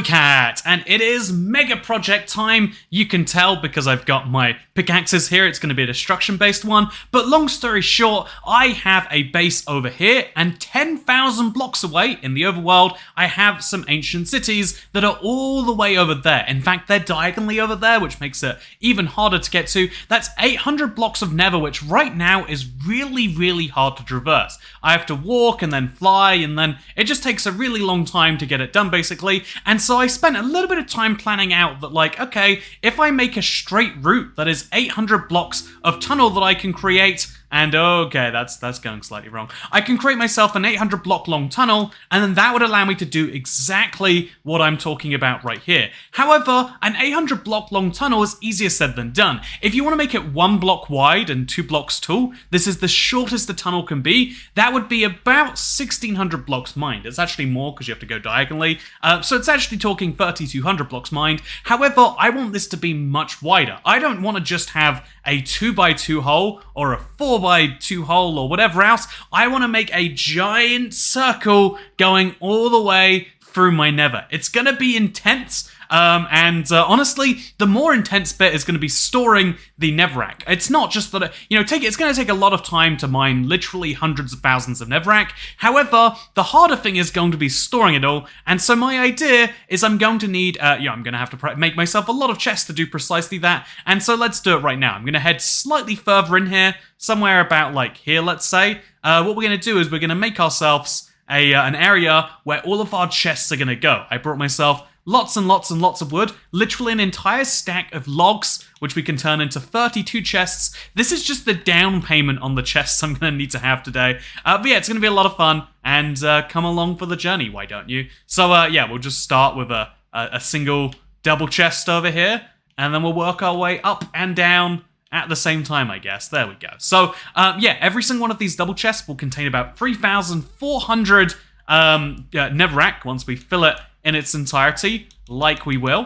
Cat, and it is mega project time. You can tell because I've got my pickaxes here. It's going to be a destruction based one, but long story short, I have a base over here, and 10,000 blocks away in the overworld I have some ancient cities that are all the way over there. In fact, they're diagonally over there, which makes it even harder to get to. That's 800 blocks of Nether, which right now is really hard to traverse. I have to walk and then fly, and then it just takes a really long time to get it done basically. And so I spent a little bit of time planning out that, like, okay, if I make a straight route that is 800 blocks of tunnel that I can create, and okay, that's going slightly wrong. I can create myself an 800 block long tunnel, and then that would allow me to do exactly what I'm talking about right here. However, an 800 block long tunnel is easier said than done. If you want to make it 1 block wide and 2 blocks tall, this is the shortest the tunnel can be. That would be about 1,600 blocks mined. It's actually more because you have to go diagonally. So it's actually talking 3,200 blocks mined. However, I want this to be much wider. I don't want to just have a 2x2 hole or a 4x2 hole or whatever else. I want to make a giant circle going all the way through my Nether. It's going to be intense. Honestly, the more intense bit is going to be storing the Netherrack. It's not just that, it's going to take a lot of time to mine literally hundreds of thousands of Netherrack. However, the harder thing is going to be storing it all. And so my idea is I'm going to need, I'm going to have to make myself a lot of chests to do precisely that. And so let's do it right now. I'm going to head slightly further in here, somewhere about like here, let's say. What we're going to do is we're going to make ourselves an area where all of our chests are going to go. I brought myself lots and lots and lots of wood, literally an entire stack of logs, which we can turn into 32 chests. This is just the down payment on the chests I'm going to need to have today. But yeah, it's going to be a lot of fun, and come along for the journey, why don't you? So yeah, we'll just start with a single double chest over here, and then we'll work our way up and down at the same time, I guess. There we go. So yeah, every single one of these double chests will contain about 3,400 Netherrack once we fill it in its entirety, like we will.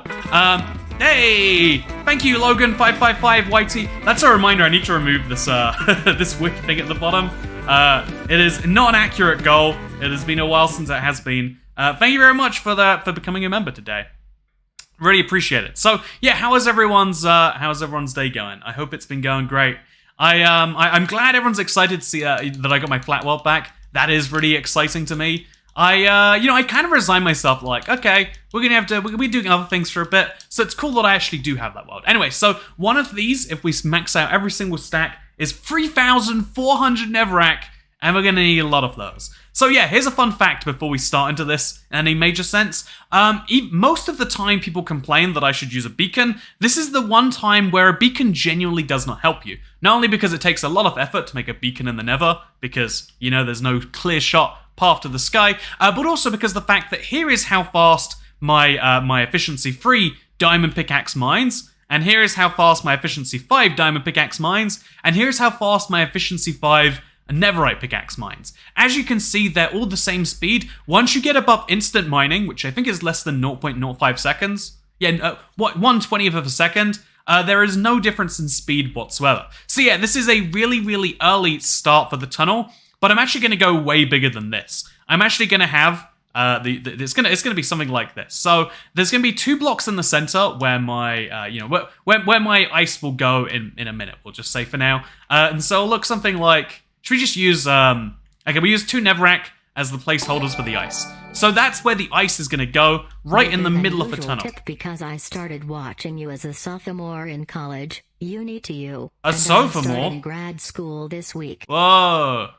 Hey! Thank you, Logan555YT. That's a reminder, I need to remove this this wick thing at the bottom. It is not an accurate goal. It has been a while since it has been. Thank you very much for becoming a member today. Really appreciate it. So yeah, how's everyone's day going? I hope it's been going great. I'm glad everyone's excited to see that I got my flat world back. That is really exciting to me. I kind of resigned myself, like, okay, we're gonna be doing other things for a bit, so it's cool that I actually do have that world. Anyway, so one of these, if we max out every single stack, is 3,400 Netherrack, and we're gonna need a lot of those. So yeah, here's a fun fact before we start into this in any major sense. Most of the time people complain that I should use a beacon. This is the one time where a beacon genuinely does not help you. Not only because it takes a lot of effort to make a beacon in the Nether, because, there's no clear shot path to the sky, but also because the fact that here is how fast my efficiency 3 diamond pickaxe mines, and here is how fast my efficiency 5 diamond pickaxe mines, and here's how fast my efficiency 5 netherite pickaxe mines. As you can see, they're all the same speed. Once you get above instant mining, which I think is less than 0.05 seconds, 1/20th of a second, there is no difference in speed whatsoever. So yeah, this is a really early start for the tunnel. But I'm actually going to go way bigger than this. I'm actually going to have it's going to be something like this. So there's going to be 2 blocks in the center where my where my ice will go in a minute. We'll just say for now. And so it'll look something like. Should we just use we use 2 Netherrack as the placeholders for the ice. So that's where the ice is going to go, right in the middle of the tunnel. Because I started watching you as a sophomore in college, uni to you. A sophomore? I started grad school this week. Whoa.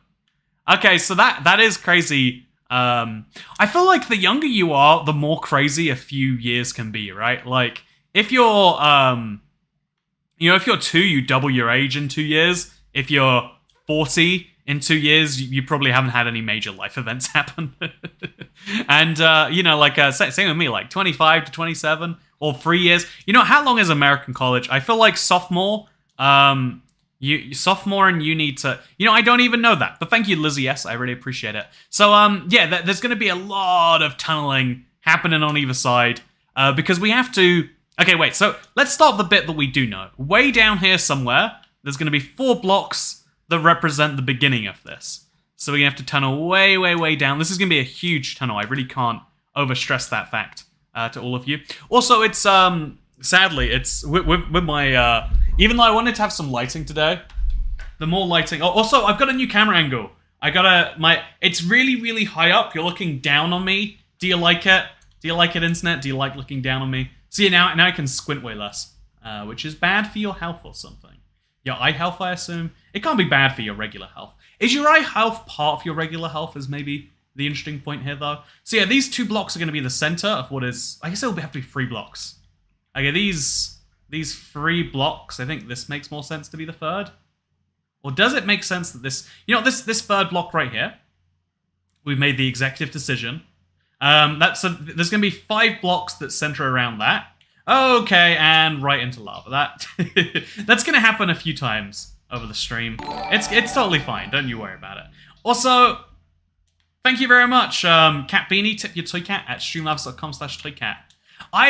Okay, so that is crazy. I feel like the younger you are, the more crazy a few years can be, right? Like, if you're, if you're 2, you double your age in 2 years. If you're 40 in 2 years, you probably haven't had any major life events happen. And, same with me, like 25 to 27 or 3 years. How long is American college? I feel like sophomore, sophomore and uni to, I don't even know that. But thank you, Lizzie S. I really appreciate it. So, there's going to be a lot of tunneling happening on either side because we have to. Okay, wait. So let's start with the bit that we do know. Way down here somewhere, there's going to be 4 blocks that represent the beginning of this. So we have to tunnel way, way, way down. This is going to be a huge tunnel. I really can't overstress that fact. to all of you. Also, it's sadly, it's with my even though I wanted to have some lighting today, the more lighting. Oh, also, I've got a new camera angle. It's really, really high up. You're looking down on me. Do you like it? Do you like it, internet? Do you like looking down on me? See, now I can squint way less, which is bad for your health or something. Your eye health, I assume. It can't be bad for your regular health. Is your eye health part of your regular health is maybe the interesting point here, though. So yeah, these 2 blocks are going to be the center of what is... I guess it'll have to be 3 blocks. Okay, these 3 blocks, I think this makes more sense to be the third. Or does it make sense that this... You know, this third block right here, we've made the executive decision. There's going to be 5 blocks that center around that. Okay, and right into lava. That's going to happen a few times over the stream. It's totally fine. Don't you worry about it. Also, thank you very much, Cat Beanie. Tip your toy cat at streamlabs.com/toycat. I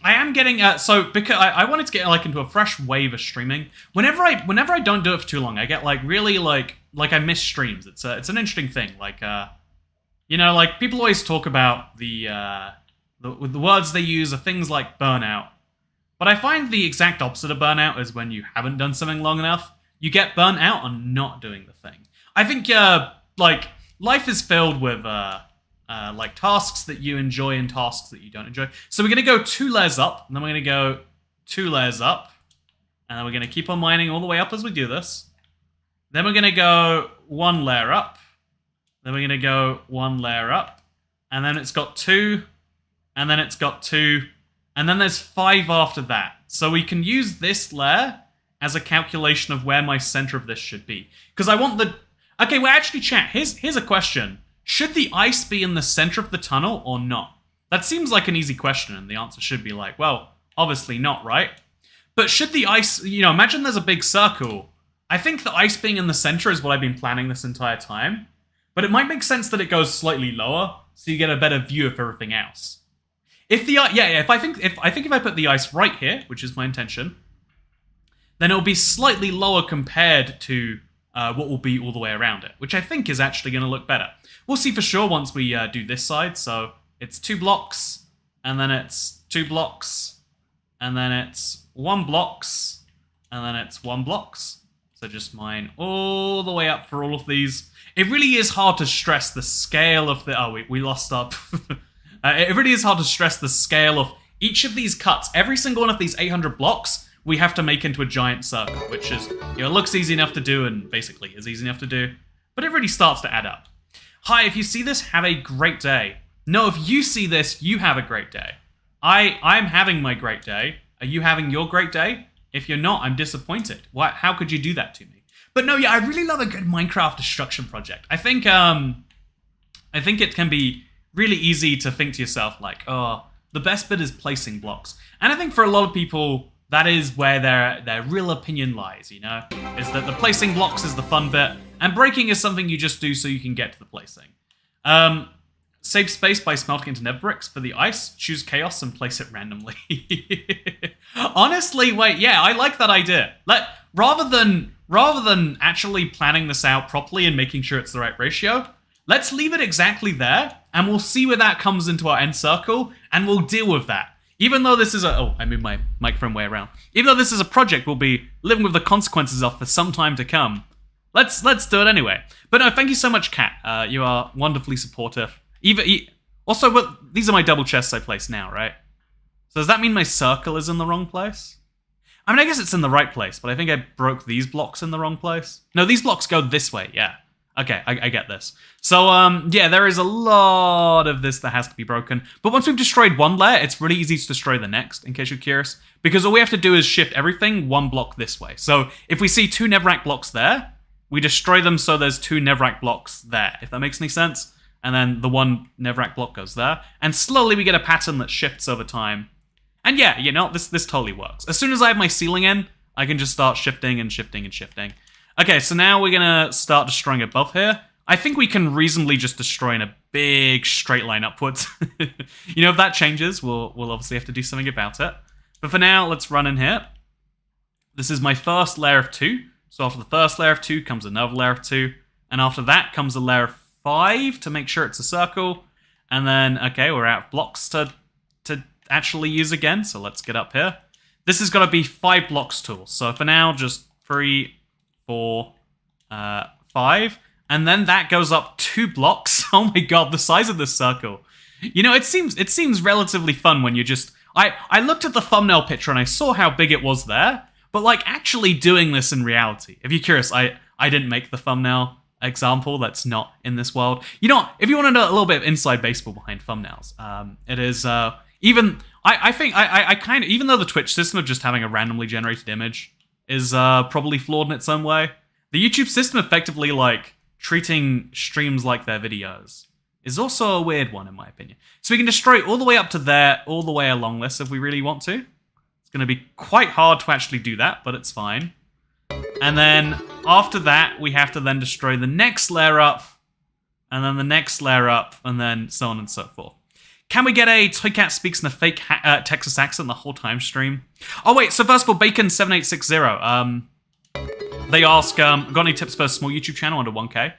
am getting because I wanted to get like into a fresh wave of streaming. Whenever I don't do it for too long, I get like really like I miss streams. It's an interesting thing. Like you know, like people always talk about the words they use are things like burnout. But I find the exact opposite of burnout is when you haven't done something long enough, you get burnt out on not doing the thing. I think like life is filled with like tasks that you enjoy and tasks that you don't enjoy. So we're going to go 2 layers up, and then we're going to go 2 layers up, and then we're going to keep on mining all the way up as we do this. Then we're going to go 1 layer up, then we're going to go 1 layer up, and then it's got 2, and then it's got 2, and then there's 5 after that. So we can use this layer as a calculation of where my center of this should be. Because I want the... Okay, well, actually, chat, here's a question. Should the ice be in the center of the tunnel or not? That seems like an easy question, and the answer should be like, well, obviously not, right? But should the ice... You know, imagine there's a big circle. I think the ice being in the center is what I've been planning this entire time. But it might make sense that it goes slightly lower, so you get a better view of everything else. If the if I put the ice right here, which is my intention, then it'll be slightly lower compared to what will be all the way around it, which I think is actually going to look better. We'll see for sure once we do this side. So it's 2 blocks, and then it's 2 blocks, and then it's 1 blocks, and then it's 1 blocks. So just mine all the way up for all of these. It really is hard to stress the scale of the... Oh, we lost up. It really is hard to stress the scale of each of these cuts. Every single one of these 800 blocks, we have to make into a giant circle, which is, you know, looks easy enough to do and basically is easy enough to do, but it really starts to add up. Hi, if you see this, have a great day. No, if you see this, you have a great day. I'm having my great day. Are you having your great day? If you're not, I'm disappointed. How could you do that to me? But no, yeah, I really love a good Minecraft destruction project. I think it can be really easy to think to yourself like, oh, the best bit is placing blocks. And I think for a lot of people, that is where their real opinion lies, you know? Is that the placing blocks is the fun bit, and breaking is something you just do so you can get to the placing. Save space by smelting into nether bricks for the ice, choose chaos and place it randomly. Honestly, wait, yeah, I like that idea. Rather than actually planning this out properly and making sure it's the right ratio, let's leave it exactly there, and we'll see where that comes into our end circle, and we'll deal with that. Even though this is I moved my microphone way around. Even though this is a project we'll be living with the consequences of for some time to come, let's do it anyway. But no, thank you so much, Kat. You are wonderfully supportive. Also, these are my double chests I place now, right? So does that mean my circle is in the wrong place? I mean, I guess it's in the right place, but I think I broke these blocks in the wrong place. No, these blocks go this way, yeah. Okay, I get this. So, yeah, there is a lot of this that has to be broken. But once we've destroyed one layer, it's really easy to destroy the next, in case you're curious. Because all we have to do is shift everything 1 block this way. So if we see 2 netherrack blocks there, we destroy them so there's 2 netherrack blocks there, if that makes any sense. And then the 1 netherrack block goes there. And slowly we get a pattern that shifts over time. And yeah, you know, this totally works. As soon as I have my ceiling in, I can just start shifting and shifting and shifting. Okay, so now we're going to start destroying above here. I think we can reasonably just destroy in a big straight line upwards. You know, if that changes, we'll obviously have to do something about it. But for now, let's run in here. This is my first layer of 2. So after the first layer of 2 comes another layer of 2. And after that comes a layer of 5 to make sure it's a circle. And then, okay, we're out of blocks to to actually use again. So let's get up here. This is going to be 5 blocks tall. So for now, just 3, 4, 5. And then that goes up 2 blocks. Oh my god, the size of this circle. You know, it seems relatively fun when you just... I looked at the thumbnail picture and I saw how big it was there, but like actually doing this in reality. If you're curious, I didn't make the thumbnail example. That's not in this world. You know, if you want to know a little bit of inside baseball behind thumbnails, it is even... I think I kind of... Even though the Twitch system of just having a randomly generated image is probably flawed in its own way, the YouTube system effectively like treating streams like their videos is also a weird one, in my opinion. So we can destroy all the way up to there, all the way along this if we really want to. It's going to be quite hard to actually do that, but it's fine. And then after that, we have to then destroy the next layer up, and then the next layer up, and then so on and so forth. Can we get a Toycat speaks in a fake Texas accent the whole time stream? Oh wait, so first of all, Bacon7860, they ask, got any tips for a small YouTube channel under 1K?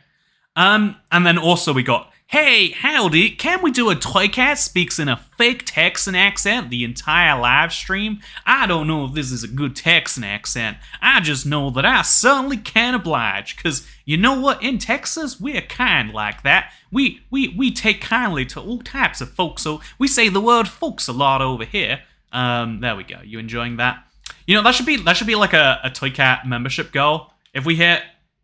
And then also we got, hey, howdy, can we do a Toycat speaks in a fake Texan accent the entire live stream? I don't know if this is a good Texan accent. I just know that I certainly can oblige, because you know what? In Texas, we're kind like that. We take kindly to all types of folks, so we say the word folks a lot over here. There we go. You enjoying that? You know, that should be like a Toycat membership goal. If we hit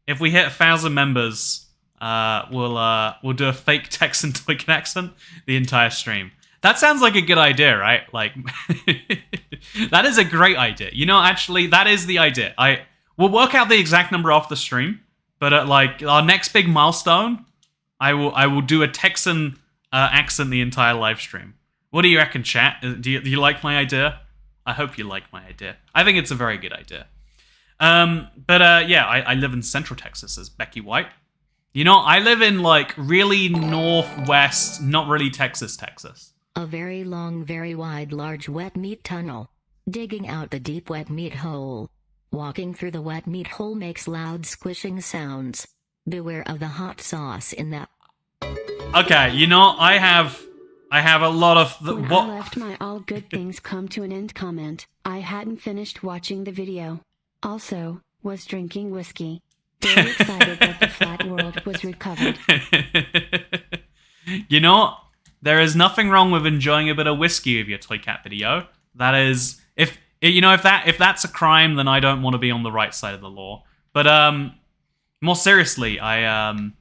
1,000 members, we'll do a fake Texan Toycat accent the entire stream. That sounds like a good idea, right? Like, that is a great idea. You know, actually, that is the idea. We'll work out the exact number off the stream, but at like our next big milestone, I will do a Texan accent the entire live stream. What do you reckon, chat? Do you like my idea? I hope you like my idea. I think it's a very good idea. Yeah, I live in Central Texas, says Becky White. You know, I live in, like, really northwest, not really Texas. A very long, very wide, large wet meat tunnel. Digging out the deep wet meat hole. Walking through the wet meat hole makes loud squishing sounds. Beware of the hot sauce in that. Okay, you know, I have a lot of... When I left my all good things come to an end comment, I hadn't finished watching the video. Also, was drinking whiskey. Very excited that the flat world was recovered. You know, there is nothing wrong with enjoying a bit of whiskey with your Toycat video. That is, if that's a crime, then I don't want to be on the right side of the law. But more seriously, I'm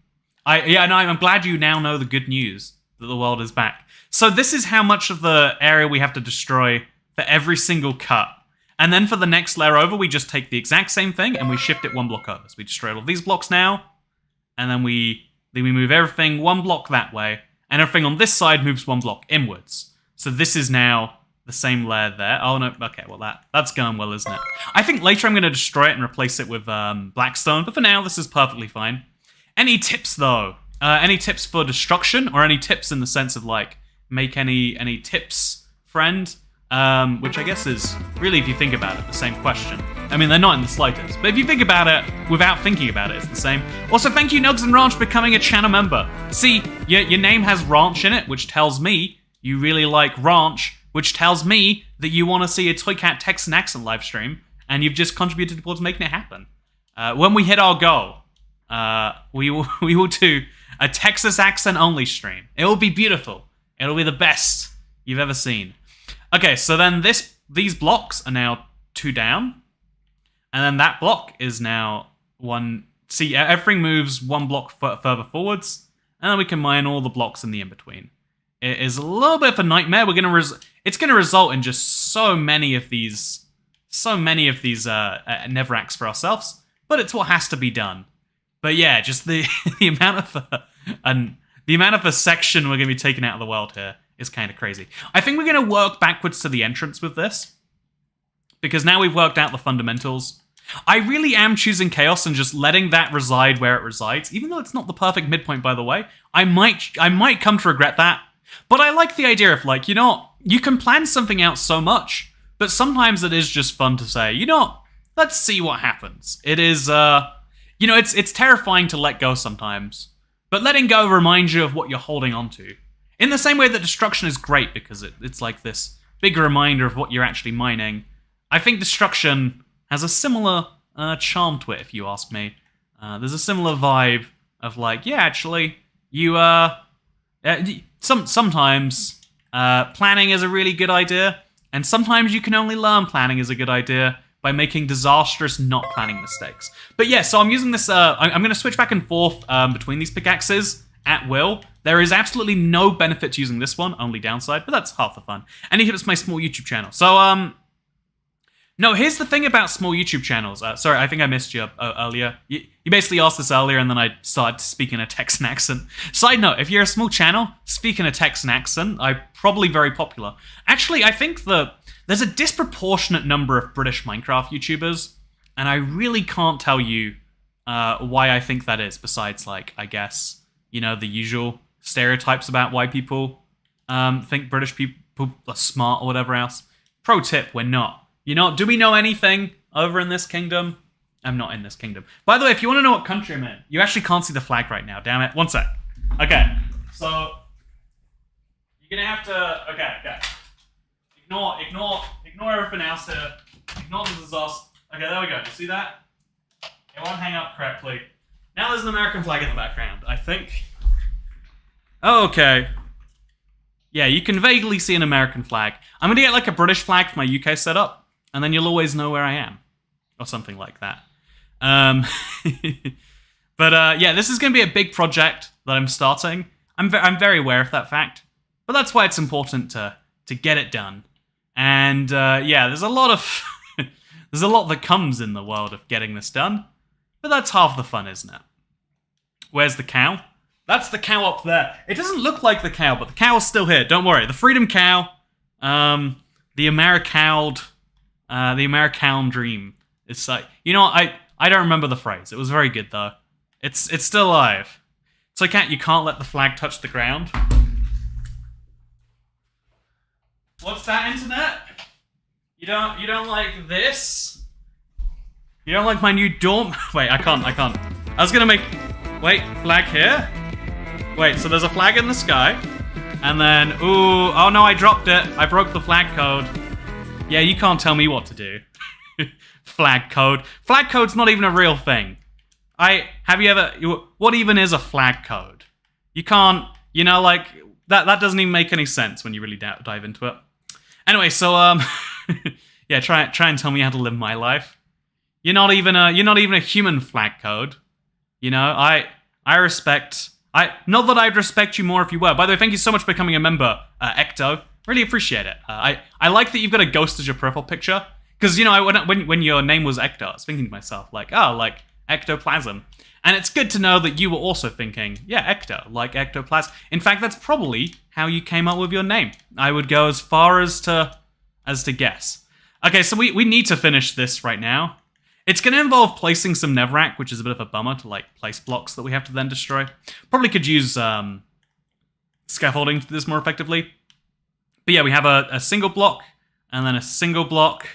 glad you now know the good news that the world is back. So this is how much of the area we have to destroy for every single cut. And then for the next layer over, we just take the exact same thing and we shift it 1 block over. So we destroy all these blocks now, and then we move everything 1 block that way, and everything on this side moves 1 block inwards. So this is now the same layer there. Oh no, okay, well that's going well, isn't it? I think later I'm going to destroy it and replace it with blackstone, but for now this is perfectly fine. Any tips though? Any tips for destruction, or any tips in the sense of like, make any tips, friend? Which I guess is, really, if you think about it, the same question. I mean, they're not in the slightest, but if you think about it without thinking about it, it's the same. Also, thank you, Nugs and Ranch, for becoming a channel member. See, your name has Ranch in it, which tells me you really like Ranch, which tells me that you want to see a Toycat Texan accent live stream, and you've just contributed towards making it happen. When we hit our goal, we will do a Texas accent only stream. It will be beautiful. It'll be the best you've ever seen. Okay, so then these blocks are now 2 down, and then that block is now 1. See, everything moves 1 block further forwards, and then we can mine all the blocks in the in-between. It is a little bit of a nightmare. It's gonna result in just so many of these Netherracks for ourselves, but it's what has to be done. But yeah, just the amount of a section we're gonna be taking out of the world here is kind of crazy. I think we're going to work backwards to the entrance with this, because now we've worked out the fundamentals. I really am choosing chaos and just letting that reside where it resides, even though it's not the perfect midpoint, by the way. I might come to regret that, but I like the idea of, like, you know, you can plan something out so much, but sometimes it is just fun to say, you know, let's see what happens. It is, you know, it's terrifying to let go sometimes, but letting go reminds you of what you're holding on to. In the same way that destruction is great because it's like this big reminder of what you're actually mining, I think destruction has a similar charm to it, if you ask me. There's a similar vibe of like, yeah, actually, you sometimes planning is a really good idea, and sometimes you can only learn planning is a good idea by making disastrous not planning mistakes. But yeah, so I'm using this, I'm going to switch back and forth between these pickaxes at will. There is absolutely no benefit to using this one, only downside, but that's half the fun. And it's my small YouTube channel. So, no, here's the thing about small YouTube channels. Sorry, I think I missed you earlier. You basically asked this earlier, and then I started speaking a Texan accent. Side note, if you're a small channel, speaking a Texan accent, I'm probably very popular. Actually, I think there's a disproportionate number of British Minecraft YouTubers, and I really can't tell you why I think that is, besides, like, I guess, you know, the usual stereotypes about why people think British people are smart or whatever else. Pro tip, we're not. You know, do we know anything over in this kingdom? I'm not in this kingdom. By the way, if you want to know what country I'm in, you actually can't see the flag right now. Damn it. One sec. Okay. So, you're going to have to... Okay. Ignore everything else here. Ignore the disaster. Okay, there we go. You see that? It won't hang up correctly. Now there's an American flag in the background, I think. Okay. Yeah, you can vaguely see an American flag. I'm going to get like a British flag for my UK setup. And then you'll always know where I am. Or something like that. But yeah, this is going to be a big project that I'm starting. I'm very aware of that fact. But that's why it's important to get it done. And yeah, there's a lot of... there's a lot that comes in the world of getting this done. But that's half the fun, isn't it? Where's the cow? That's the cow up there. It doesn't look like the cow, but the cow is still here. Don't worry. The freedom cow. The American dream. It's like, you know, I don't remember the phrase. It was very good though. It's still alive. So you can't let the flag touch the ground. What's that, internet? You don't like this? You don't like my new dorm? Wait, I can't. I was gonna make... Wait, flag here? Wait, so there's a flag in the sky. And then, oh no, I dropped it. I broke the flag code. Yeah, you can't tell me what to do. Flag code. Flag code's not even a real thing. What even is a flag code? You can't, you know, like, that doesn't even make any sense when you really dive into it. Anyway, so, yeah, try and tell me how to live my life. You're not even a human flag code. You know, I respect, not that I'd respect you more if you were. By the way, thank you so much for becoming a member, Ecto. Really appreciate it. I like that you've got a ghost as your profile picture. Because, you know, when your name was Ecto, I was thinking to myself, like, oh, like, ectoplasm. And it's good to know that you were also thinking, yeah, Ecto, like ectoplasm. In fact, that's probably how you came up with your name. I would go as far as to guess. Okay, so we need to finish this right now. It's going to involve placing some Netherrack, which is a bit of a bummer to, like, place blocks that we have to then destroy. Probably could use scaffolding to do this more effectively. But yeah, we have a single block, and then a single block,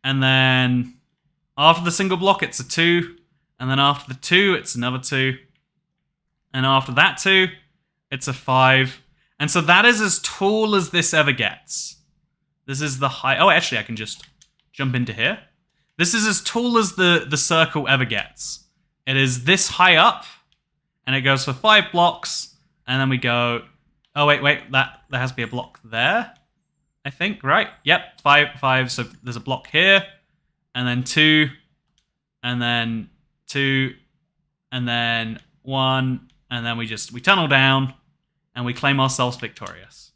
and then after the single block, it's a 2, and then after the 2, it's another 2, and after that 2, it's a 5, and so that is as tall as this ever gets. This is the height. Oh, actually, I can just jump into here. This is as tall as the circle ever gets. It is this high up, and it goes for 5 blocks, and then we go... Oh, wait, there has to be a block there, I think, right? Yep, 5, so there's a block here, and then 2, and then 2, and then 1, and then we tunnel down, and we claim ourselves victorious.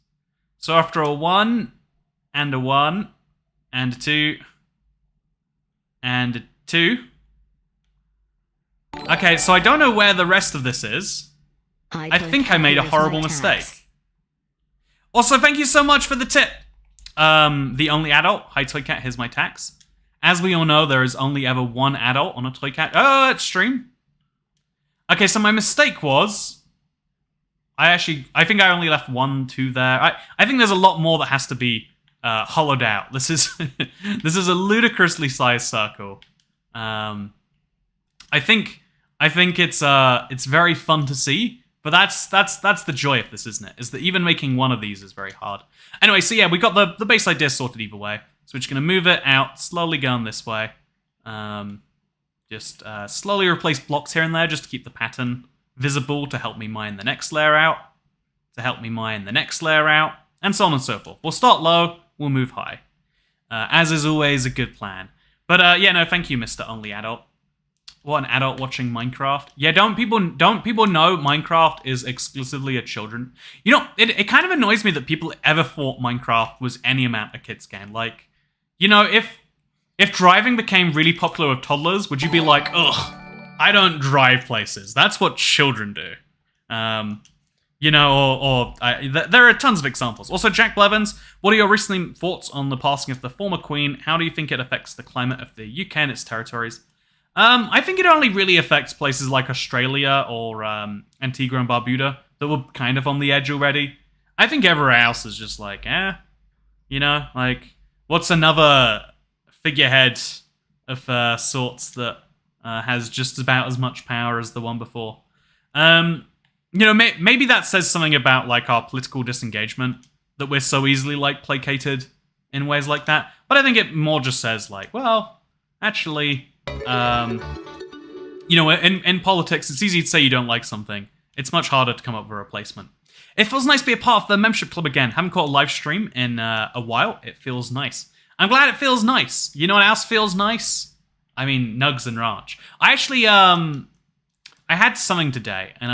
So after a 1, and a 1, and a 2, and a 2... Okay, so I don't know where the rest of this is. I think I made a horrible mistake. Also, thank you so much for the tip. The only adult. Hi, Toycat, here's my tax. As we all know, there is only ever one adult on a Toycat stream. Okay, so my mistake was... I think I only left 1, 2 there. I think there's a lot more that has to be hollowed out. This is this is a ludicrously sized circle. I think it's very fun to see, But that's the joy of this, isn't it? Is that even making one of these is very hard. Anyway, so yeah, we got the base idea sorted either way. So we're just going to move it out, slowly going this way. Just slowly replace blocks here and there just to keep the pattern visible, to help me mine the next layer out, and so on and so forth. We'll start low, we'll move high. As is always a good plan. But yeah, no, thank you, Mr. Only Adult. What, an adult watching Minecraft? Yeah, don't people know Minecraft is exclusively a children? You know, it kind of annoys me that people ever thought Minecraft was any amount a kid's game. Like, you know, if driving became really popular with toddlers, would you be like, ugh, I don't drive places. That's what children do. You know, there are tons of examples. Also, Jack Blevins, what are your recent thoughts on the passing of the former Queen? How do you think it affects the climate of the UK and its territories? I think it only really affects places like Australia or Antigua and Barbuda that were kind of on the edge already. I think everywhere else is just like, you know, like, what's another figurehead of sorts that has just about as much power as the one before? You know, maybe that says something about like our political disengagement, that we're so easily like placated in ways like that. But I think it more just says like, well, actually, you know, in politics, it's easy to say you don't like something. It's much harder to come up with a replacement. It feels nice to be a part of the membership club again. Haven't caught a live stream in a while. It feels nice. I'm glad it feels nice. You know what else feels nice? I mean, Nugs and Raj. I actually, I had something today, and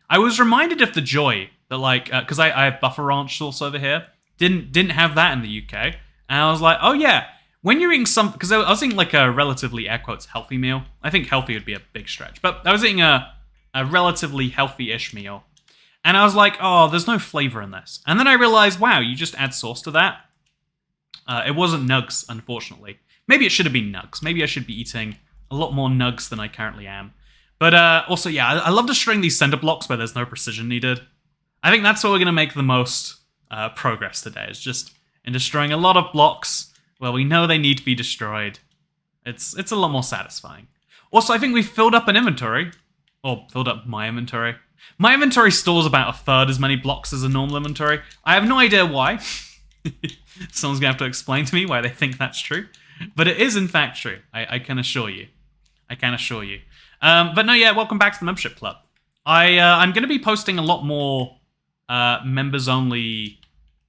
I was reminded of the joy that, like, because I have Buffer Ranch sauce over here. Didn't have that in the UK. And I was like, oh yeah, when you're eating some, because I was eating like a relatively, air quotes, healthy meal. I think healthy would be a big stretch, but I was eating a relatively healthy-ish meal. And I was like, oh, there's no flavor in this. And then I realized, wow, you just add sauce to that. It wasn't nugs, unfortunately. Maybe it should have been nugs. Maybe I should be eating a lot more nugs than I currently am. But also, yeah, I love destroying these cinder blocks where there's no precision needed. I think that's where we're going to make the most progress today, is just in destroying a lot of blocks where we know they need to be destroyed. It's a lot more satisfying. Also, I think we've filled up an inventory. Or filled up my inventory. My inventory stores about a third as many blocks as a normal inventory. I have no idea why. Someone's going to have to explain to me why they think that's true. But it is, in fact, true. I can assure you. But no, yeah, welcome back to the membership club. I'm going to be posting a lot more members-only,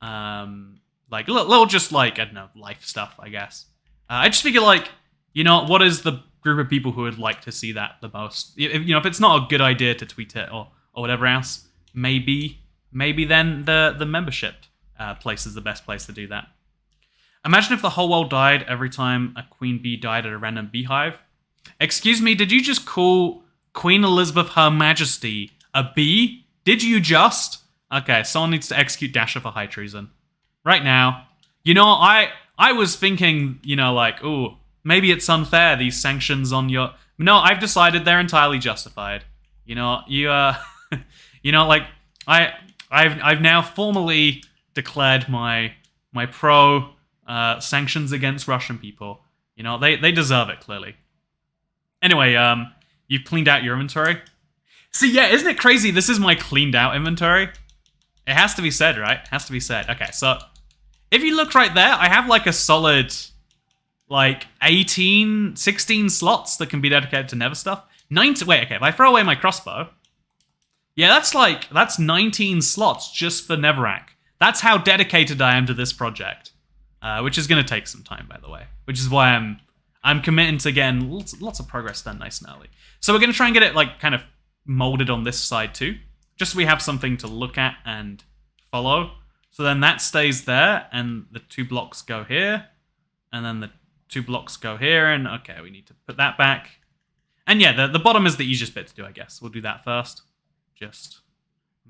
like, little just, like, I don't know, life stuff, I guess. I just figure, like, you know, what is the group of people who would like to see that the most? If it's not a good idea to tweet it or whatever else, maybe then the membership place is the best place to do that. Imagine if the whole world died every time a queen bee died at a random beehive. Excuse me, did you just call Queen Elizabeth Her Majesty a bee? Did you just? Okay, someone needs to execute Dasher for high treason. Right now. You know, I was thinking, you know, like, ooh, maybe it's unfair, these sanctions on your... No, I've decided they're entirely justified. You know, you know, like, I've now formally declared my pro sanctions against Russian people. You know, they deserve it, clearly. Anyway, you've cleaned out your inventory. See, yeah, isn't it crazy? This is my cleaned out inventory. It has to be said, right? It has to be said. Okay, so if you look right there, I have like a solid, like 16 slots that can be dedicated to Nether stuff. Wait, okay, if I throw away my crossbow, yeah, that's 19 slots just for Netherrack. That's how dedicated I am to this project, which is going to take some time, by the way, which is why I'm committing to getting lots of progress done nice and early. So we're going to try and get it like kind of molded on this side too, just so we have something to look at and follow. So then that stays there, and the 2 blocks go here, and then the 2 blocks go here, and okay, we need to put that back. And yeah, the bottom is the easiest bit to do, I guess. We'll do that first. Just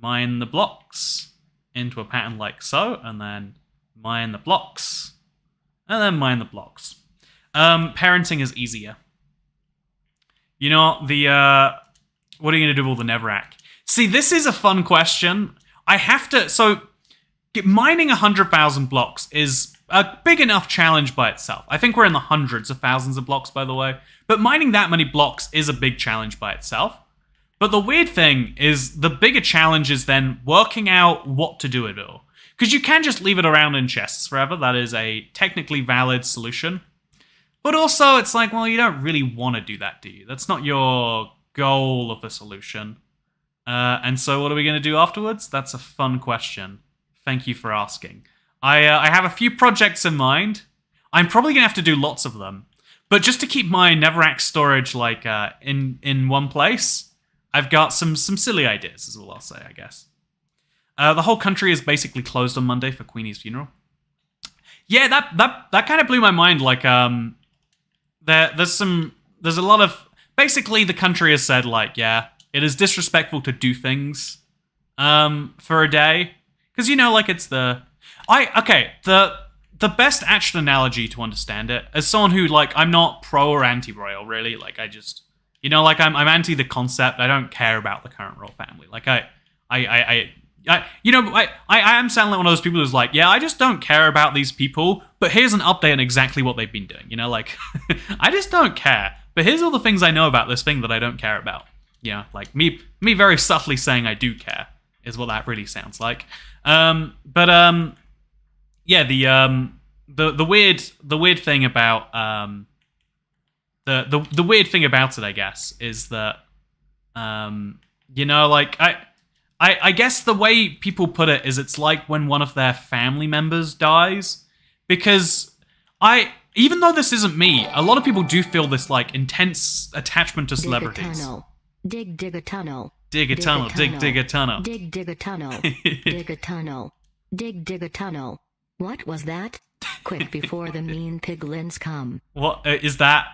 mine the blocks into a pattern like so, and then mine the blocks, and then mine the blocks. Parenting is easier. You know, what are you going to do with all the Netherrack? See, this is a fun question. Mining 100,000 blocks is a big enough challenge by itself. I think we're in the hundreds of thousands of blocks, by the way. But mining that many blocks is a big challenge by itself. But the weird thing is the bigger challenge is then working out what to do with it all. Because you can just leave it around in chests forever. That is a technically valid solution. But also, it's like, well, you don't really want to do that, do you? That's not your goal of the solution. And so what are we going to do afterwards? That's a fun question. Thank you for asking. I have a few projects in mind. I'm probably going to have to do lots of them. But just to keep my Netherrack storage like in one place, I've got some silly ideas, is all I'll say, I guess. The whole country is basically closed on Monday for Queenie's funeral. Yeah, that kind of blew my mind. Like, there's a lot of... Basically, the country has said, like, yeah, it is disrespectful to do things for a day. Because, you know, like, it's the... The best action analogy to understand it, as someone who, like, I'm not pro or anti-royal, really. Like, I just... You know, like, I'm anti the concept. I don't care about the current royal family. Like, I am sounding like one of those people who's like, yeah, I just don't care about these people, but here's an update on exactly what they've been doing. You know, like, I just don't care, but here's all the things I know about this thing that I don't care about. You know, like me very subtly saying I do care is what that really sounds like. Yeah, the weird thing about the weird thing about it, I guess, is that you know, like I guess the way people put it is it's like when one of their family members dies, because even though this isn't me, a lot of people do feel this like intense attachment to celebrities. Dig a tunnel. Dig a tunnel. Dig a tunnel. Dig a tunnel. Dig a tunnel. Dig a tunnel. What was that? Quick before the mean piglins come. What is that?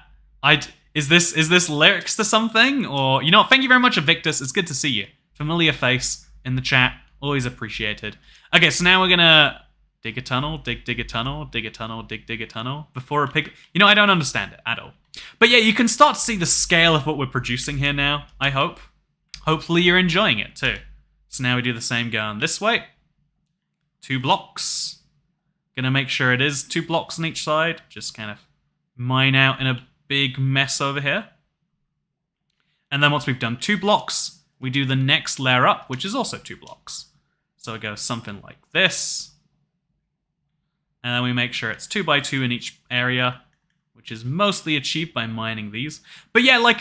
Is this lyrics to something? Or, you know what, thank you very much, Evictus. It's good to see you. Familiar face in the chat. Always appreciated. Okay, so now we're gonna dig a tunnel, dig a tunnel, dig a tunnel, dig a tunnel before a pig. You know, I don't understand it at all. But yeah, you can start to see the scale of what we're producing here now, I hope. Hopefully you're enjoying it too. So now we do the same going this way. 2 blocks. Gonna make sure it is 2 blocks on each side. Just kind of mine out in a big mess over here. And then once we've done 2 blocks, we do the next layer up, which is also 2 blocks. So it goes something like this. And then we make sure it's 2 by 2 in each area, which is mostly achieved by mining these. But yeah, like,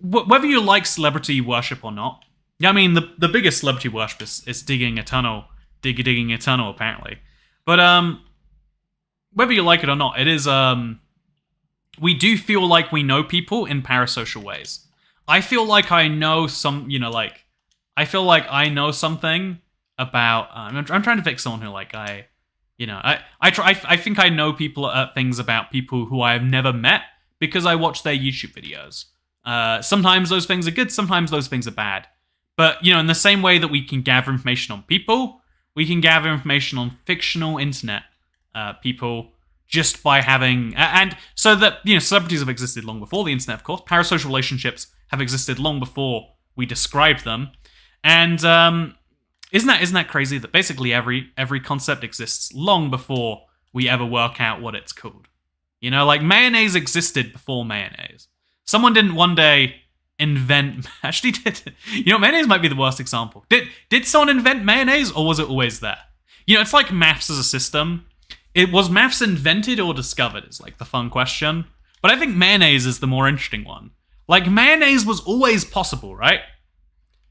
whether you like celebrity worship or not, yeah, I mean, the biggest celebrity worship is digging a tunnel, digging a tunnel, apparently. But, whether you like it or not, it is, we do feel like we know people in parasocial ways. I feel like I know some, you know, like, I feel like I know something about, I'm trying to pick someone who, like, I think I know things about people who I have never met because I watch their YouTube videos. Sometimes those things are good, sometimes those things are bad. But, you know, in the same way that we can gather information on people, we can gather information on fictional internet people just by having... And so that, you know, celebrities have existed long before the internet, of course. Parasocial relationships have existed long before we described them. And isn't that crazy that basically every concept exists long before we ever work out what it's called? You know, like mayonnaise existed before mayonnaise. Someone didn't one day invent... Actually, you know, mayonnaise might be the worst example. Did someone invent mayonnaise, or was it always there? You know, it's like maths as a system. Was maths invented or discovered is like the fun question. But I think mayonnaise is the more interesting one. Like, mayonnaise was always possible, right?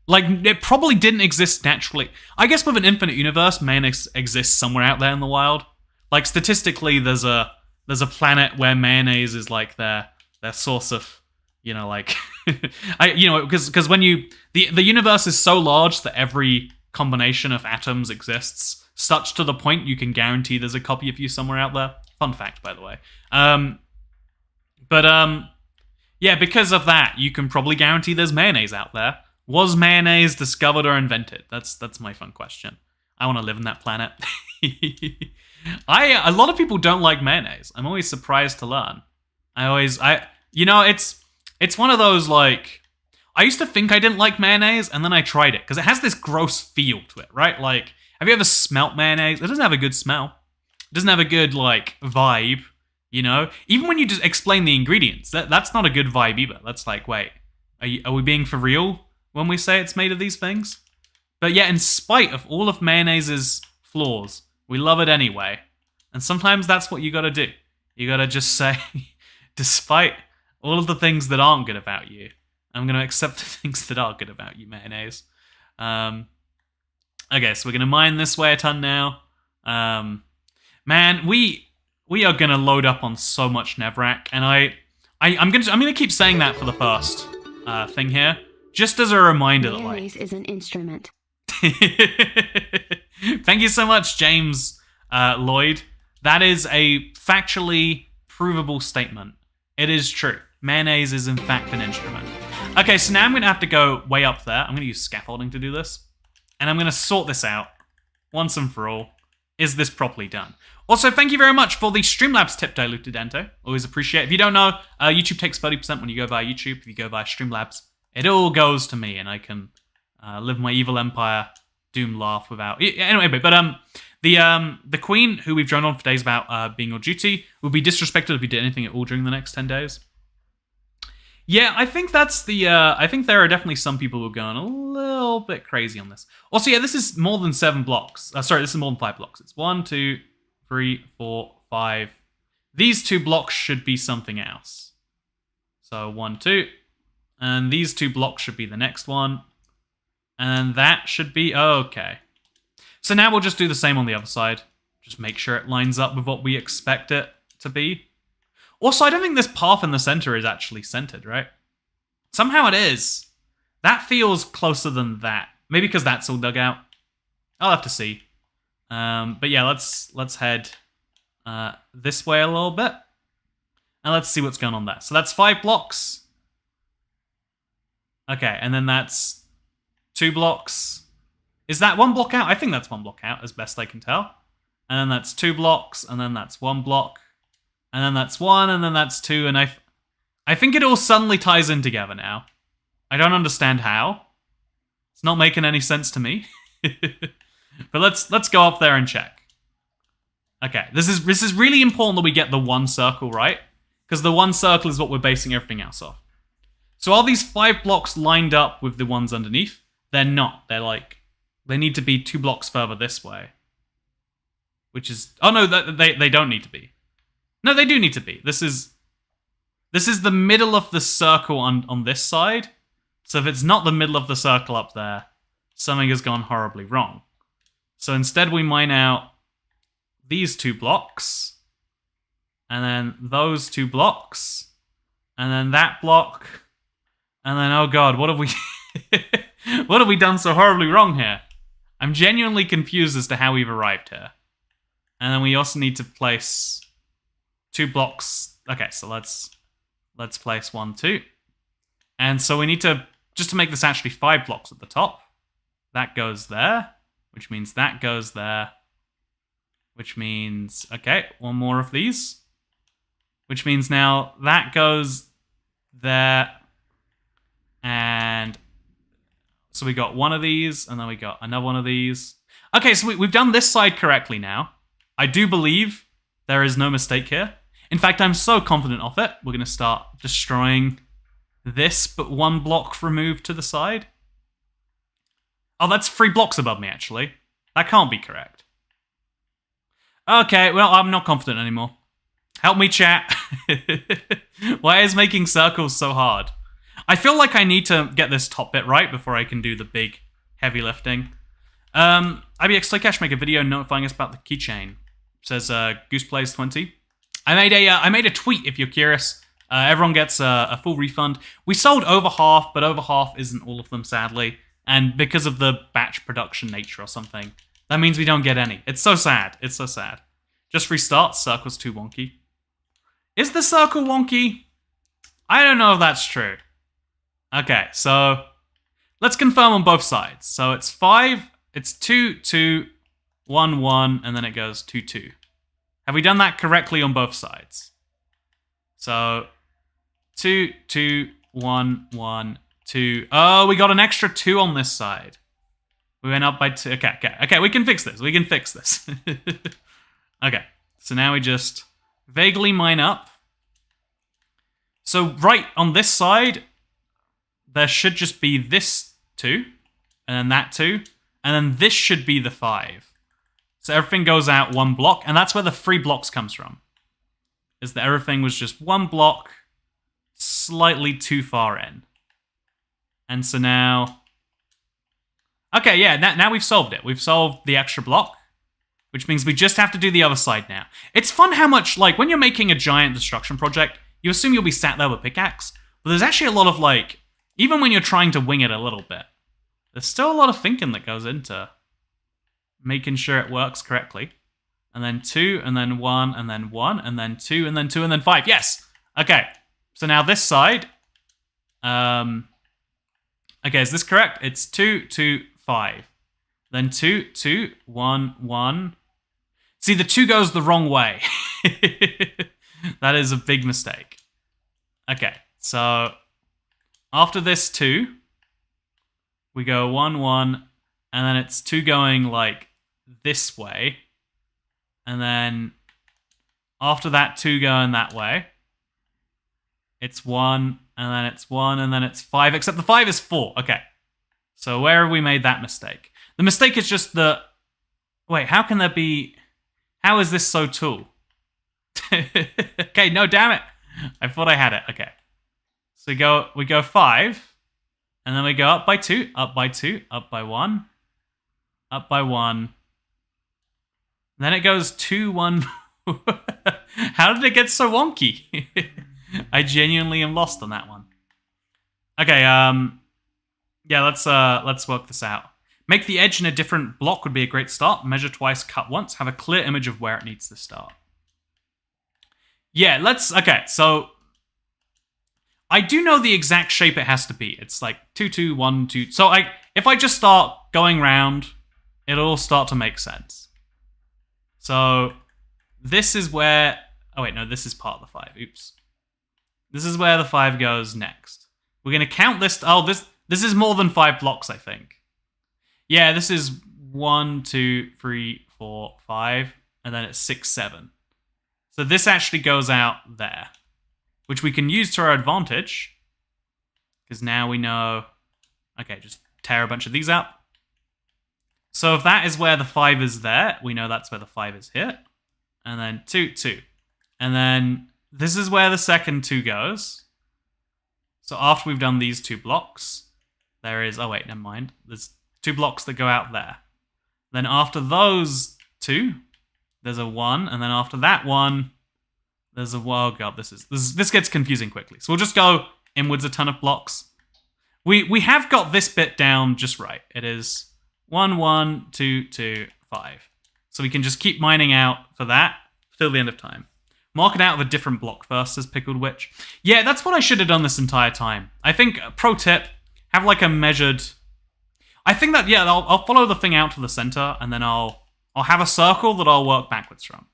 Like, it probably didn't exist naturally. I guess with an infinite universe, mayonnaise exists somewhere out there in the wild. Like, statistically, there's a planet where mayonnaise is like their source of, you know, like... because when you... The universe is so large that every combination of atoms exists, such to the point you can guarantee there's a copy of you somewhere out there. Fun fact, by the way. Yeah, because of that, you can probably guarantee there's mayonnaise out there. Was mayonnaise discovered or invented? That's my fun question. I want to live on that planet. A lot of people don't like mayonnaise. I'm always surprised to learn. It's one of those, like, I used to think I didn't like mayonnaise, and then I tried it, because it has this gross feel to it, right? Like, have you ever smelt mayonnaise? It doesn't have a good smell. It doesn't have a good, like, vibe, you know? Even when you just explain the ingredients, that's not a good vibe either. That's like, wait, Are we being for real when we say it's made of these things? But yeah, in spite of all of mayonnaise's flaws, we love it anyway. And sometimes that's what you gotta do. You gotta just say, despite all of the things that aren't good about you, I'm gonna accept the things that are good about you, mayonnaise. Okay, so we're gonna mine this way a ton now. Man, we are gonna load up on so much Netherrack, and I'm gonna keep saying that for the first thing here, just as a reminder that Mayonnaise is an instrument. Thank you so much, James Lloyd. That is a factually provable statement. It is true. Mayonnaise is in fact an instrument. Okay, so now I'm going to have to go way up there. I'm going to use scaffolding to do this. And I'm going to sort this out once and for all. Is this properly done? Also, thank you very much for the Streamlabs tip, Diluted Ento. Always appreciate it. If you don't know, YouTube takes 30% when you go via YouTube. If you go via Streamlabs, it all goes to me, and I can live my evil empire, doom laugh without... Anyway, but the queen, who we've drawn on for days about being on duty, would be disrespected if we did anything at all during the next 10 days. Yeah, I think that's the... I think there are definitely some people who are going a little bit crazy on this. Also, yeah, this is more than 7 blocks. Sorry, this is more than 5 blocks. It's 1, 2, 3, 4, 5. These 2 blocks should be something else. So 1, 2. And these 2 blocks should be the next one. And that should be... okay. So now we'll just do the same on the other side. Just make sure it lines up with what we expect it to be. Also, I don't think this path in the center is actually centered, right? Somehow it is. That feels closer than that. Maybe because that's all dug out. I'll have to see. But yeah, let's head this way a little bit. And let's see what's going on there. So that's 5 blocks. Okay, and then that's 2 blocks. Is that 1 block out? I think that's 1 block out, as best I can tell. And then that's 2 blocks, and then that's 1 block. And then that's 1, and then that's 2, and I think it all suddenly ties in together now. I don't understand how. It's not making any sense to me. But let's go up there and check. Okay, this is really important that we get the 1 circle right, because the 1 circle is what we're basing everything else off. So are these 5 blocks lined up with the ones underneath? They're not. They're like... They need to be 2 blocks further this way. Which is... Oh, no, they don't need to be. No, they do need to be. This is the middle of the circle on this side. So if it's not the middle of the circle up there, something has gone horribly wrong. So instead we mine out these 2 blocks. And then those 2 blocks. And then that block. And then, oh god, what have we... what have we done so horribly wrong here? I'm genuinely confused as to how we've arrived here. And then we also need to place 2 blocks. Okay, so let's place 1, 2. And so we need to, just to make this actually 5 blocks at the top. That goes there, which means that goes there. Which means, okay, 1 more of these. Which means now that goes there. And so we got 1 of these, and then we got another 1 of these. Okay, so we've done this side correctly now. I do believe there is no mistake here. In fact, I'm so confident of it. We're going to start destroying this, but 1 block removed to the side. Oh, that's 3 blocks above me, actually. That can't be correct. Okay, well, I'm not confident anymore. Help me, chat. Why is making circles so hard? I feel like I need to get this top bit right before I can do the big, heavy lifting. IBX Playcash make a video notifying us about the keychain. It says Goose Plays 20. I made a tweet if you're curious. Everyone gets a full refund. We sold over half, but over half isn't all of them, sadly. And because of the batch production nature or something, that means we don't get any. It's so sad. It's so sad. Just restart. Circle's too wonky. Is the circle wonky? I don't know if that's true. Okay, so let's confirm on both sides. So it's 5, it's 2, 2, 1, 1, and then it goes 2, 2. Have we done that correctly on both sides? So 2, 2, 1, 1, 2. Oh, we got an extra 2 on this side. We went up by 2. Okay, we can fix this. We can fix this. Okay, so now we just vaguely mine up. So right on this side, there should just be this 2, and then that 2, and then this should be the 5. So everything goes out 1 block, and that's where the 3 blocks comes from. Is that everything was just 1 block slightly too far in. And so now... Okay, yeah, now we've solved it. We've solved the extra block, which means we just have to do the other side now. It's fun how much, like, when you're making a giant destruction project, you assume you'll be sat there with pickaxe, but there's actually a lot of, like, even when you're trying to wing it a little bit, there's still a lot of thinking that goes into making sure it works correctly. And then 2, and then 1, and then 1, and then 2, and then 2, and then 5. Yes! Okay, so now this side... okay, is this correct? It's 2, 2, 5. Then 2, 2, 1, 1. See, the 2 goes the wrong way. That is a big mistake. Okay, so after this 2, we go 1, 1, and then it's 2 going like this way. And then after that 2 going that way, it's 1, and then it's 1, and then it's 5, except the 5 is 4. Okay, so where have we made that mistake? The mistake is just the... Wait, how can there be... How is this so tall? Okay, no, damn it. I thought I had it. Okay. So we go 5, and then we go up by 2, up by 2, up by 1, up by 1. Then it goes 2, 1. How did it get so wonky? I genuinely am lost on that one. Okay, yeah, let's work this out. Make the edge in a different block would be a great start. Measure twice, cut once. Have a clear image of where it needs to start. Yeah, okay, so I do know the exact shape it has to be. It's like 2, 2, 1, 2. So if I just start going round, it'll all start to make sense. So this is where... Oh, wait, no, this is part of the 5. Oops. This is where the 5 goes next. We're going to count this... Oh, this is more than 5 blocks, I think. Yeah, this is 1, 2, 3, 4, 5, and then it's 6, 7. So this actually goes out there, which we can use to our advantage, because now we know... Okay, just tear a bunch of these out. So if that is where the 5 is there, we know that's where the 5 is here. And then 2, 2. And then this is where the second 2 goes. So after we've done these 2 blocks, there is... Oh, wait, never mind. There's 2 blocks that go out there. Then after those 2, there's a 1. And then after that 1, there's a... Oh, God, this gets confusing quickly. So we'll just go inwards a ton of blocks. We have got this bit down just right. It is... 1, 1, 2, 2, 5. So we can just keep mining out for that till the end of time. Mark it out with a different block first, says Pickled Witch. Yeah, that's what I should have done this entire time. I think, pro tip, have like a measured... I think that, yeah, I'll follow the thing out to the center, and then I'll have a circle that I'll work backwards from.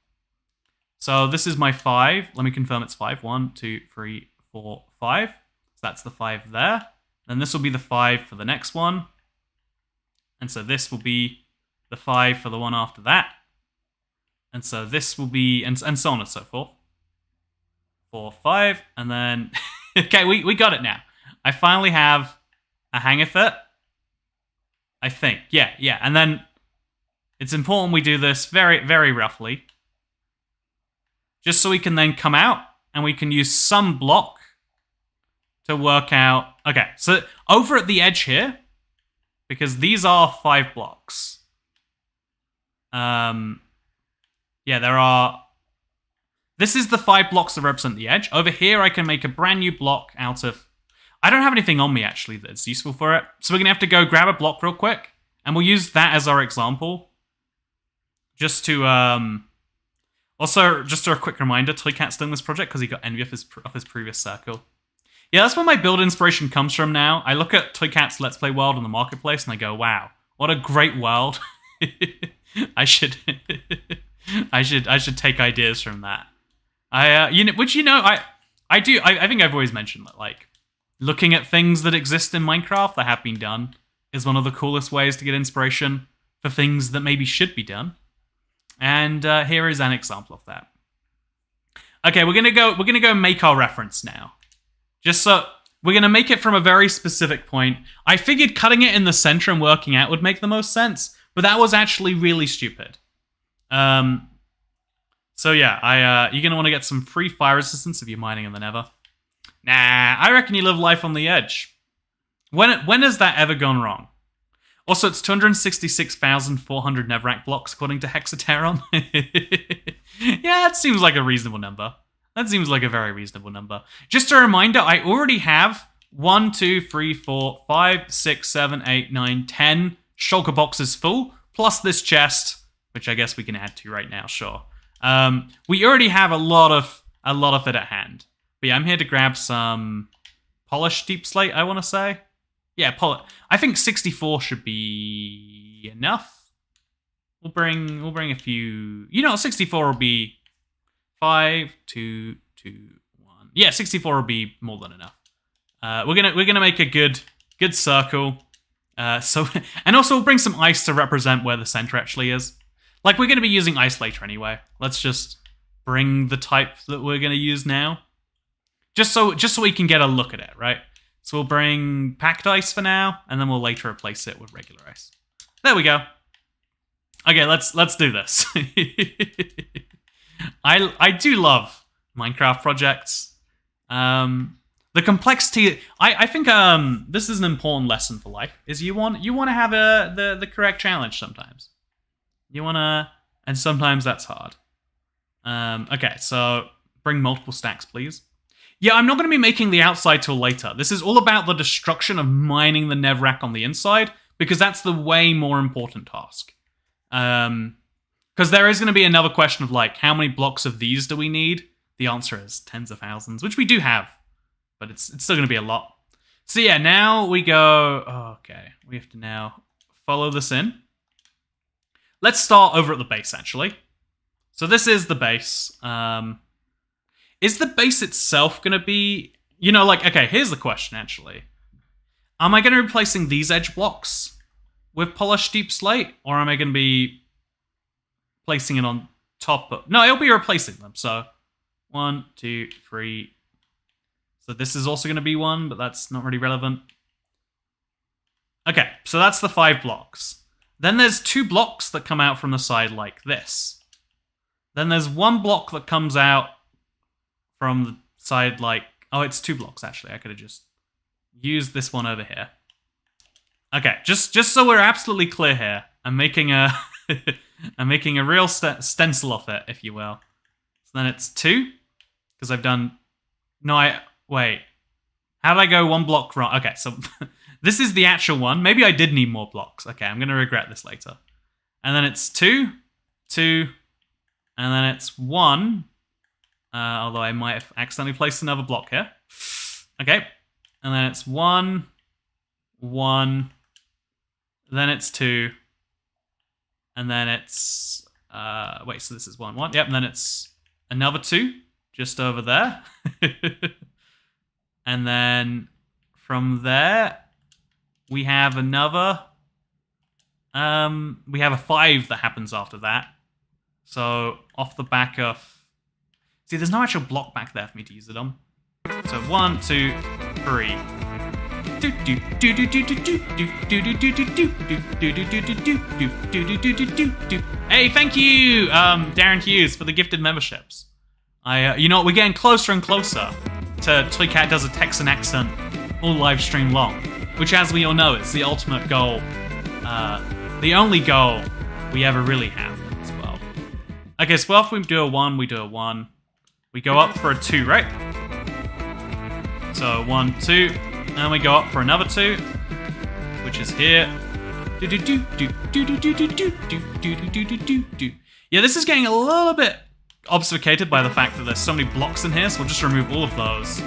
So this is my 5. Let me confirm it's 5. 1, 2, 3, 4, 5. So that's the 5 there. Then this will be the 5 for the next one. And so this will be the 5 for the one after that. And so this will be, and so on and so forth. 4, 5, and then... Okay, we got it now. I finally have a hang of it. I think. Yeah. And then it's important we do this very, very roughly. Just so we can then come out, and we can use some block to work out... Okay, so over at the edge here, because these are 5 blocks. Yeah, there are... This is the 5 blocks that represent the edge. Over here, I can make a brand new block out of... I don't have anything on me, actually, that's useful for it. So we're going to have to go grab a block real quick. And we'll use that as our example. Just to... Also, just a quick reminder, Toycat's doing this project because he got envy of his previous circle. Yeah, that's where my build inspiration comes from now. I look at Toycat's Let's Play world on the marketplace and I go, wow, what a great world. I should take ideas from that. I think I've always mentioned that, like, looking at things that exist in Minecraft that have been done is one of the coolest ways to get inspiration for things that maybe should be done. And here is an example of that. Okay, we're gonna go make our reference now. Just so We're going to make it from a very specific point. I figured cutting it in the center and working out would make the most sense, but that was actually really stupid. So yeah, you're going to want to get some free fire resistance if you're mining in the Nether. Nah, I reckon you live life on the edge. When has that ever gone wrong? Also, it's 266,400 Netherrack blocks according to Hexateron. Yeah, that seems like a reasonable number. That seems like a very reasonable number. Just a reminder, I already have 1, 2, 3, 4, 5, 6, 7, 8, 9, 10 shulker boxes full, plus this chest, which I guess we can add to right now, sure. We already have a lot of it at hand. But yeah, I'm here to grab some polished Deepslate, I want to say. Yeah, I think 64 should be enough. We'll bring a few. 64 will be 5, 2, 2, 1. Yeah, 64 will be more than enough. We're gonna make a good circle. And also we'll bring some ice to represent where the center actually is. Like, we're gonna be using ice later anyway. Let's just bring the type that we're gonna use now, just so we can get a look at it, right? So we'll bring packed ice for now, and then we'll later replace it with regular ice. There we go. Okay, let's do this. I do love Minecraft projects. The complexity. I think this is an important lesson for life. Is you want to have the correct challenge sometimes. And sometimes that's hard. Okay, so bring multiple stacks, please. Yeah, I'm not going to be making the outside till later. This is all about the destruction of mining the Netherrack on the inside, because that's the way more important task. Because there is going to be another question of, like, how many blocks of these do we need? The answer is tens of thousands, which we do have, but it's still going to be a lot. So yeah, now we go... Oh, okay, we have to now follow this in. Let's start over at the base, actually. So this is the base. Is the base itself going to be... okay, here's the question, actually. Am I going to be replacing these edge blocks with polished Deepslate, or am I going to be placing it on top of... No, it'll be replacing them, so 1, 2, 3. So this is also going to be 1, but that's not really relevant. Okay, so that's the 5 blocks. Then there's 2 blocks that come out from the side like this. Then there's 1 block that comes out from the side like... Oh, it's 2 blocks, actually. I could have just used this one over here. Okay, just so we're absolutely clear here, I'm making a... I'm making a real stencil of it, if you will. So then it's 2, because I've done... No, wait. How did I go 1 block wrong? Okay, so this is the actual one. Maybe I did need more blocks. Okay, I'm going to regret this later. And then it's 2, 2, and then it's 1... although I might have accidentally placed another block here. Okay. And then it's 1, 1. Then it's 2. And then it's... wait, so this is 1, 1. Yep, and then it's another 2 just over there. And then from there, we have another... we have a 5 that happens after that. So off the back of... See, there's no actual block back there for me to use it on. So 1, 2, 3. Hey, thank you, Darren Hughes, for the gifted memberships. We're getting closer and closer to Toycat does a Texan accent all live stream long, which, as we all know, is the ultimate goal, the only goal we ever really have as well. Okay, so after we do a 1, we do a 1. We go up for a 2, right? So 1, 2, and we go up for another 2, which is here. Yeah, this is getting a little bit obfuscated by the fact that there's so many blocks in here, so we'll just remove all of those.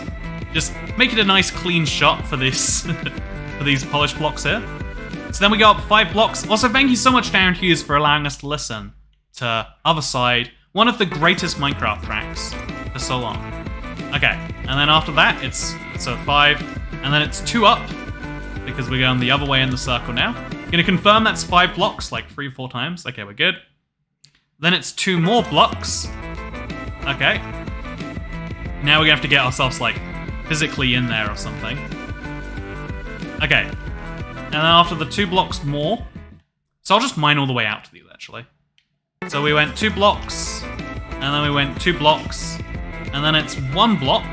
Just make it a nice clean shot for this for these polished blocks here. So then we go up 5 blocks. Also, thank you so much, Darren Hughes, for allowing us to listen to Other Side, one of the greatest Minecraft tracks for so long. Okay, and then after that, it's 5, and then it's 2 up, because we're going the other way in the circle now. Gonna confirm that's 5 blocks, like 3 or 4 times. Okay, we're good. Then it's 2 more blocks. Okay. Now we're gonna have to get ourselves, like, physically in there or something. Okay. And then after the 2 blocks more... So I'll just mine all the way out to these, actually. So we went 2 blocks, and then we went 2 blocks, and then it's 1 block,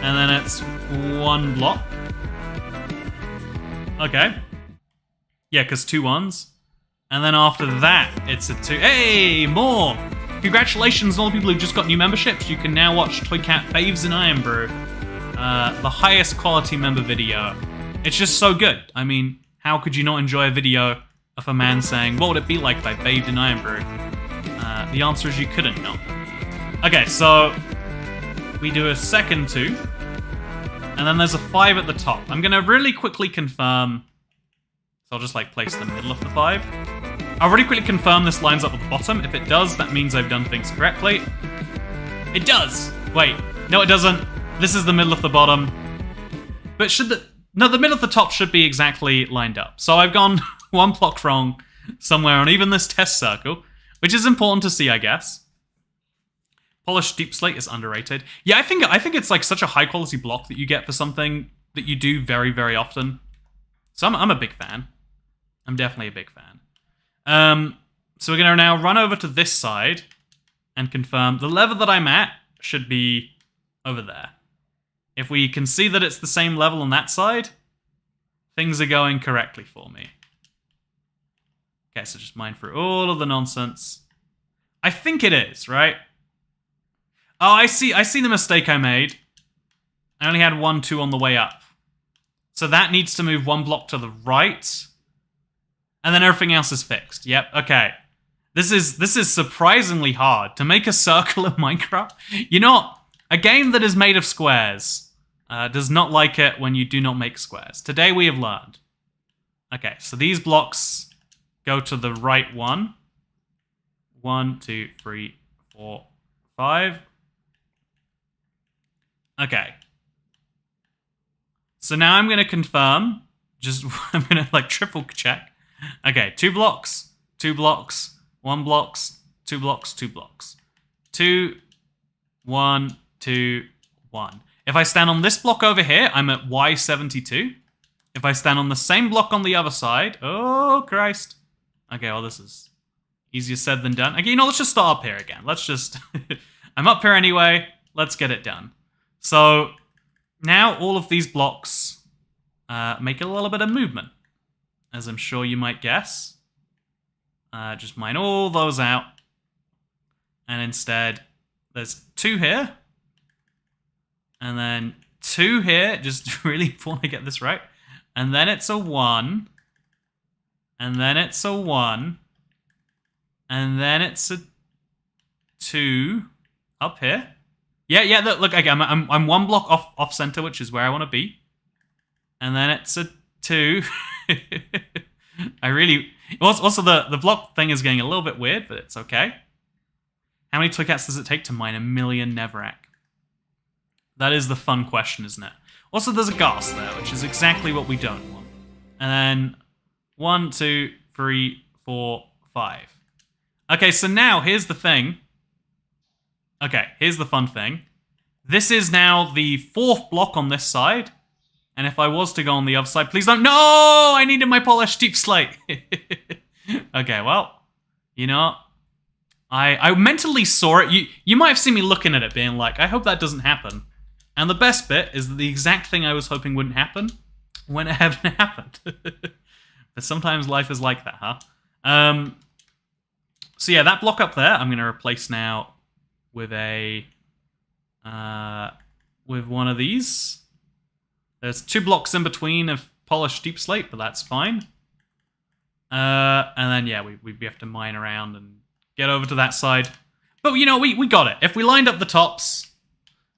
and then it's 1 block. Okay. Yeah, because 2 1s. And then after that, it's a 2... Hey, more! Congratulations on all the people who just got new memberships. You can now watch Toycat Faves in Iron Brew. The highest quality member video. It's just so good. I mean, how could you not enjoy a video of a man saying, what would it be like if I bathed in Iron Brew? The answer is you couldn't, no. Okay, so we do a second 2. And then there's a 5 at the top. I'm going to really quickly confirm... So I'll just, like, place the middle of the 5. I'll really quickly confirm this lines up with the bottom. If it does, that means I've done things correctly. It does! Wait, no it doesn't. This is the middle of the bottom. But should the... No, the middle of the top should be exactly lined up. So I've gone 1 block wrong somewhere on even this test circle, which is important to see, I guess. Polished Deepslate is underrated. Yeah, I think it's like such a high quality block that you get for something that you do very, very often. So I'm a big fan. I'm definitely a big fan. So we're going to now run over to this side and confirm the level that I'm at should be over there. If we can see that it's the same level on that side, things are going correctly for me. Okay, so just mine through all of the nonsense. I think it is, right? Oh, I see the mistake I made. I only had 1 2 on the way up. So that needs to move 1 block to the right. And then everything else is fixed. Yep, okay. This is surprisingly hard. To make a circle in Minecraft, you know, a game that is made of squares does not like it when you do not make squares. Today we have learned. Okay, so these blocks go to the right one. 1, 2, 3, 4, 5. Okay. So now I'm going to confirm. I'm going to like triple check. Okay, 2 blocks, 2 blocks, 1 blocks, 2 blocks, 2 blocks. 2, 1, 2, 1. If I stand on this block over here, I'm at Y72. If I stand on the same block on the other side, oh Christ. Okay, well this is easier said than done. Okay, you know, let's just start up here again. Let's just, I'm up here anyway, let's get it done. So now all of these blocks make a little bit of movement. As I'm sure you might guess. Just mine all those out. And instead, there's 2 here. And then 2 here. Just really want to get this right. And then it's a 1. And then it's a 1. And then it's a 2 up here. Yeah, look, okay, I'm 1 block off center, which is where I want to be. And then it's a 2. Also the block thing is getting a little bit weird, but it's okay. How many Toycats does it take to mine 1 million Netherrack? That is the fun question, isn't it? Also, there's a ghast there, which is exactly what we don't want. And then 1, 2, 3, 4, 5. Okay, so now here's the thing. Okay, here's the fun thing. This is now the 4th block on this side. And if I was to go on the other side, please don't. No! I needed my polished Deepslate. Okay, well, you know, I mentally saw it. You might have seen me looking at it being like, I hope that doesn't happen. And the best bit is that the exact thing I was hoping wouldn't happen went ahead and happened. But sometimes life is like that, huh? So yeah, that block up there, I'm going to replace now with a with one of these. There's 2 blocks in between of polished Deepslate, but that's fine. And then, yeah, we have to mine around and get over to that side. But, you know, we got it. If we lined up the tops,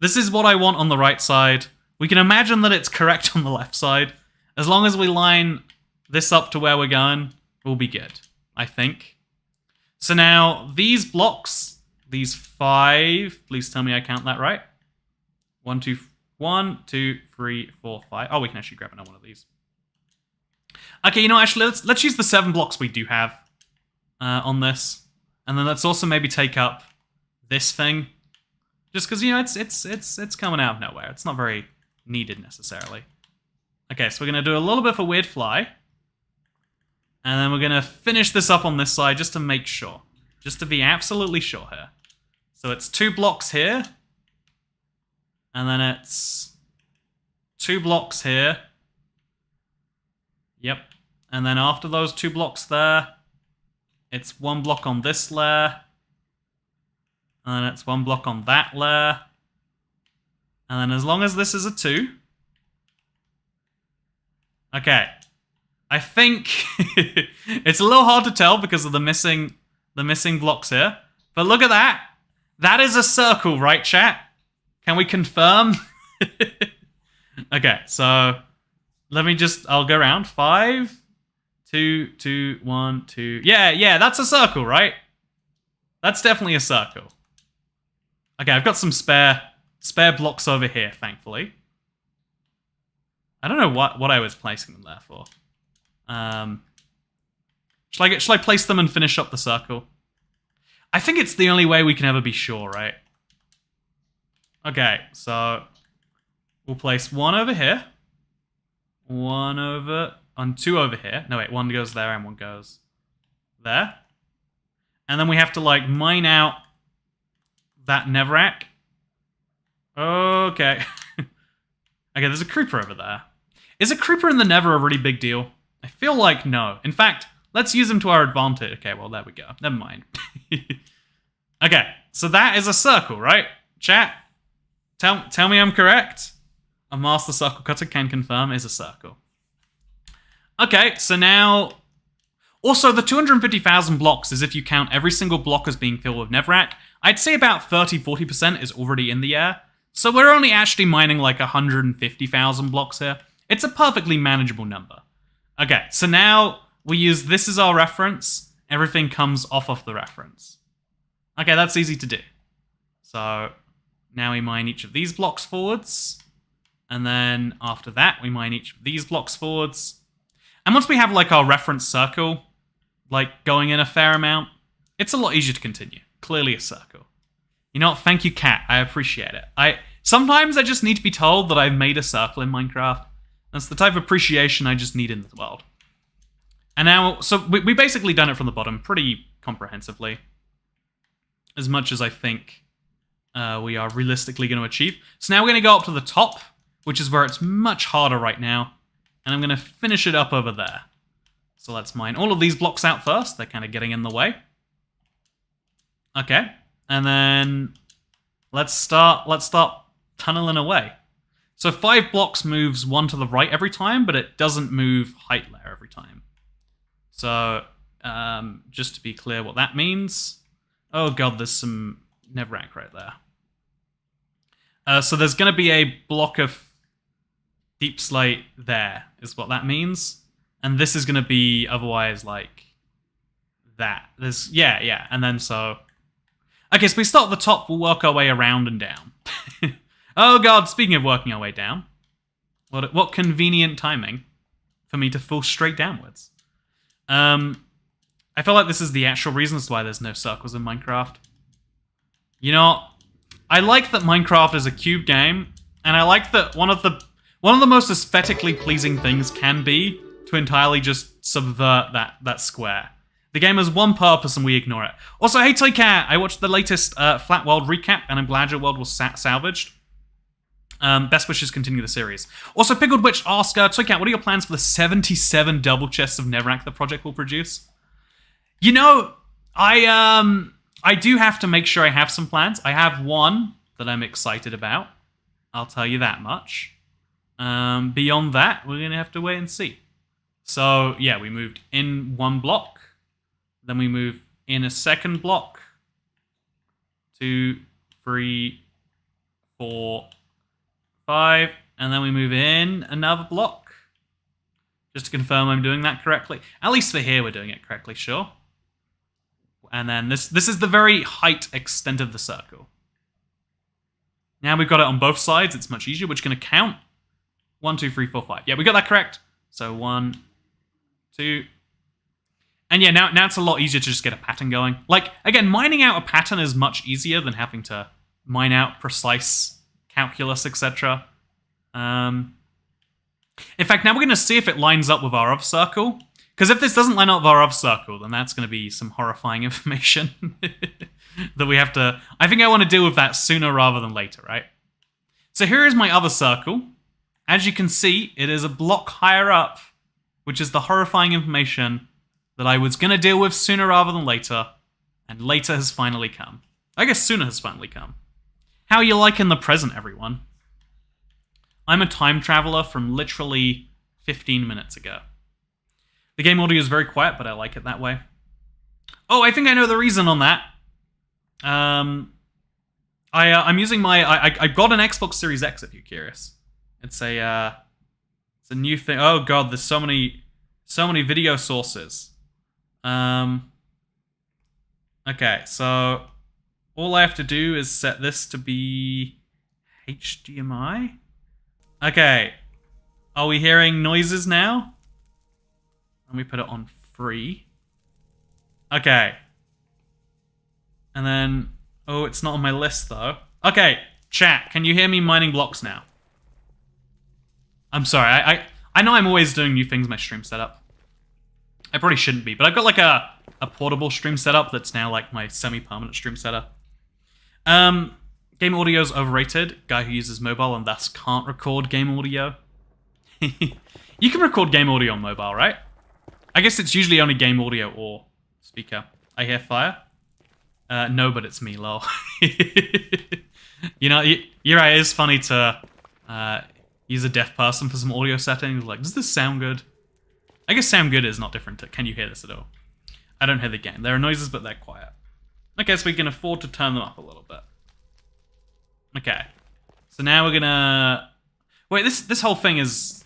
this is what I want on the right side. We can imagine that it's correct on the left side. As long as we line this up to where we're going, we'll be good, I think. So now, these blocks, these 5, please tell me I count that right. 1, 2, 3, 4, 5. Oh, we can actually grab another one of these. Okay, you know, actually, let's use the 7 blocks we do have on this. And then let's also maybe take up this thing. Just because, you know, it's coming out of nowhere. It's not very needed necessarily. Okay, so we're going to do a little bit of a weird fly. And then we're going to finish this up on this side just to make sure. Just to be absolutely sure here. So it's 2 blocks here. And then it's 2 blocks here. Yep. And then after those 2 blocks there, it's 1 block on this layer. And then it's 1 block on that layer. And then as long as this is a 2. Okay. I think it's a little hard to tell because of the missing blocks here. But look at that. That is a circle, right, chat? Can we confirm? Okay, so I'll go around. 5, 2, 2, 1, 2. Yeah, that's a circle, right? That's definitely a circle. Okay, I've got some spare blocks over here, thankfully. I don't know what I was placing them there for. Shall I place them and finish up the circle? I think it's the only way we can ever be sure, right? Okay, so we'll place 1 over here. 1 over... and 2 over here. No, wait, 1 goes there and 1 goes there. And then we have to, like, mine out that Netherrack. Okay. Okay, there's a creeper over there. Is a creeper in the Nether a really big deal? I feel like no. In fact, let's use him to our advantage. Okay, well, there we go. Never mind. Okay, so that is a circle, right? Chat, tell me I'm correct. A master circle cutter can confirm is a circle. Okay, so now... Also, the 250,000 blocks is if you count every single block as being filled with Netherrack. I'd say about 30-40% is already in the air. So we're only actually mining like 150,000 blocks here. It's a perfectly manageable number. Okay, so now we use this as our reference. Everything comes off of the reference. Okay, that's easy to do. So now we mine each of these blocks forwards. And then after that, we mine each of these blocks forwards. And once we have like our reference circle, like going in a fair amount, it's a lot easier to continue. Clearly a circle. You know what? Thank you, Cat. I appreciate it. Sometimes I just need to be told that I've made a circle in Minecraft. That's the type of appreciation I just need in the world. And now, so we basically done it from the bottom pretty comprehensively. As much as I think we are realistically going to achieve. So now we're going to go up to the top, which is where it's much harder right now. And I'm going to finish it up over there. So let's mine all of these blocks out first. They're kind of getting in the way. Okay. And then let's start tunneling away. So 5 blocks moves 1 to the right every time, but it doesn't move height layer every time. So just to be clear what that means. Oh god, there's some Netherrack right there. So there's going to be a block of Deepslate there, is what that means. And this is going to be otherwise like that. There's yeah. And then so... Okay, so we start at the top, we'll work our way around and down. Oh god, speaking of working our way down. What convenient timing for me to fall straight downwards. I feel like this is the actual reason as to why there's no circles in Minecraft. You know, I like that Minecraft is a cube game, and I like that one of the most aesthetically pleasing things can be to entirely just subvert that square. The game has one purpose and we ignore it. Also, hey Toy Cat, I watched the latest Flat World recap and I'm glad your world was salvaged. Best wishes, continue the series. Also, Pickled Witch asks, Toy Cat, what are your plans for the 77 double chests of Netherrack the project will produce? You know, I do have to make sure I have some plans. I have one that I'm excited about. I'll tell you that much. Beyond that, we're going to have to wait and see. So, yeah, we moved in 1 block. Then we move in a second block. 2, 3, 4, 5. And then we move in another block. Just to confirm I'm doing that correctly. At least for here, we're doing it correctly, sure. And then this is the very height extent of the circle. Now we've got it on both sides. It's much easier. We're just going to count. 1, 2, 3, 4, 5. Yeah, we got that correct. So 1, 2... And yeah, now it's a lot easier to just get a pattern going. Like, again, mining out a pattern is much easier than having to mine out precise calculus, etc. In fact, now we're going to see if it lines up with our other circle. Because if this doesn't line up with our other circle, then that's going to be some horrifying information that we have to... I think I want to deal with that sooner rather than later, right? So here is my other circle. As you can see, it is a block higher up, which is the horrifying information that I was going to deal with sooner rather than later, and later has finally come. I guess sooner has finally come. How are you liking the present, everyone? I'm a time traveler from literally 15 minutes ago. The game audio is very quiet, but I like it that way. Oh, I think I know the reason on that. I'm using my... I got an Xbox Series X, if you're curious. It's a new thing. Oh god, there's so many video sources. Okay, so all I have to do is set this to be HDMI. Okay, are we hearing noises now? Let me put it on free. Okay. And then... Oh, it's not on my list, though. Okay, chat, can you hear me mining blocks now? I'm sorry, I know I'm always doing new things in my stream setup. I probably shouldn't be, but I've got like a portable stream setup that's now like my semi-permanent stream setup. Game audio is overrated. Guy who uses mobile and thus can't record game audio. You can record game audio on mobile, right? I guess it's usually only game audio or speaker. I hear fire. No, but it's me, lol. You know, you're right, it is funny to use a deaf person for some audio settings. Like, does this sound good? I guess sound good is not different to can you hear this at all? I don't hear the game. There are noises, but they're quiet. Okay, so we can afford to turn them up a little bit. Okay. So now we're gonna... Wait, this whole thing is...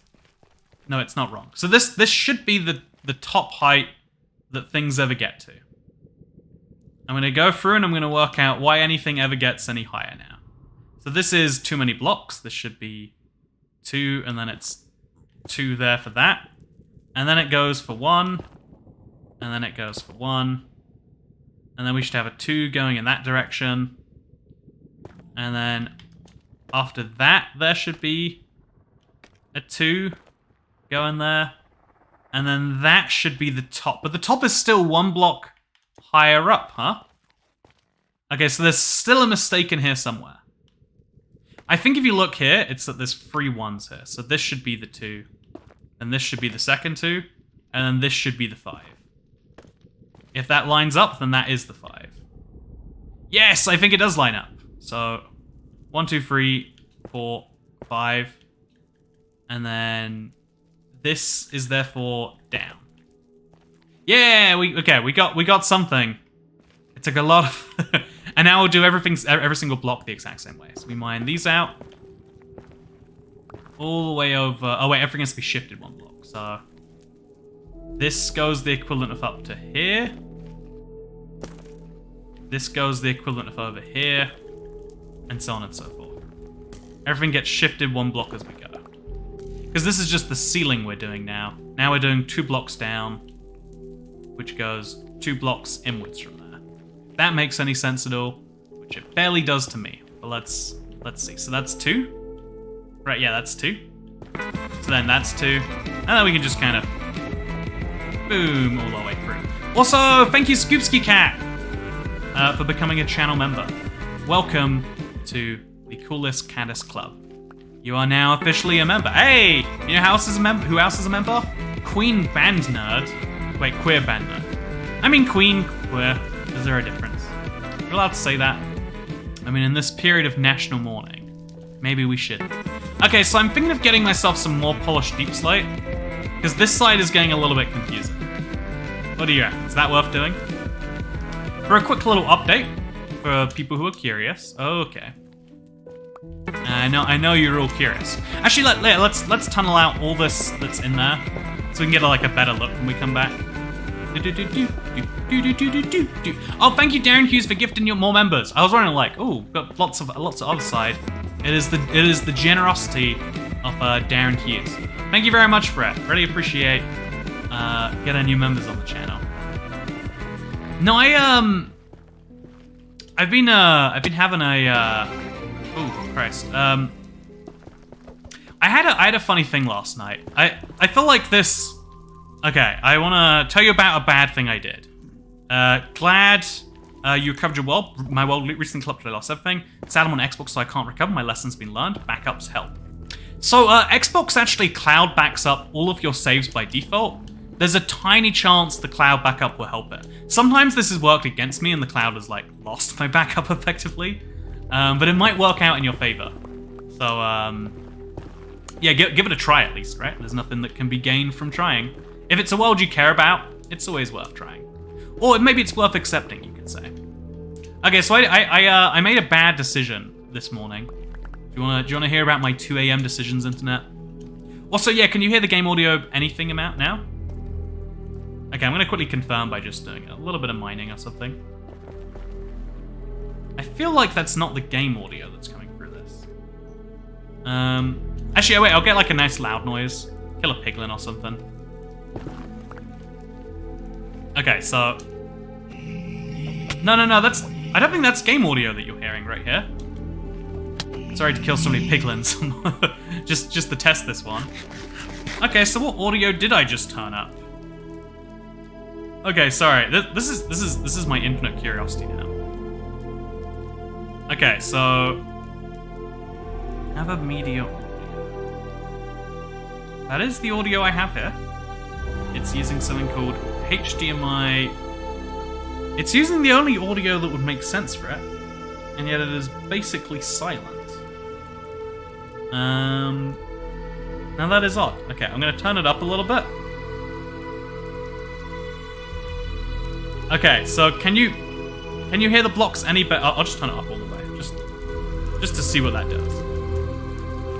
No, it's not wrong. So this should be the top height that things ever get to. I'm gonna go through and I'm gonna work out why anything ever gets any higher now. So this is too many blocks. This should be 2, and then it's 2 there for that. And then it goes for 1, and then it goes for 1. And then we should have a 2 going in that direction. And then after that, there should be a 2 going there. And then that should be the top. But the top is still 1 block higher up, huh? Okay, so there's still a mistake in here somewhere. I think if you look here, it's that there's 3 1s here. So this should be the 2. And this should be the second 2. And then this should be the 5. If that lines up, then that is the 5. Yes, I think it does line up. So 1, 2, 3, 4, 5. And then this is therefore down. Yeah, we got something. It took a lot of and now we'll do every single block the exact same way. So we mine these out. All the way over. Oh wait, everything has to be shifted 1 block. So this goes the equivalent of up to here. This goes the equivalent of over here. And so on and so forth. Everything gets shifted 1 block as we go. Because this is just the ceiling we're doing now. Now we're doing 2 blocks down, which goes 2 blocks inwards from there. If that makes any sense at all, which it barely does to me. But let's see. So that's 2. Right, yeah, that's 2. So then that's 2. And then we can just kind of boom all the way through. Also, thank you, Scoopsky Cat, for becoming a channel member. Welcome to the coolest Caddis Club. You are now officially a member. Hey! You know who else is a member? Who else is a member? Queen Band Nerd. Wait, Queer Band Nerd. I mean Queen, Queer. Is there a difference? You're allowed to say that. I mean, in this period of national mourning, maybe we should. Okay, so I'm thinking of getting myself some more polished Deepslate, because this side is getting a little bit confusing. What do you reckon? Is that worth doing? For a quick little update, for people who are curious. Okay. I know you're all curious. Actually, let's tunnel out all this that's in there, so we can get like a better look when we come back. Oh, thank you, Darren Hughes, for gifting you more members. I was wondering, like, oh, got lots of other side. It is the generosity of Darren Hughes. Thank you very much for it. Really appreciate getting new members on the channel. No, I've been having a oh Christ. I had a funny thing last night. I feel like this. Okay, I want to tell you about a bad thing I did. Glad you recovered your world. My world recently collapsed. I lost everything. Sad I'm on Xbox, so I can't recover. My lesson's been learned. Backups help. So Xbox actually cloud backs up all of your saves by default. There's a tiny chance the cloud backup will help it. Sometimes this has worked against me and the cloud has like lost my backup effectively. But it might work out in your favor. So yeah, give it a try at least, right? There's nothing that can be gained from trying. If it's a world you care about, it's always worth trying. Or maybe it's worth accepting, you could say. Okay, so I made a bad decision this morning. Do you wanna hear about my 2 a.m. decisions, internet? Also, yeah, can you hear the game audio anything about now? Okay, I'm gonna quickly confirm by just doing a little bit of mining or something. I feel like that's not the game audio that's coming through this. Actually, oh wait, I'll get like a nice loud noise. Kill a piglin or something. Okay, so... No, I don't think that's game audio that you're hearing right here. Sorry to kill so many piglins. just to test this one. Okay, so what audio did I just turn up? Okay, sorry. This is my infinite curiosity now. Okay, so... have a media audio. That is the audio I have here. It's using something called HDMI. It's using the only audio that would make sense for it, and yet it is basically silent. Now that is odd. Okay, I'm gonna turn it up a little bit. Okay, so can you hear the blocks any better? I'll just turn it up all the way, just to see what that does.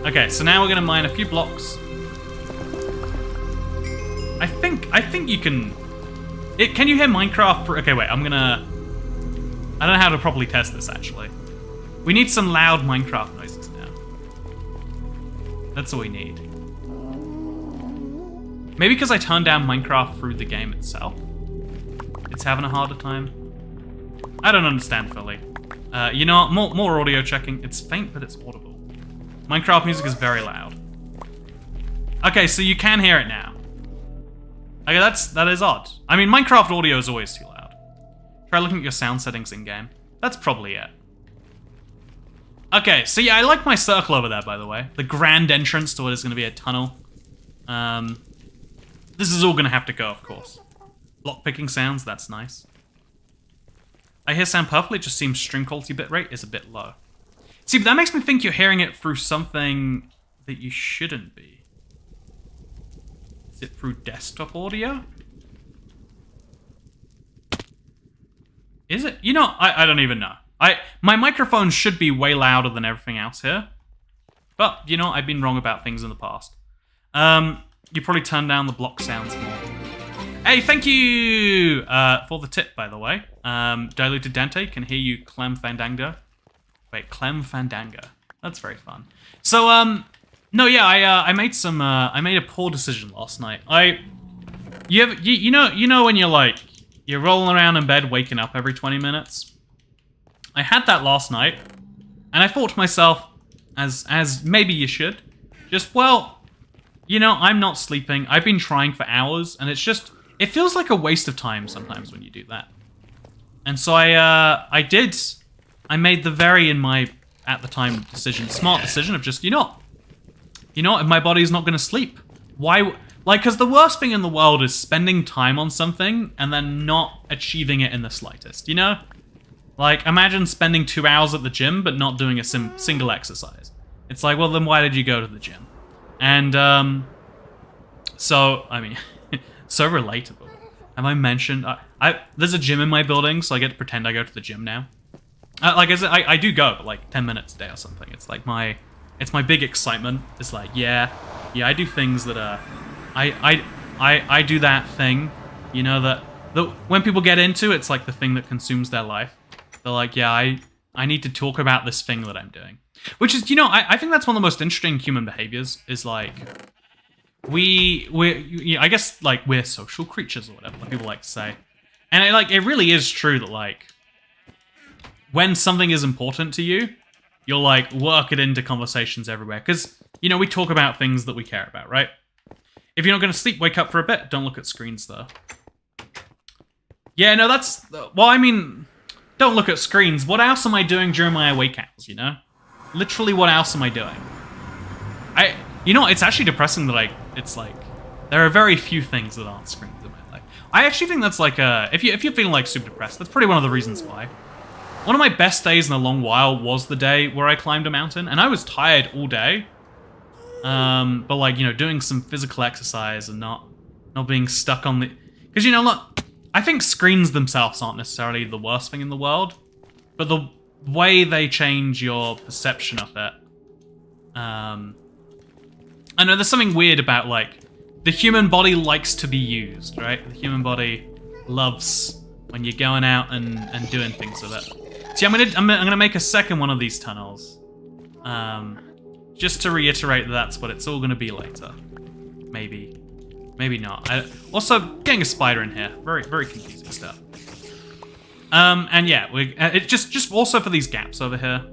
Okay, so now we're gonna mine a few blocks. I think you can. Can you hear Minecraft? Okay, wait. I don't know how to properly test this actually. We need some loud Minecraft noises now. That's all we need. Maybe because I turned down Minecraft through the game itself, it's having a harder time. I don't understand fully. You know what? More audio checking. It's faint, but it's audible. Minecraft music is very loud. Okay, so you can hear it now. Okay, that is odd. I mean, Minecraft audio is always too loud. Try looking at your sound settings in-game. That's probably it. Okay, so yeah, I like my circle over there, by the way. The grand entrance to what is going to be a tunnel. This is all going to have to go, of course. Lockpicking sounds, that's nice. I hear sound perfectly, it just seems string quality bitrate is a bit low. See, but that makes me think you're hearing it through something that you shouldn't be. Is it through desktop audio? Is it? You know, I don't even know. My microphone should be way louder than everything else here. But, you know, I've been wrong about things in the past. You probably turned down the block sounds more. Hey, thank you for the tip, by the way. Diluted Dante can hear you, Clem Fandango. Wait, Clem Fandango. That's very fun. So, no, yeah, I made a poor decision last night. You know when you're rolling around in bed, waking up every 20 minutes? I had that last night, and I thought to myself, as maybe you should, just, well, you know, I'm not sleeping. I've been trying for hours, and it feels like a waste of time sometimes when you do that. And so I made the very, at the time, smart decision of just, you know, if my body's not going to sleep, why? Like, because the worst thing in the world is spending time on something and then not achieving it in the slightest, you know? Like, imagine spending 2 hours at the gym but not doing a single exercise. It's like, well, then why did you go to the gym? And, so, I mean, so relatable. Have I mentioned, there's a gym in my building, so I get to pretend I go to the gym now. I do go, but like 10 minutes a day or something. It's like it's my big excitement. It's like, yeah, I do things that I do that thing, you know, that when people get into, it's like the thing that consumes their life. They're like, yeah, I need to talk about this thing that I'm doing. Which is, you know, I think that's one of the most interesting human behaviors, is like, I guess, like, we're social creatures or whatever, like people like to say. And it really is true that, like, when something is important to you, you'll like work it into conversations everywhere. Because, you know, we talk about things that we care about, right? If you're not going to sleep, wake up for a bit. Don't look at screens, though. Yeah, no, that's... Well, I mean, don't look at screens. What else am I doing during my awake hours, you know? Literally, what else am I doing? You know, it's actually depressing that it's like... There are very few things that aren't screens in my life. I actually think that's like a... If you're feeling like super depressed, that's probably one of the reasons why. One of my best days in a long while was the day where I climbed a mountain, and I was tired all day. But like, you know, doing some physical exercise and not being stuck on the... Because, you know, look, I think screens themselves aren't necessarily the worst thing in the world, but the way they change your perception of it. I know there's something weird about, like, the human body likes to be used, right? The human body loves when you're going out and doing things with it. See, I'm gonna make a second one of these tunnels. Just to reiterate that that's what it's all gonna be later. Maybe. Maybe not. Also, getting a spider in here. Very, very confusing stuff. And yeah, it just also for these gaps over here.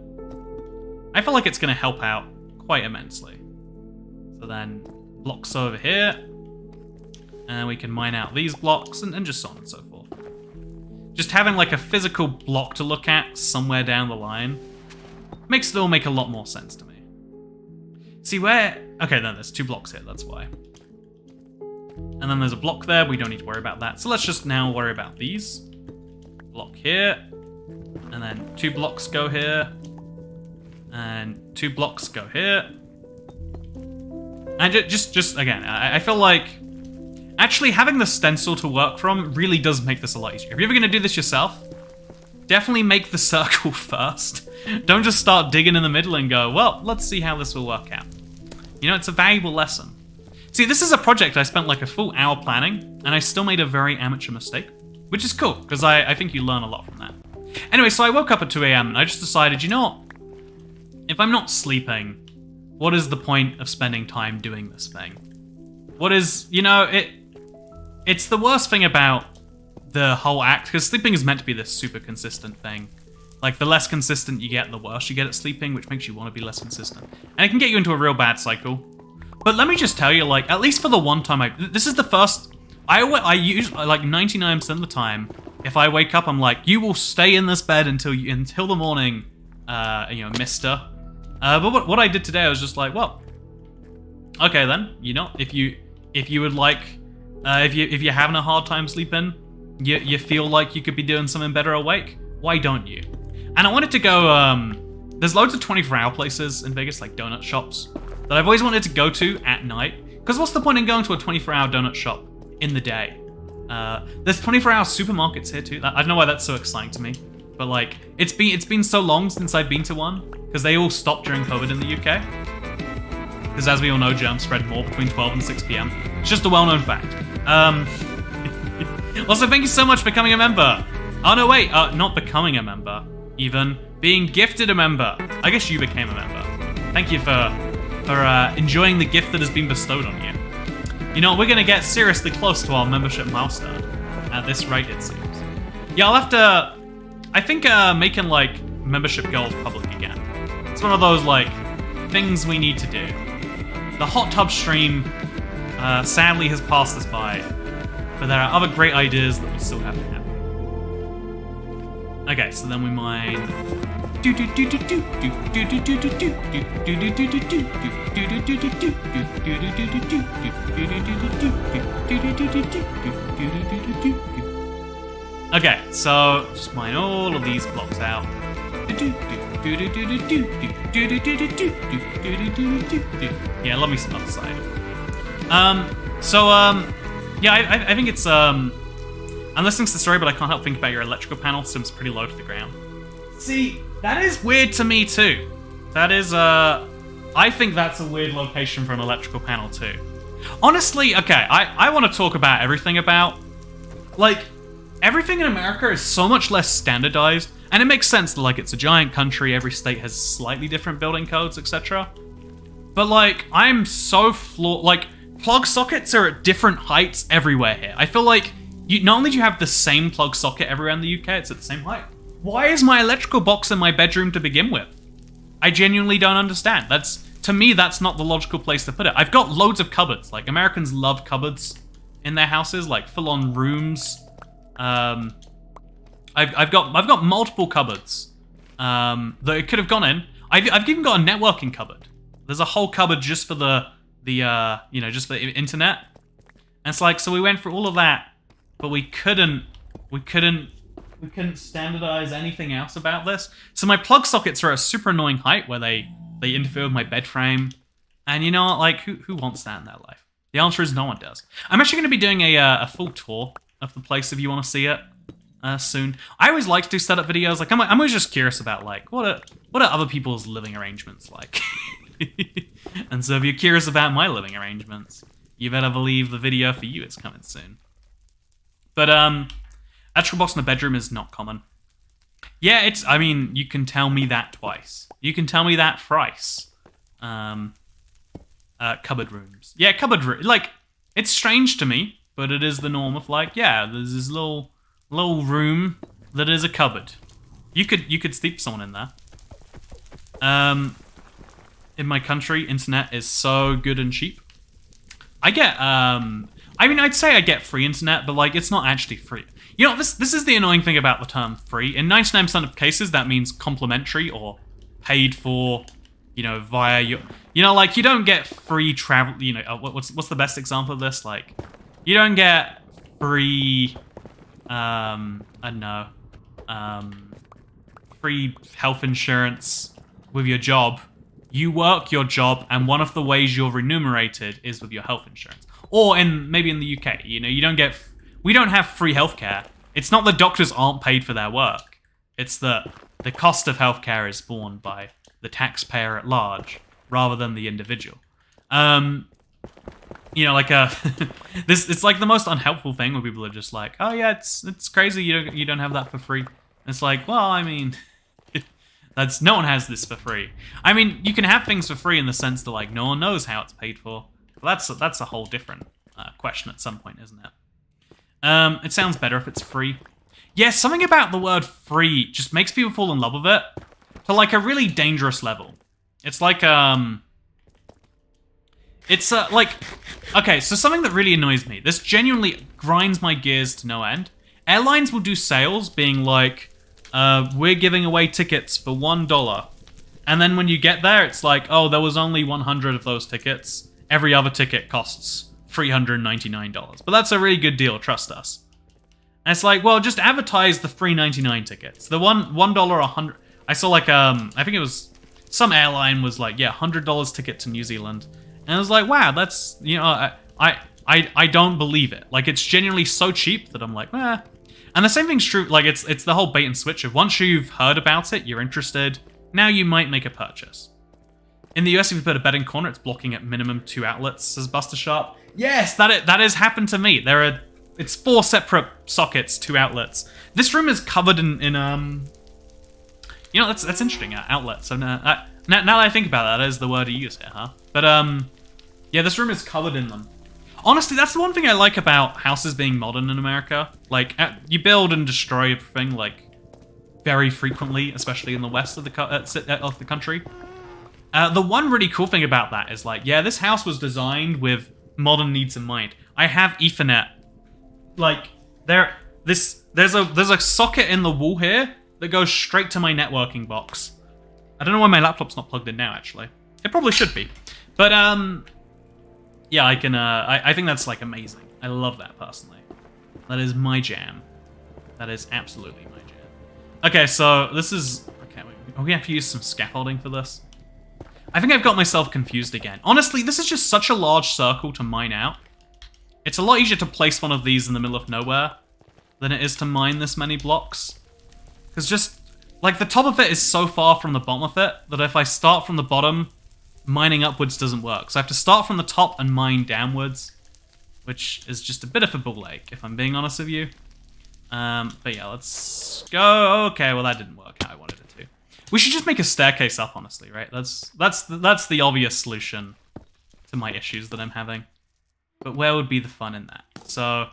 I feel like it's gonna help out quite immensely. So then, blocks over here. And we can mine out these blocks and just so on and so forth. Just having like a physical block to look at somewhere down the line makes it all make a lot more sense to me. See where... Okay, then there's 2 blocks here, that's why. And then there's a block there, we don't need to worry about that. So let's just now worry about these. Block here. And then 2 blocks go here. And 2 blocks go here. And just again, I feel like actually having the stencil to work from really does make this a lot easier. If you're ever going to do this yourself, definitely make the circle first. Don't just start digging in the middle and go, well, let's see how this will work out. You know, it's a valuable lesson. See, this is a project I spent like a full hour planning, and I still made a very amateur mistake, which is cool, because I think you learn a lot from that. Anyway, so I woke up at 2 a.m. and I just decided, you know what? If I'm not sleeping, what is the point of spending time doing this thing? What is, you know, it's the worst thing about the whole act, because sleeping is meant to be this super consistent thing. Like, the less consistent you get, the worse you get at sleeping, which makes you want to be less consistent. And it can get you into a real bad cycle. But let me just tell you, like, at least for the one time this is the first... I use, like, 99% of the time, if I wake up, I'm like, you will stay in this bed until the morning, you know, mister. But what I did today, I was just like, well, okay then, you know, if you would like, if you're having a hard time sleeping, you feel like you could be doing something better awake, why don't you? And I wanted to go, there's loads of 24-hour places in Vegas, like donut shops, that I've always wanted to go to at night, because what's the point in going to a 24-hour donut shop in the day? There's 24-hour supermarkets here too. I don't know why that's so exciting to me, but like, it's been so long since I've been to one, because they all stopped during COVID in the UK. Because as we all know, germs spread more between 12 and 6 p.m. It's just a well-known fact. Also, thank you so much for becoming a member. Oh no, wait, not becoming a member, even being gifted a member. I guess you became a member. Thank you for enjoying the gift that has been bestowed on you. You know, we're gonna get seriously close to our membership milestone. At this rate, it seems. Yeah, I'll have to... I think making, like, membership goals public again. It's one of those, like, things we need to do. The hot tub stream, sadly, has passed us by. But there are other great ideas that we still have to have. Okay, so then we mine... Okay, so just mine all of these blocks out. Yeah, let me some other side. Yeah, I think it's I'm listening to the story, but I can't help think about your electrical panel. Seems pretty low to the ground. See, that is weird to me too. That is I think that's a weird location for an electrical panel too. Honestly, okay, I want to talk about everything about, like, everything in America is so much less standardized, and it makes sense that, like, it's a giant country, every state has slightly different building codes, etc. But, like, I'm so floored, like, plug sockets are at different heights everywhere here. I feel like, not only do you have the same plug socket everywhere in the UK, it's at the same height. Why is my electrical box in my bedroom to begin with? I genuinely don't understand. To me, that's not the logical place to put it. I've got loads of cupboards. Like, Americans love cupboards in their houses, like full-on rooms. I've got multiple cupboards that it could have gone in. I've even got a networking cupboard. There's a whole cupboard just for the just for the internet. And it's like, so we went through all of that, but we couldn't standardize anything else about this. So my plug sockets are at a super annoying height where they interfere with my bed frame. And you know what, like, who wants that in their life? The answer is no one does. I'm actually going to be doing a full tour of the place if you want to see it soon. I always like to do setup videos. Like, I'm always just curious about, like, what are other people's living arrangements like? And so if you're curious about my living arrangements, you better believe the video for you is coming soon. But, electrical box in the bedroom is not common. Yeah, I mean, you can tell me that twice. You can tell me that thrice. Cupboard rooms. Yeah, cupboard room. Like, it's strange to me, but it is the norm of, like, yeah, there's this little room that is a cupboard. You could sleep someone in there. In my country, internet is so good and cheap. I get, I mean, I'd say I get free internet, but, like, it's not actually free. You know, this is the annoying thing about the term free. In 99% of cases, that means complimentary or paid for, you know, via your... You know, like, you don't get free travel... You know, what's the best example of this? Like, you don't get free... I don't know. Free health insurance with your job. You work your job, and one of the ways you're remunerated is with your health insurance. Or maybe in the UK, you know, you don't get... We don't have free healthcare. It's not that doctors aren't paid for their work. It's that the cost of healthcare is borne by the taxpayer at large, rather than the individual. You know, like it's like the most unhelpful thing where people are just like, oh yeah, it's crazy you don't have that for free. And it's like, well, I mean, no one has this for free. I mean, you can have things for free in the sense that, like, no one knows how it's paid for. But that's a whole different question at some point, isn't it? It sounds better if it's free. Yeah, something about the word free just makes people fall in love with it to, like, a really dangerous level. It's like, it's, like, okay, so something that really annoys me, this genuinely grinds my gears to no end. Airlines will do sales being like, we're giving away tickets for $1. And then when you get there, it's like, oh, there was only 100 of those tickets. Every other ticket costs $399. But that's a really good deal, trust us. And it's like, well, just advertise the $3.99 tickets. The $1, 100. I saw, like, I think it was some airline was like, yeah, $100 ticket to New Zealand. And I was like, wow, that's, you know, I don't believe it. Like, it's genuinely so cheap that I'm like, eh. And the same thing's true, like, it's the whole bait and switch of once you've heard about it, you're interested, now you might make a purchase. In the US, if you put a betting corner, it's blocking at minimum 2 outlets, says Buster Sharp. Yes, that has happened to me. It's 4 separate sockets, 2 outlets. This room is covered in you know, that's interesting, outlets. So now that I think about that is the word I use here, huh? But, yeah, this room is covered in them. Honestly, that's the one thing I like about houses being modern in America. Like, you build and destroy everything, like, very frequently, especially in the west of the country. The one really cool thing about that is, like, yeah, this house was designed with modern needs in mind. I have Ethernet. Like, there's a socket in the wall here that goes straight to my networking box. I don't know why my laptop's not plugged in now, actually. It probably should be. But, yeah, I think that's, like, amazing. I love that, personally. That is my jam. That is absolutely my jam. Okay, so this is... Okay, are we have to use some scaffolding for this? I think I've got myself confused again. Honestly, this is just such a large circle to mine out. It's a lot easier to place one of these in the middle of nowhere than it is to mine this many blocks. Because just, like, the top of it is so far from the bottom of it that if I start from the bottom, mining upwards doesn't work. So I have to start from the top and mine downwards, which is just a bit of a ball ache, if I'm being honest with you. But yeah, let's go. Okay, well, that didn't work how I wanted it to. We should just make a staircase up, honestly, right? That's the obvious solution to my issues that I'm having. But where would be the fun in that? So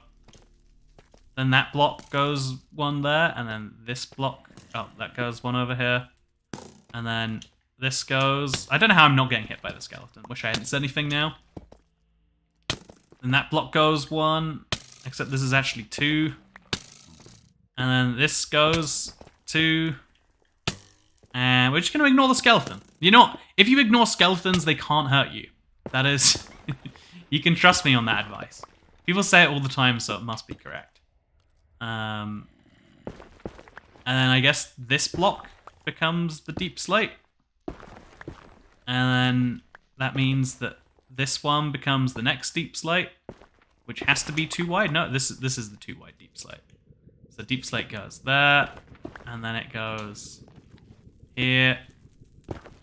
Then that block goes one there, and then this block, oh, that goes one over here. And then this goes, I don't know how I'm not getting hit by the skeleton. Wish I hadn't said anything now. And that block goes one, except this is actually two. And then this goes two. And we're just going to ignore the skeleton. You know, if you ignore skeletons, they can't hurt you. That is, you can trust me on that advice. People say it all the time, so it must be correct. And then I guess this block becomes the deep slate. And then that means that this one becomes the next deep slate, which has to be too wide. No, this is the too wide deep slate. So deep slate goes there, and then it goes here,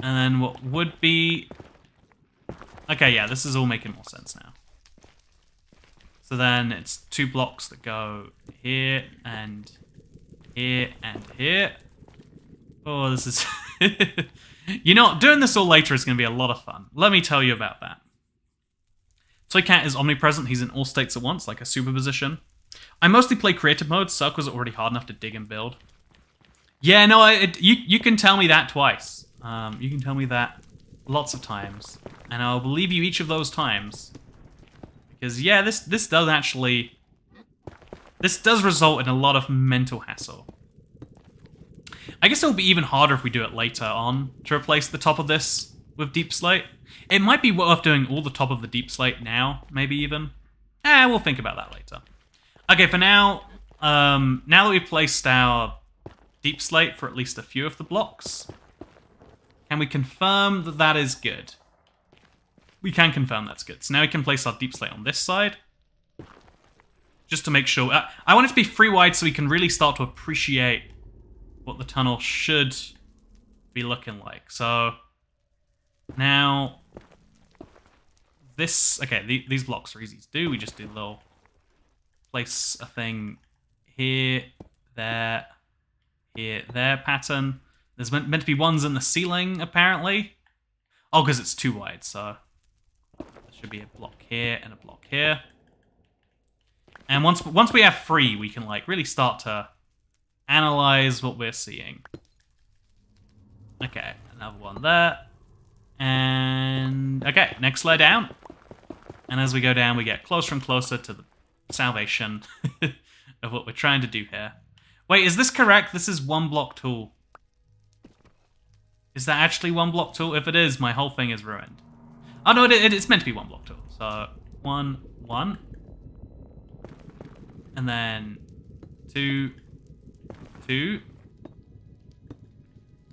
and then what would be... Okay, yeah, this is all making more sense now. So then it's two blocks that go here, and here, and here. Oh, this is... You know, doing this all later is going to be a lot of fun. Let me tell you about that. Toycat is omnipresent. He's in all states at once, like a superposition. I mostly play creative mode. Circles are already hard enough to dig and build. Yeah, no, you can tell me that twice. You can tell me that lots of times. And I'll believe you each of those times. Because, yeah, this does actually... This does result in a lot of mental hassle. I guess it'll be even harder if we do it later on to replace the top of this with deep slate. It might be worth doing all the top of the deep slate now, maybe even. We'll think about that later. Okay, for now, now that we've placed our deep slate for at least a few of the blocks, can we confirm that that is good? We can confirm that's good. So now we can place our deep slate on this side. Just to make sure. I want it to be free wide so we can really start to appreciate what the tunnel should be looking like. So now this, okay, these blocks are easy to do. We just do a little, place a thing here, there, here, there pattern. There's meant to be ones in the ceiling, apparently. Oh, because it's too wide, so there should be a block here and a block here. And once we have three, we can like really start to analyze what we're seeing. Okay, another one there. And okay, next layer down. And as we go down, we get closer and closer to the salvation of what we're trying to do here. Wait, is this correct? This is one block tool. Is that actually one block tool? If it is, my whole thing is ruined. Oh no, it's meant to be one block tool. So, one. And then two. And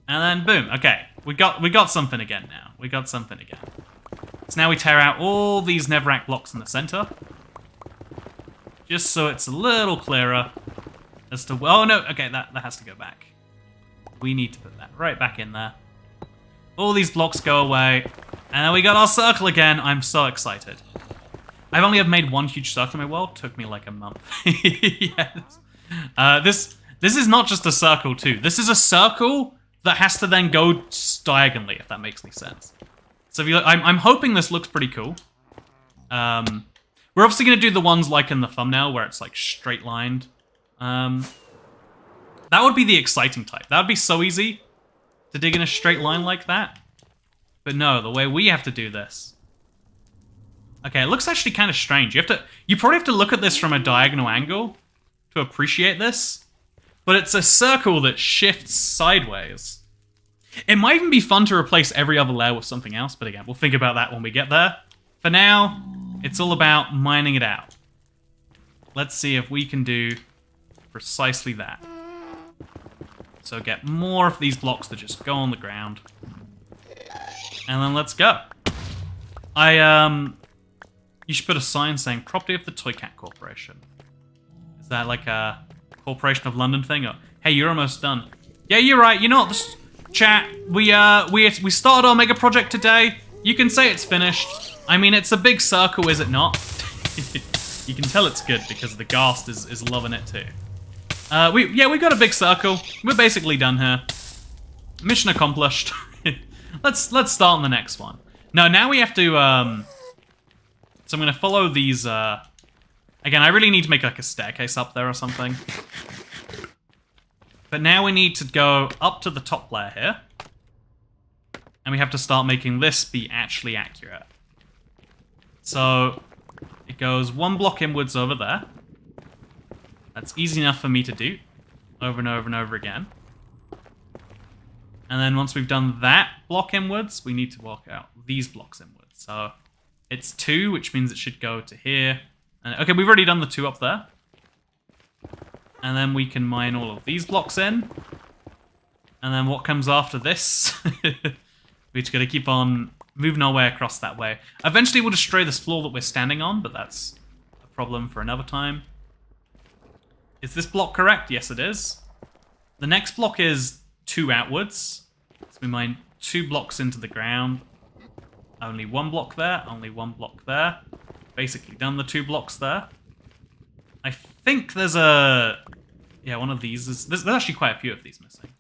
then boom. Okay, we got something again now. We got something again. So now we tear out all these Netherrack blocks in the center. Just so it's a little clearer as to... Oh no, okay, that has to go back. We need to put that right back in there. All these blocks go away. And then we got our circle again. I'm so excited. I've only ever made one huge circle in my world. Took me like a month. Yes. This is not just a circle too. This is a circle that has to then go diagonally, if that makes any sense. So if you, I'm hoping this looks pretty cool. We're obviously going to do the ones like in the thumbnail where it's like straight lined. That would be the exciting type. That would be so easy to dig in a straight line like that. But no, the way we have to do this. Okay, it looks actually kind of strange. You probably have to look at this from a diagonal angle to appreciate this. But it's a circle that shifts sideways. It might even be fun to replace every other layer with something else, but again, we'll think about that when we get there. For now, it's all about mining it out. Let's see if we can do precisely that. So get more of these blocks that just go on the ground. And then let's go. You should put a sign saying property of the Toycat Corporation. Is that like a Corporation of London thing? Or, hey, you're almost done. Yeah, you're right. You know what, this chat, we started our mega project today. You can say it's finished. I mean, it's a big circle, is it not? You can tell it's good because the ghast is loving it too. We got a big circle. We're basically done here. Mission accomplished. Let's start on the next one. No, now we have to. So I'm gonna follow these Again, I really need to make like a staircase up there or something. But now we need to go up to the top layer here. And we have to start making this be actually accurate. So it goes 1 block inwards over there. That's easy enough for me to do. Over and over and over again. And then once we've done that block inwards, we need to walk out these blocks inwards. So it's 2, which means it should go to here. And, okay, we've already done the 2 up there. And then we can mine all of these blocks in. And then what comes after this? We just gotta keep on moving our way across that way. Eventually we'll destroy this floor that we're standing on, but that's a problem for another time. Is this block correct? Yes, it is. The next block is 2 outwards. So we mine 2 blocks into the ground. Only 1 block there, only 1 block there. Basically done the 2 blocks there. I think there's a... Yeah, one of these is... There's actually quite a few of these missing.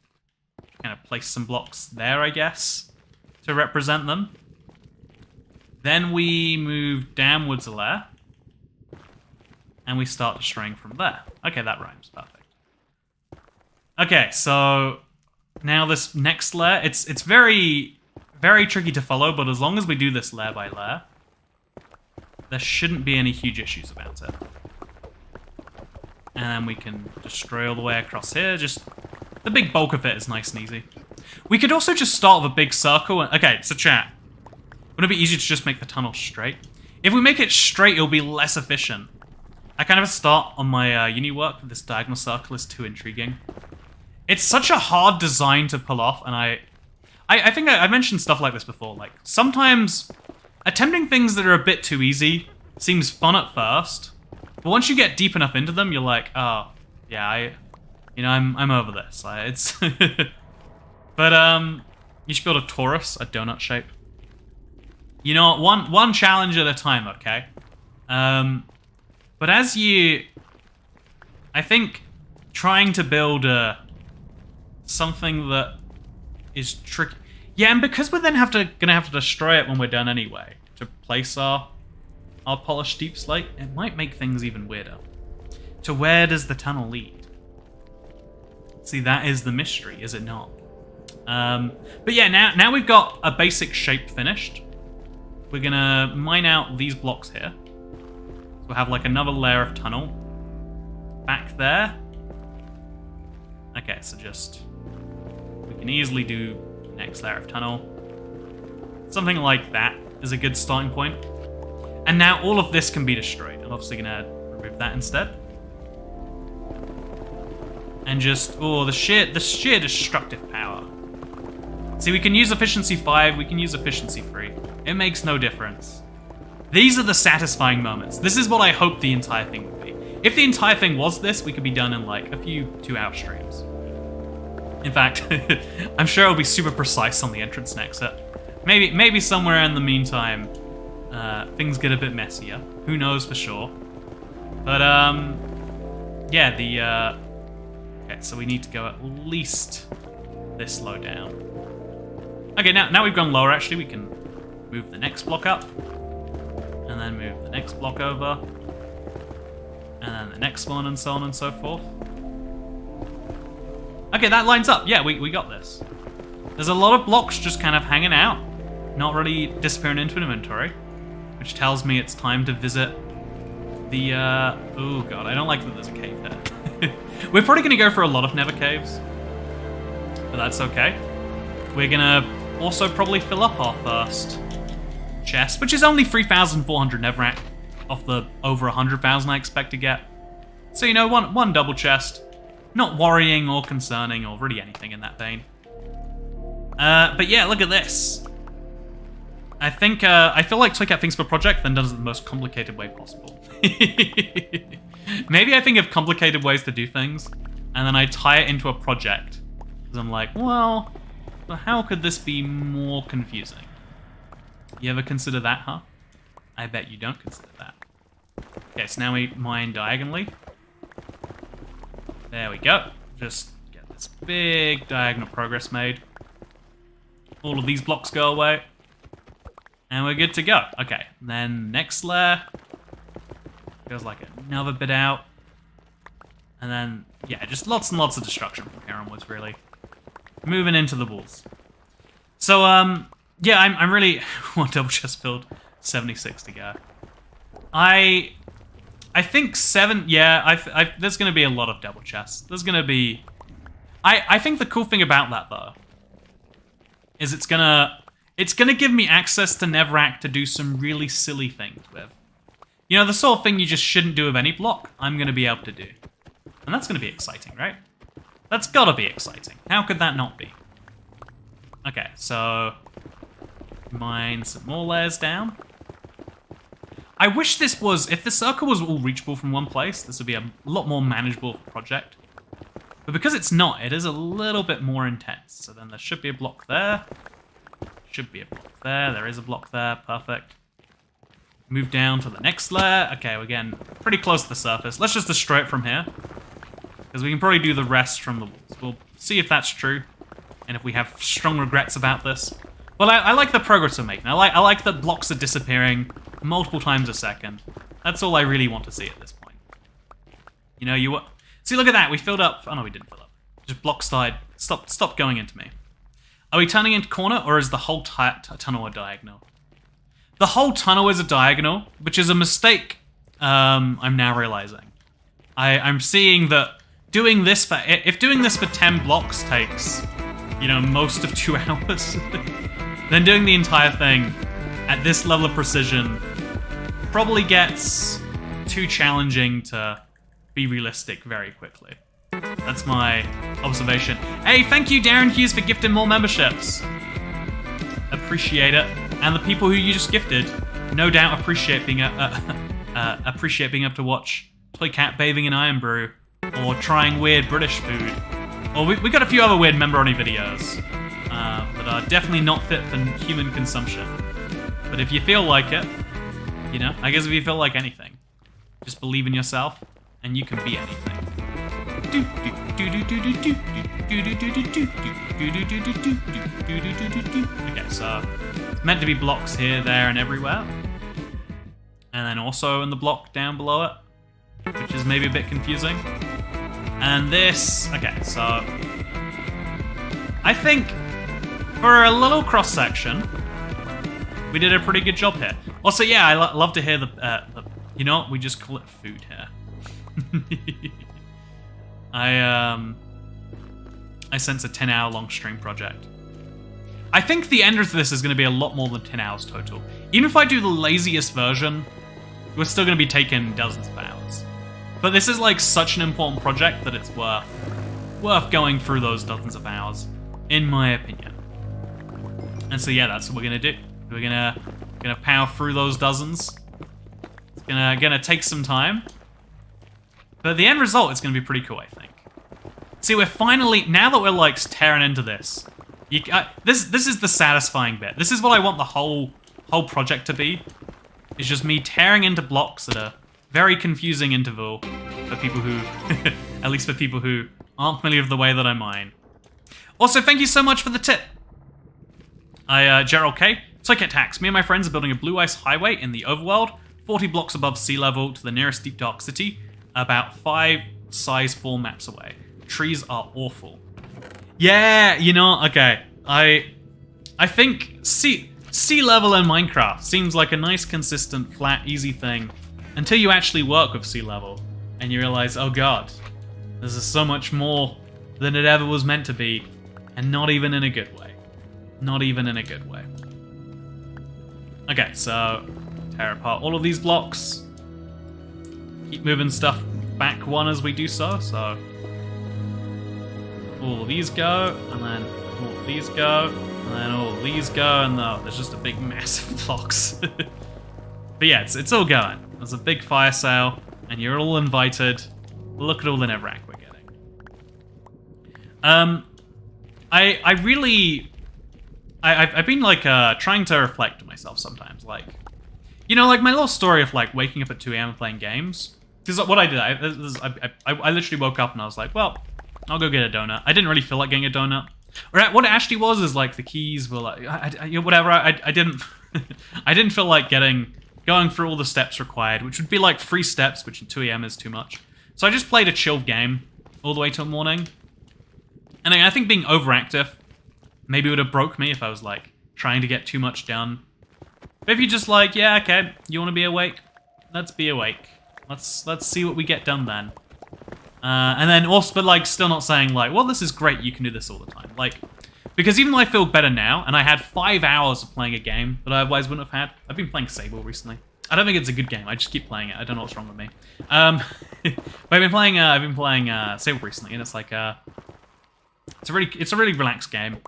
Kind of place some blocks there, I guess, to represent them. Then we move downwards a layer. And we start destroying from there. Okay, that rhymes. Perfect. Okay, so now this next layer, it's very, very tricky to follow, but as long as we do this layer by layer, there shouldn't be any huge issues about it. And then we can destroy all the way across here. Just the big bulk of it is nice and easy. We could also just start with a big circle. Okay, so chat. Wouldn't it be easier to just make the tunnel straight? If we make it straight, it'll be less efficient. I kind of start on my uni work, but this diagonal circle is too intriguing. It's such a hard design to pull off, and I think I mentioned stuff like this before. Like, sometimes attempting things that are a bit too easy seems fun at first, but once you get deep enough into them, you're like, oh, yeah, I'm over this. It's, but you should build a torus, a donut shape. You know, one challenge at a time, okay? But as you, I think, trying to build something that is tricky. Yeah, and because we're then gonna have to destroy it when we're done anyway to place our polished deep slate, it might make things even weirder. To where does the tunnel lead? See, that is the mystery, is it not? But yeah, now we've got a basic shape finished. We're gonna mine out these blocks here. So we'll have like another layer of tunnel back there. Okay, so we can easily do the next layer of tunnel. Something like that is a good starting point. And now all of this can be destroyed. I'm obviously gonna remove that instead. And just, oh, the sheer destructive power. See, we can use efficiency 5, we can use efficiency 3. It makes no difference. These are the satisfying moments. This is what I hope the entire thing would be. If the entire thing was this, we could be done in like a few 2-hour streams. In fact, I'm sure it'll be super precise on the entrance and exit. Maybe somewhere in the meantime, things get a bit messier. Who knows for sure. But yeah, okay, so we need to go at least this low down. Okay, now we've gone lower. Actually, we can move the next block up. And then move the next block over. And then the next one, and so on and so forth. Okay, that lines up. Yeah, we got this. There's a lot of blocks just kind of hanging out, not really disappearing into an inventory, which tells me it's time to visit the, oh god, I don't like that there's a cave there. We're probably going to go for a lot of Nether caves, but that's okay. We're going to also probably fill up our first chest, which is only 3,400 Netherrack off the over 100,000 I expect to get. So, you know, one double chest. Not worrying or concerning or really anything in that vein. But yeah, look at this. I think, I feel like Toy Cat thinks of a project, then does it the most complicated way possible. Maybe I think of complicated ways to do things, and then I tie it into a project. Because I'm like, well, how could this be more confusing? You ever consider that, huh? I bet you don't consider that. Okay, so now we mine diagonally. There we go. Just get this big diagonal progress made. All of these blocks go away. And we're good to go. Okay, then next layer Goes like another bit out. And then, yeah, just lots and lots of destruction from here onwards, really. Moving into the walls. So, yeah, I'm really... One double chest filled, 76 to go. I think 7... Yeah, there's going to be a lot of double chests. There's going to be... I think the cool thing about that, though, is it's gonna give me access to Netherrack to do some really silly things with. You know, the sort of thing you just shouldn't do with any block, I'm going to be able to do. And that's going to be exciting, right? That's got to be exciting. How could that not be? Okay, so... Mine some more layers down. I wish this was... If the circle was all reachable from one place, this would be a lot more manageable project. But because it's not, it is a little bit more intense. So then there should be a block there. Should be a block there. There is a block there. Perfect. Move down to the next layer. Okay, we're getting pretty close to the surface. Let's just destroy it from here. Because we can probably do the rest from the walls. We'll see if that's true. And if we have strong regrets about this. Well, I like the progress we're making. I like that blocks are disappearing multiple times a second. That's all I really want to see at this point. You know, see, look at that. We filled up... Oh, no, we didn't fill up. Just block side. Stop going into me. Are we turning into corner, or is the whole tunnel a diagonal? The whole tunnel is a diagonal, which is a mistake I'm now realizing. I'm seeing that doing this for... If doing this for 10 blocks takes, you know, most of 2 hours, then doing the entire thing at this level of precision probably gets too challenging to be realistic very quickly. That's my observation. Hey, thank you, Darren Hughes, for gifting more memberships. Appreciate it. And the people who you just gifted, no doubt appreciate being able to watch Toy Cat bathing in Iron Brew, or trying weird British food. Or we got a few other weird member-only videos that are definitely not fit for human consumption. But if you feel like it, you know, I guess if you feel like anything, just believe in yourself, and you can be anything. Okay, so it's meant to be blocks here, there, and everywhere. And then also in the block down below it, which is maybe a bit confusing. And this... Okay, so... I think for a little cross-section, we did a pretty good job here. Also, yeah, I love to hear the... You know what? We just call it food here. I sense a 10-hour long stream project. I think the end of this is going to be a lot more than 10 hours total. Even if I do the laziest version, we're still going to be taking dozens of hours. But this is like such an important project that it's worth going through those dozens of hours, in my opinion. And so yeah, that's what we're going to do. We're gonna power through those dozens. It's gonna take some time. But the end result is going to be pretty cool, I think. See, we're finally... Now that we're, like, tearing into this... this is the satisfying bit. This is what I want the whole project to be. It's just me tearing into blocks at a very confusing interval for people who... at least for people who aren't familiar with the way that I mine. Also, thank you so much for the tip. Gerald K. Toycat Tax. Me and my friends are building a blue ice highway in the overworld, 40 blocks above sea level to the nearest deep dark city, about 5 size 4 maps away. Trees are awful. Yeah, you know, okay. I think sea level in Minecraft seems like a nice, consistent, flat, easy thing until you actually work with sea level and you realize, oh god, this is so much more than it ever was meant to be, and not even in a good way. Not even in a good way. Okay, so tear apart all of these blocks. Keep moving stuff back one as we do so. So all of these go, and then all of these go, and then all of these go, and there's just a big massive blocks. But yeah, it's all going. There's a big fire sale, and you're all invited. Look at all the Netherrack we're getting. I've been like trying to reflect to myself sometimes, like, you know, like my little story of like waking up at 2 a.m. and playing games. Because what I did, I literally woke up and I was like, well, I'll go get a donut. I didn't really feel like getting a donut. Or what it actually was is like the keys were like, whatever. I didn't I didn't feel like getting going through all the steps required, which would be like 3 steps, which in 2 AM is too much. So I just played a chilled game all the way till morning. And I think being overactive maybe would have broke me if I was like trying to get too much done. But if you're just like, yeah, okay, you want to be awake? Let's be awake. Let's see what we get done then. And then also, but like still not saying like, well, this is great, you can do this all the time. Like, because even though I feel better now, and I had 5 hours of playing a game that I otherwise wouldn't have had. I've been playing Sable recently. I don't think it's a good game. I just keep playing it. I don't know what's wrong with me. But I've been playing Sable recently, and it's like it's a really relaxed game.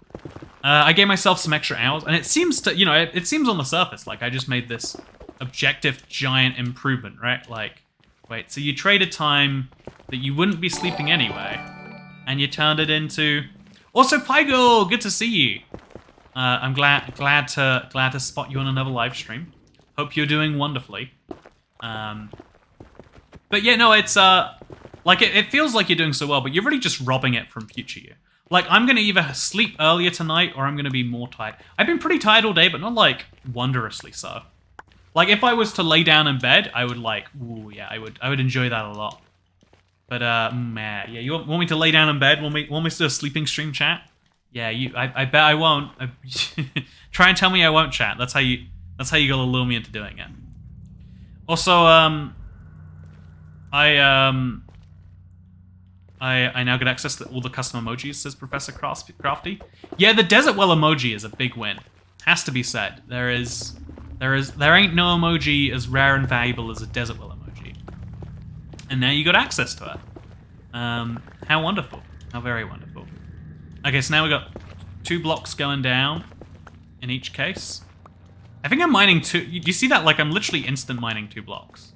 I gave myself some extra hours, and it seems to, you know, it seems on the surface like I just made this objective giant improvement, right? Like, wait, so you traded time that you wouldn't be sleeping anyway, and you turned it into. Also, Pygo, good to see you. I'm glad to spot you on another live stream. Hope you're doing wonderfully. But yeah, no, it's like it feels like you're doing so well, but you're really just robbing it from future you. Like, I'm gonna either sleep earlier tonight or I'm gonna be more tired. I've been pretty tired all day, but not like wondrously so. Like, if I was to lay down in bed, I would like, ooh, yeah, I would enjoy that a lot. But man, yeah, you want me to lay down in bed? Want me to do a sleeping stream chat? Yeah, I bet I won't. Try and tell me I won't chat. That's how you gotta lure me into doing it. Also, I now get access to all the custom emojis, says Professor Crafty. Yeah, the desert well emoji is a big win. Has to be said. There ain't no emoji as rare and valuable as a desert well emoji. And now you got access to it. How wonderful. How very wonderful. Okay, so now we got 2 blocks going down in each case. I think I'm mining 2. You see that? Like, I'm literally instant mining 2 blocks.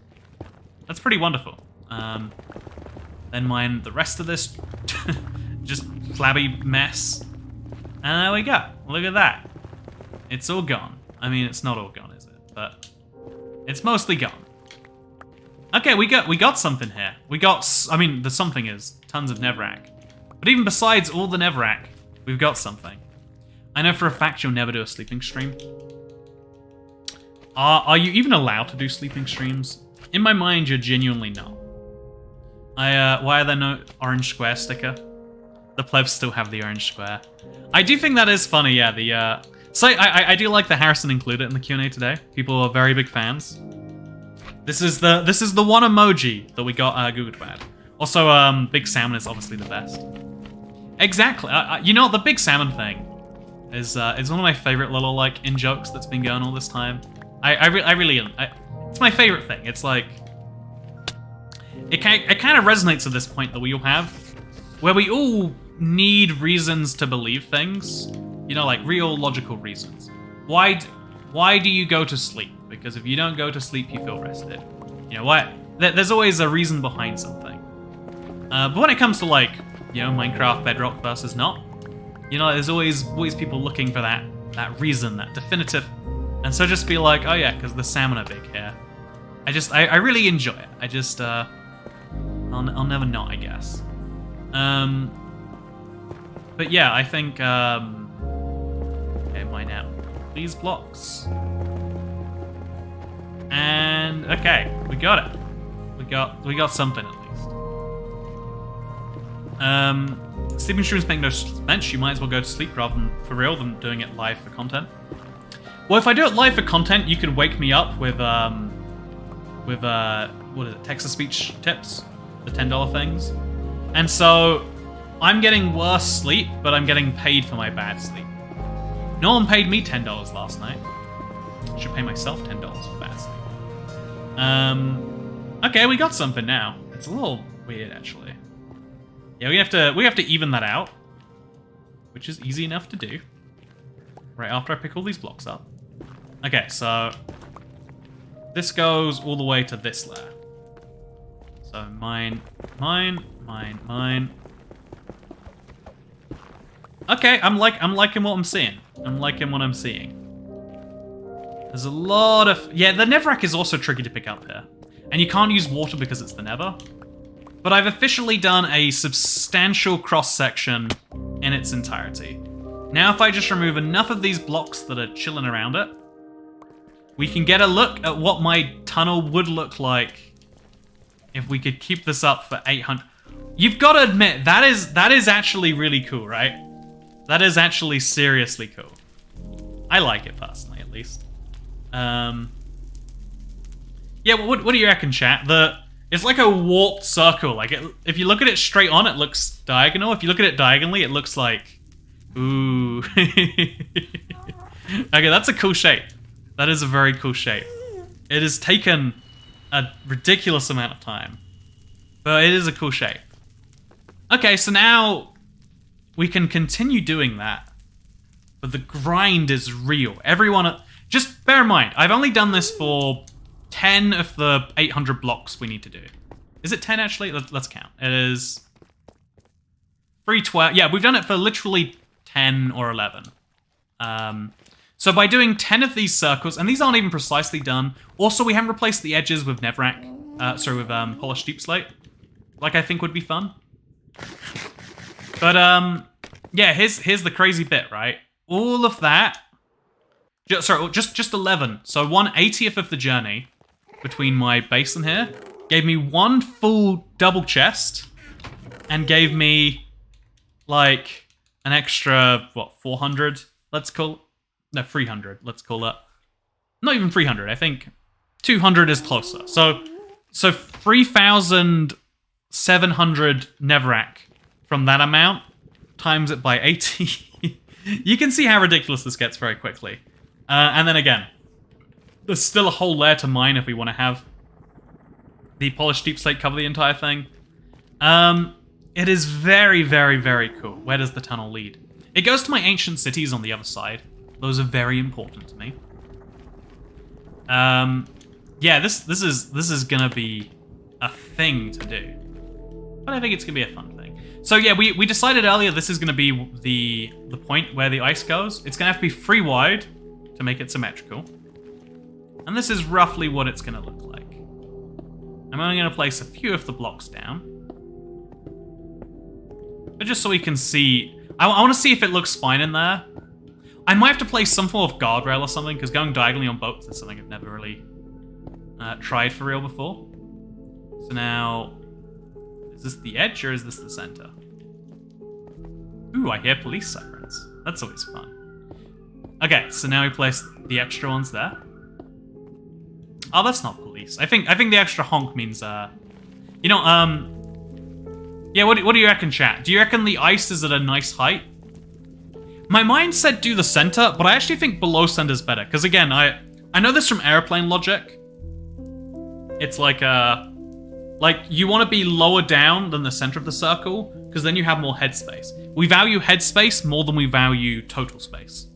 That's pretty wonderful. Then mine the rest of this just flabby mess. And there we go. Look at that. It's all gone. I mean, it's not all gone, is it? But it's mostly gone. Okay, we got something here. I mean, the something is tons of Netherrack. But even besides all the Netherrack, we've got something. I know for a fact you'll never do a sleeping stream. Are you even allowed to do sleeping streams? In my mind, you're genuinely not. Why are there no orange square sticker? The plebs still have the orange square. I do think that is funny, yeah. So I do like that Harrison included in the Q&A today. People are very big fans. This is the one emoji that we got Google Bad. Also, Big Salmon is obviously the best. Exactly. You know what, the Big Salmon thing is one of my favorite little like in jokes that's been going all this time. It's my favorite thing. It's like it kind of resonates at this point that we all have, where we all need reasons to believe things. You know, like real logical reasons. Why do you go to sleep? Because if you don't go to sleep, you feel rested. You know what? There's always a reason behind something. But when it comes to like, you know, Minecraft Bedrock versus not, you know, there's always people looking for that reason, that definitive. And so just be like, oh yeah, because the salmon are big here. I really enjoy it. I just I'll never not, I guess. But yeah, I think okay, mine out. These blocks. And okay, we got it. We got something at least. Sleeping streams make no sense. You might as well go to sleep rather than for real than doing it live for content. Well, if I do it live for content, you can wake me up with what is it, text-to-speech tips, the $10 things. And so I'm getting worse sleep, but I'm getting paid for my bad sleep. No one paid me $10 last night. I should pay myself $10 for bad sleep. Okay, we got something now. It's a little weird, actually. Yeah, we have to even that out, which is easy enough to do. Right after I pick all these blocks up. Okay, so this goes all the way to this layer. So mine. Okay, I'm liking what I'm seeing. I'm liking what I'm seeing. There's a lot of... Yeah, the Netherrack is also tricky to pick up here. And you can't use water because it's the Nether. But I've officially done a substantial cross-section in its entirety. Now if I just remove enough of these blocks that are chilling around it, we can get a look at what my tunnel would look like if we could keep this up for 800. You've got to admit, that is actually really cool, right? That is actually seriously cool. I like it personally, at least. Yeah, what do you reckon, chat? It's like a warped circle. Like, if you look at it straight on, it looks diagonal. If you look at it diagonally, it looks like... Ooh. Okay, that's a cool shape. That is a very cool shape. It has taken a ridiculous amount of time, but it is a cool shape. Okay, so now we can continue doing that, but the grind is real. Everyone, just bear in mind, I've only done this for 10 of the 800 blocks we need to do. Is it 10 actually? Let's count. It is 312. Yeah, we've done it for literally 10 or 11. So by doing 10 of these circles, and these aren't even precisely done. Also, we haven't replaced the edges with Netherrack. With polished Deepslate, like I think would be fun. But yeah, here's the crazy bit, right? All of that. Just 11. So 1/80th of the journey between my base and here gave me one full double chest, and gave me like an extra 400. Let's call. No, 300, let's call it. Not even 300, I think 200 is closer. So 3,700 Netherrack from that amount, times it by 80. You can see how ridiculous this gets very quickly. And then again, there's still a whole layer to mine if we want to have the polished Deepslate cover the entire thing. It is very, very, very cool. Where does the tunnel lead? It goes to my ancient cities on the other side. Those are very important to me. Yeah, this is gonna be a thing to do, but I think it's gonna be a fun thing. So yeah, we decided earlier this is gonna be the point where the ice goes. It's gonna have to be 3 wide to make it symmetrical, and this is roughly what it's gonna look like. I'm only gonna place a few of the blocks down, but just so we can see. I want to see if it looks fine in there. I might have to place some form of guardrail or something, because going diagonally on boats is something I've never really tried for real before. So now, is this the edge or is this the center? Ooh, I hear police sirens. That's always fun. Okay, so now we place the extra ones there. Oh, that's not police. I think the extra honk means yeah. What do you reckon, chat? Do you reckon the ice is at a nice height? My mind said do the center, but I actually think below center is better. Because again, I know this from airplane logic. It's like you want to be lower down than the center of the circle, because then you have more headspace. We value headspace more than we value total space.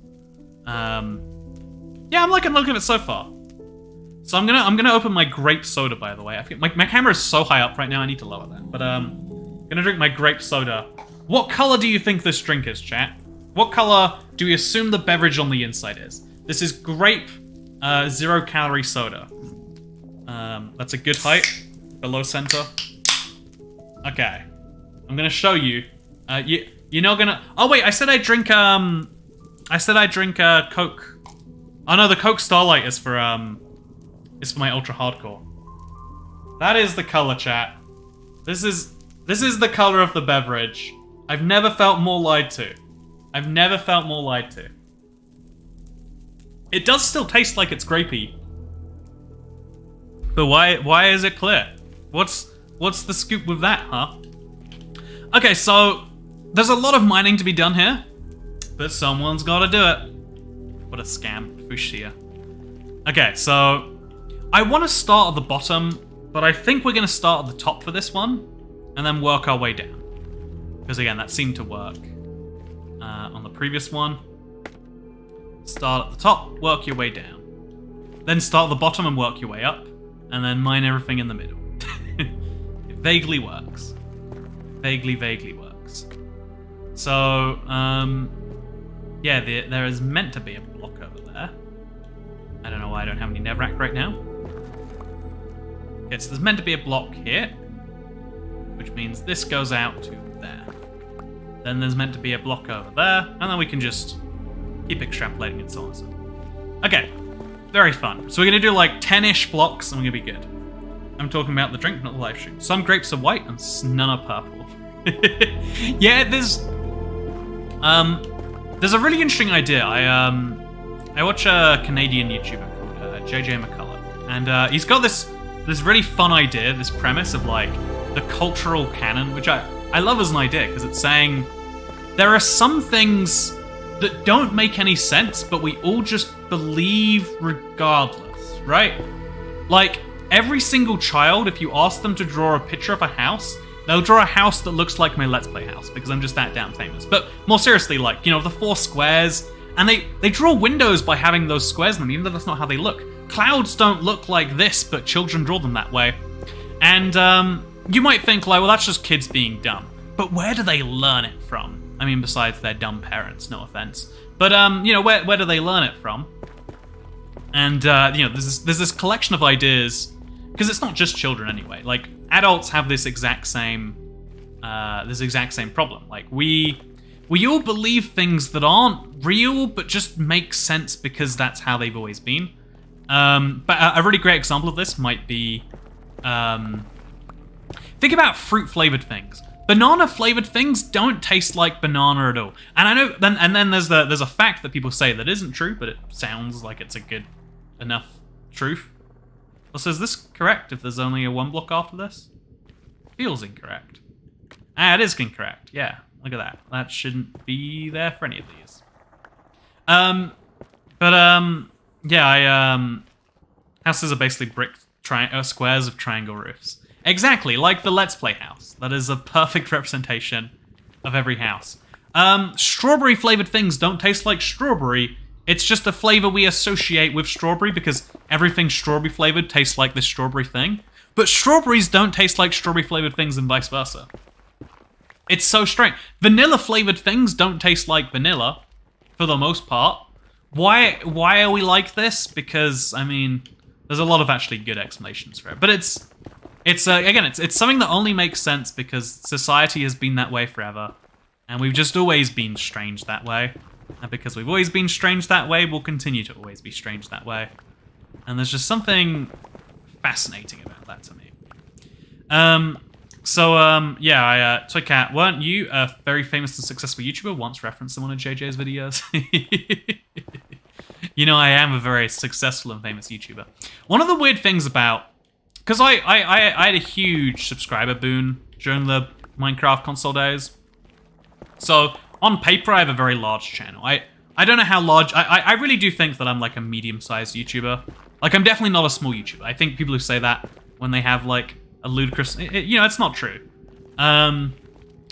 Yeah, I'm liking the look of it so far. So I'm gonna open my grape soda, by the way. I think my camera is so high up right now, I need to lower that. But I'm gonna drink my grape soda. What color do you think this drink is, chat? What color do we assume the beverage on the inside is? This is grape 0-calorie soda. That's a good height. Below center. Okay. I'm gonna show you. You're not gonna... Oh wait, I said I drink Coke. Oh no, the Coke Starlight is for my ultra hardcore. That is the color, chat. This is the color of the beverage. I've never felt more lied to. I've never felt more lied to. It does still taste like it's grapey. But why is it clear? What's the scoop with that, huh? Okay, so there's a lot of mining to be done here, but someone's gotta do it. What a scam, Fushia. Okay, so I want to start at the bottom, but I think we're gonna start at the top for this one, and then work our way down. Because again, that seemed to work on the previous one. Start at the top, work your way down. Then start at the bottom and work your way up, and then mine everything in the middle. It vaguely works. Vaguely works. So, yeah, there is meant to be a block over there. I don't know why I don't have any Netherrack right now. Okay, so there's meant to be a block here, which means this goes out to there. Then there's meant to be a block over there, and then we can just keep extrapolating and so on. Okay, Very fun. So we're going to do like 10-ish blocks and we're going to be good. I'm talking about the drink, not the live stream. Some grapes are white and none are purple. Yeah, there's a really interesting idea. I watch a Canadian YouTuber called JJ McCullough, and he's got this really fun idea, this premise of like the cultural canon, which I love as an idea because it's saying there are some things that don't make any sense, but we all just believe regardless, right? Like, every single child, if you ask them to draw a picture of a house, they'll draw a house that looks like my Let's Play house, because I'm just that damn famous. But more seriously, like, you know, the 4 squares, and they draw windows by having those squares in them, even though that's not how they look. Clouds don't look like this, but children draw them that way. And you might think, like, well, that's just kids being dumb. But where do they learn it from? I mean, besides their dumb parents, no offense. But, you know, where do they learn it from? And, you know, there's this collection of ideas, because it's not just children anyway. Like, adults have this exact same problem. Like, we all believe things that aren't real, but just make sense because that's how they've always been. But a really great example of this might be, think about fruit-flavored things. Banana-flavored things don't taste like banana at all. And I know, then there's a fact that people say that isn't true, but it sounds like it's a good enough truth. Well, so is this correct if there's only a 1 block after this? Feels incorrect. Ah, it is incorrect. Yeah, look at that. That shouldn't be there for any of these. Yeah, houses are basically brick squares of triangle roofs. Exactly, like the Let's Play house. That is a perfect representation of every house. Strawberry-flavored things don't taste like strawberry. It's just a flavor we associate with strawberry because everything strawberry-flavored tastes like this strawberry thing. But strawberries don't taste like strawberry-flavored things and vice versa. It's so strange. Vanilla-flavored things don't taste like vanilla, for the most part. Why are we like this? Because, I mean, there's a lot of actually good explanations for it. But it's something that only makes sense because society has been that way forever. And we've just always been strange that way. And because we've always been strange that way, we'll continue to always be strange that way. And there's just something fascinating about that to me. Yeah, Toy Cat, weren't you a very famous and successful YouTuber once referenced in one of JJ's videos? You know, I am a very successful and famous YouTuber. One of the weird things about... Because I had a huge subscriber boon during the Minecraft console days. So, on paper, I have a very large channel. I don't know how large... I really do think that I'm like a medium-sized YouTuber. Like, I'm definitely not a small YouTuber. I think people who say that when they have, like, a ludicrous... you know, it's not true. I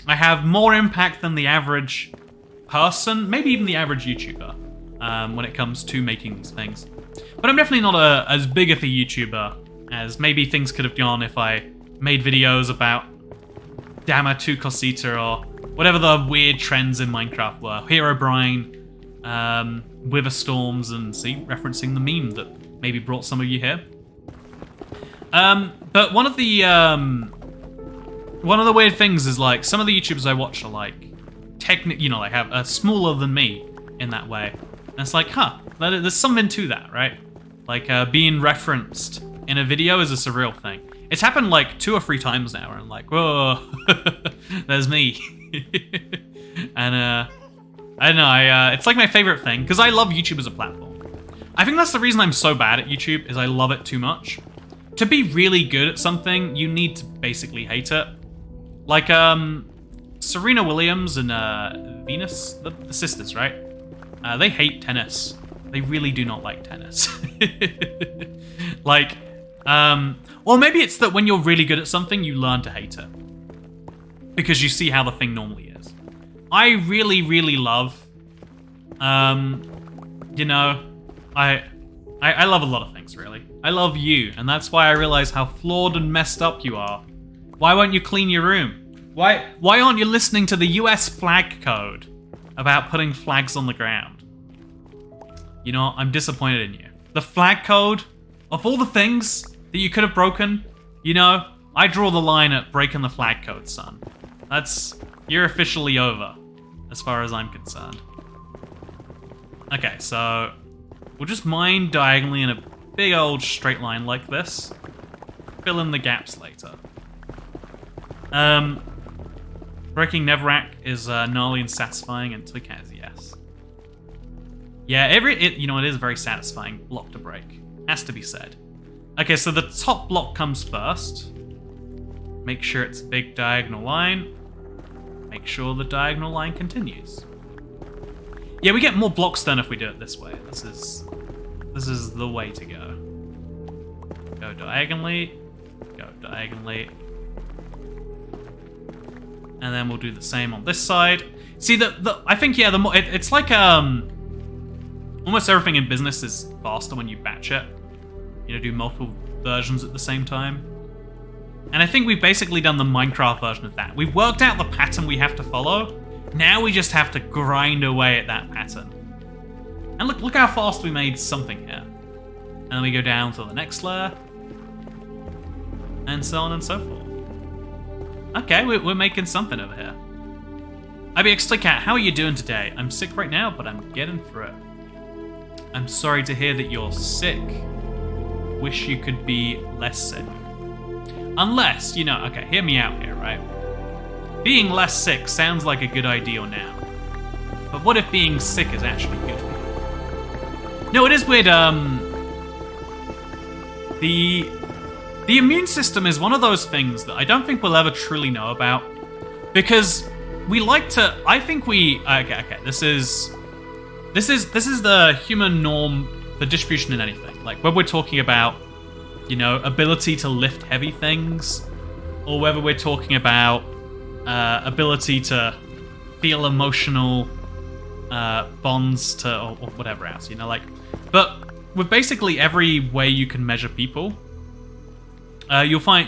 have more impact than the average person, maybe even the average YouTuber, when it comes to making these things. But I'm definitely not as big of a YouTuber as maybe things could have gone if I made videos about Dama 2 Cosita or whatever the weird trends in Minecraft were. Herobrine, Wither Storms, and see, referencing the meme that maybe brought some of you here. But one of the weird things is like some of the YouTubers I watch are like you know, like have smaller than me in that way, and it's like, huh, there's something to that, right? Like being referenced in a video is a surreal thing. It's happened like 2 or 3 times now, and I'm like, whoa, there's me. And I don't know, it's like my favorite thing because I love YouTube as a platform. I think that's the reason I'm so bad at YouTube is I love it too much. To be really good at something, you need to basically hate it. Like, Serena Williams and Venus, the sisters, right? They hate tennis. They really do not like tennis. Like, or maybe it's that when you're really good at something, you learn to hate it. Because you see how the thing normally is. I really, really love, you know, I love a lot of things, really. I love you, and that's why I realize how flawed and messed up you are. Why won't you clean your room? Why aren't you listening to the US flag code about putting flags on the ground? You know, I'm disappointed in you. The flag code, of all the things that you could have broken, you know, I draw the line at breaking the flag code, son. You're officially over, as far as I'm concerned. Okay, so We'll just mine diagonally in a big old straight line like this. Fill in the gaps later. Breaking Netherrack is gnarly and satisfying, and Pickaxe, yes. Yeah, it is a very satisfying block to break. Has to be said. Okay, so the top block comes first. Make sure it's a big diagonal line. Make sure the diagonal line continues. Yeah, we get more blocks then if we do it this way. This is the way to go. Go diagonally. Go diagonally. And then we'll do the same on this side. See, I think, yeah, the more... It's like, almost everything in business is faster when you batch it. You know, do multiple versions at the same time. And I think we've basically done the Minecraft version of that. We've worked out the pattern we have to follow. Now we just have to grind away at that pattern. And look how fast we made something here. And then we go down to the next layer. And so on and so forth. Okay, we're making something over here. IBXToyCat, how are you doing today? I'm sick right now, but I'm getting through it. I'm sorry to hear that you're sick. Wish you could be less sick. Unless, you know, okay, hear me out here, right? Being less sick sounds like a good idea now. But what if being sick is actually good for you? No, it is weird, The immune system is one of those things that I don't think we'll ever truly know about. Because we like to... I think we... Okay, this is the human norm for distribution in anything. Like, when we're talking about, you know, ability to lift heavy things, or whether we're talking about ability to feel emotional bonds to, or whatever else, you know, like... But with basically every way you can measure people, you'll find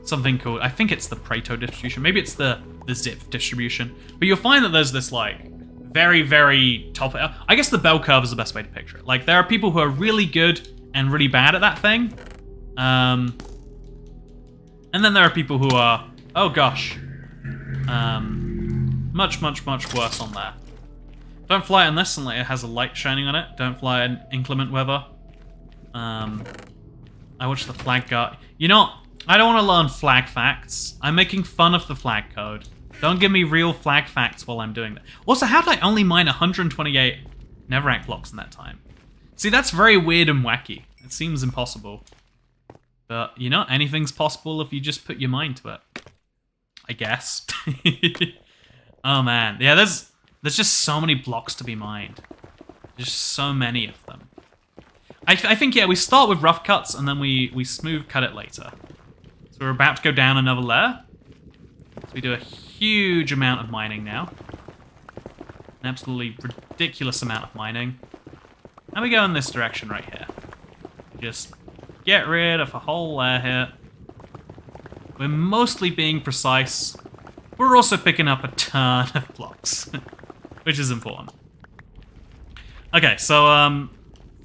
something called, I think it's the Pareto distribution, maybe it's the zip distribution, but you'll find that there's this, like, very, very top... I guess the bell curve is the best way to picture it. Like, there are people who are really good and really bad at that thing. And then there are people who are, oh gosh, much, much, much worse on there. Don't fly unless it has a light shining on it. Don't fly in inclement weather. I watched the flag guard. You know, I don't want to learn flag facts. I'm making fun of the flag code. Don't give me real flag facts while I'm doing that. Also, how did I only mine 128 Netherrack blocks in that time? See, that's very weird and wacky. It seems impossible. But, you know, anything's possible if you just put your mind to it. I guess. Oh, man. Yeah, there's just so many blocks to be mined. There's so many of them. I think, yeah, we start with rough cuts, and then we smooth cut it later. So we're about to go down another layer. So we do a huge amount of mining now. An absolutely ridiculous amount of mining. And we go in this direction right here. Just get rid of a whole layer here. We're mostly being precise. We're also picking up a ton of blocks, which is important. Okay, so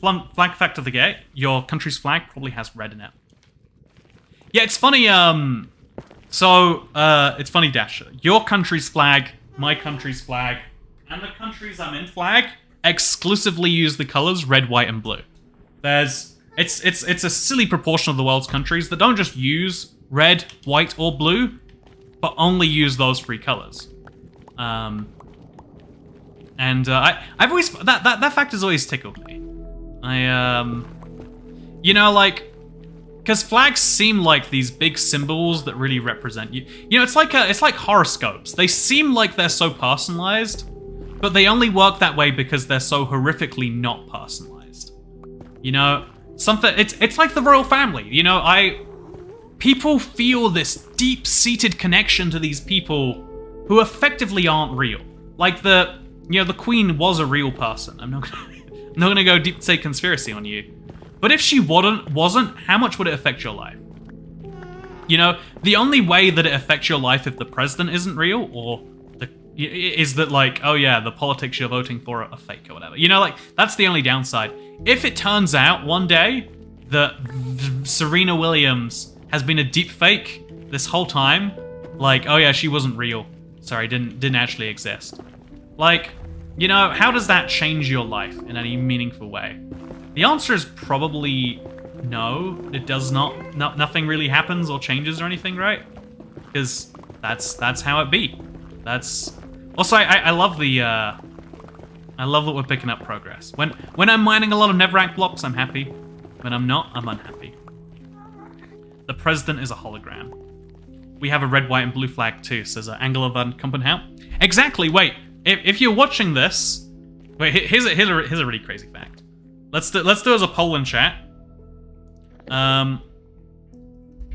flag fact of the gate. Your country's flag probably has red in it. Yeah, it's funny, it's funny, Dash. Your country's flag, my country's flag, and the countries I'm in flag exclusively use the colors red, white, and blue. It's a silly proportion of the world's countries that don't just use red, white, or blue, but only use those three colors. I've always that fact has always tickled me. You know, like, because flags seem like these big symbols that really represent you. You know, it's like horoscopes. They seem like they're so personalized, but they only work that way because they're so horrifically not personalized. You know, it's like the royal family. You know, people feel this deep-seated connection to these people who effectively aren't real. Like the Queen was a real person. I'm not gonna go deep say conspiracy on you. But if she wasn't, how much would it affect your life? You know, the only way that it affects your life if the president isn't real, or is that, like, oh yeah, the politics you're voting for are fake or whatever. You know, like, that's the only downside. If it turns out one day that Serena Williams has been a deep fake this whole time, like, oh yeah, she wasn't real. Sorry, didn't actually exist. Like, you know, how does that change your life in any meaningful way? The answer is probably no. It does not. Nothing really happens or changes or anything, right? Because that's how it be. That's also I love the I love that we're picking up progress. When I'm mining a lot of Netherrack blocks, I'm happy. When I'm not, I'm unhappy. The president is a hologram. We have a red, white, and blue flag too, says Angela van Kampenhout. Exactly. Wait, if you're watching this, wait. Here's a really crazy fact. Let's do as a poll in chat.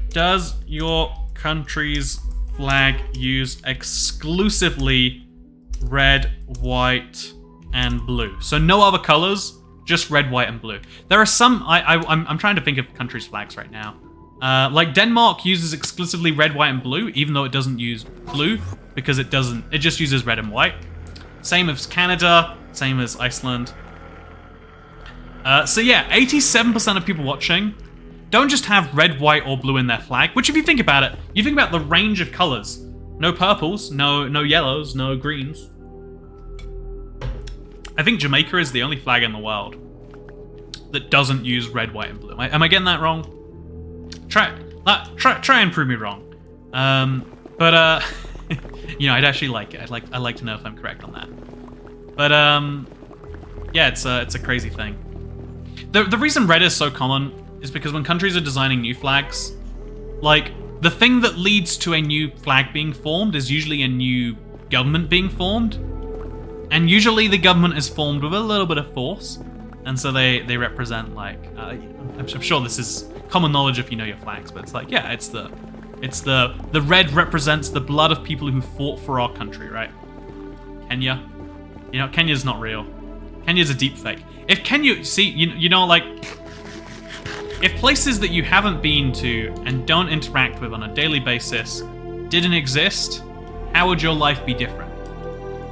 Does your country's flag use exclusively red, white, and blue? So no other colors, just red, white, and blue. There are some. I'm trying to think of countries' flags right now. Like Denmark uses exclusively red, white, and blue, even though it doesn't use blue because it doesn't. It just uses red and white. Same as Canada. Same as Iceland. So yeah, 87% of people watching don't just have red, white, or blue in their flag. Which, if you think about it, you think about the range of colors. No purples, no yellows, no greens. I think Jamaica is the only flag in the world that doesn't use red, white, and blue. Am I getting that wrong? Try and prove me wrong. But you know, I'd actually like it. I'd like to know if I'm correct on that. But yeah, it's a crazy thing. The reason red is so common is because when countries are designing new flags, like the thing that leads to a new flag being formed is usually a new government being formed, and usually the government is formed with a little bit of force, and so they represent like I'm sure this is common knowledge if you know your flags, but it's like, yeah, it's the red represents the blood of people who fought for our country, right? Kenya, you know, Kenya's not real. Kenya's a deep fake. If Kenya, see, you know, like, if places that you haven't been to and don't interact with on a daily basis didn't exist, how would your life be different?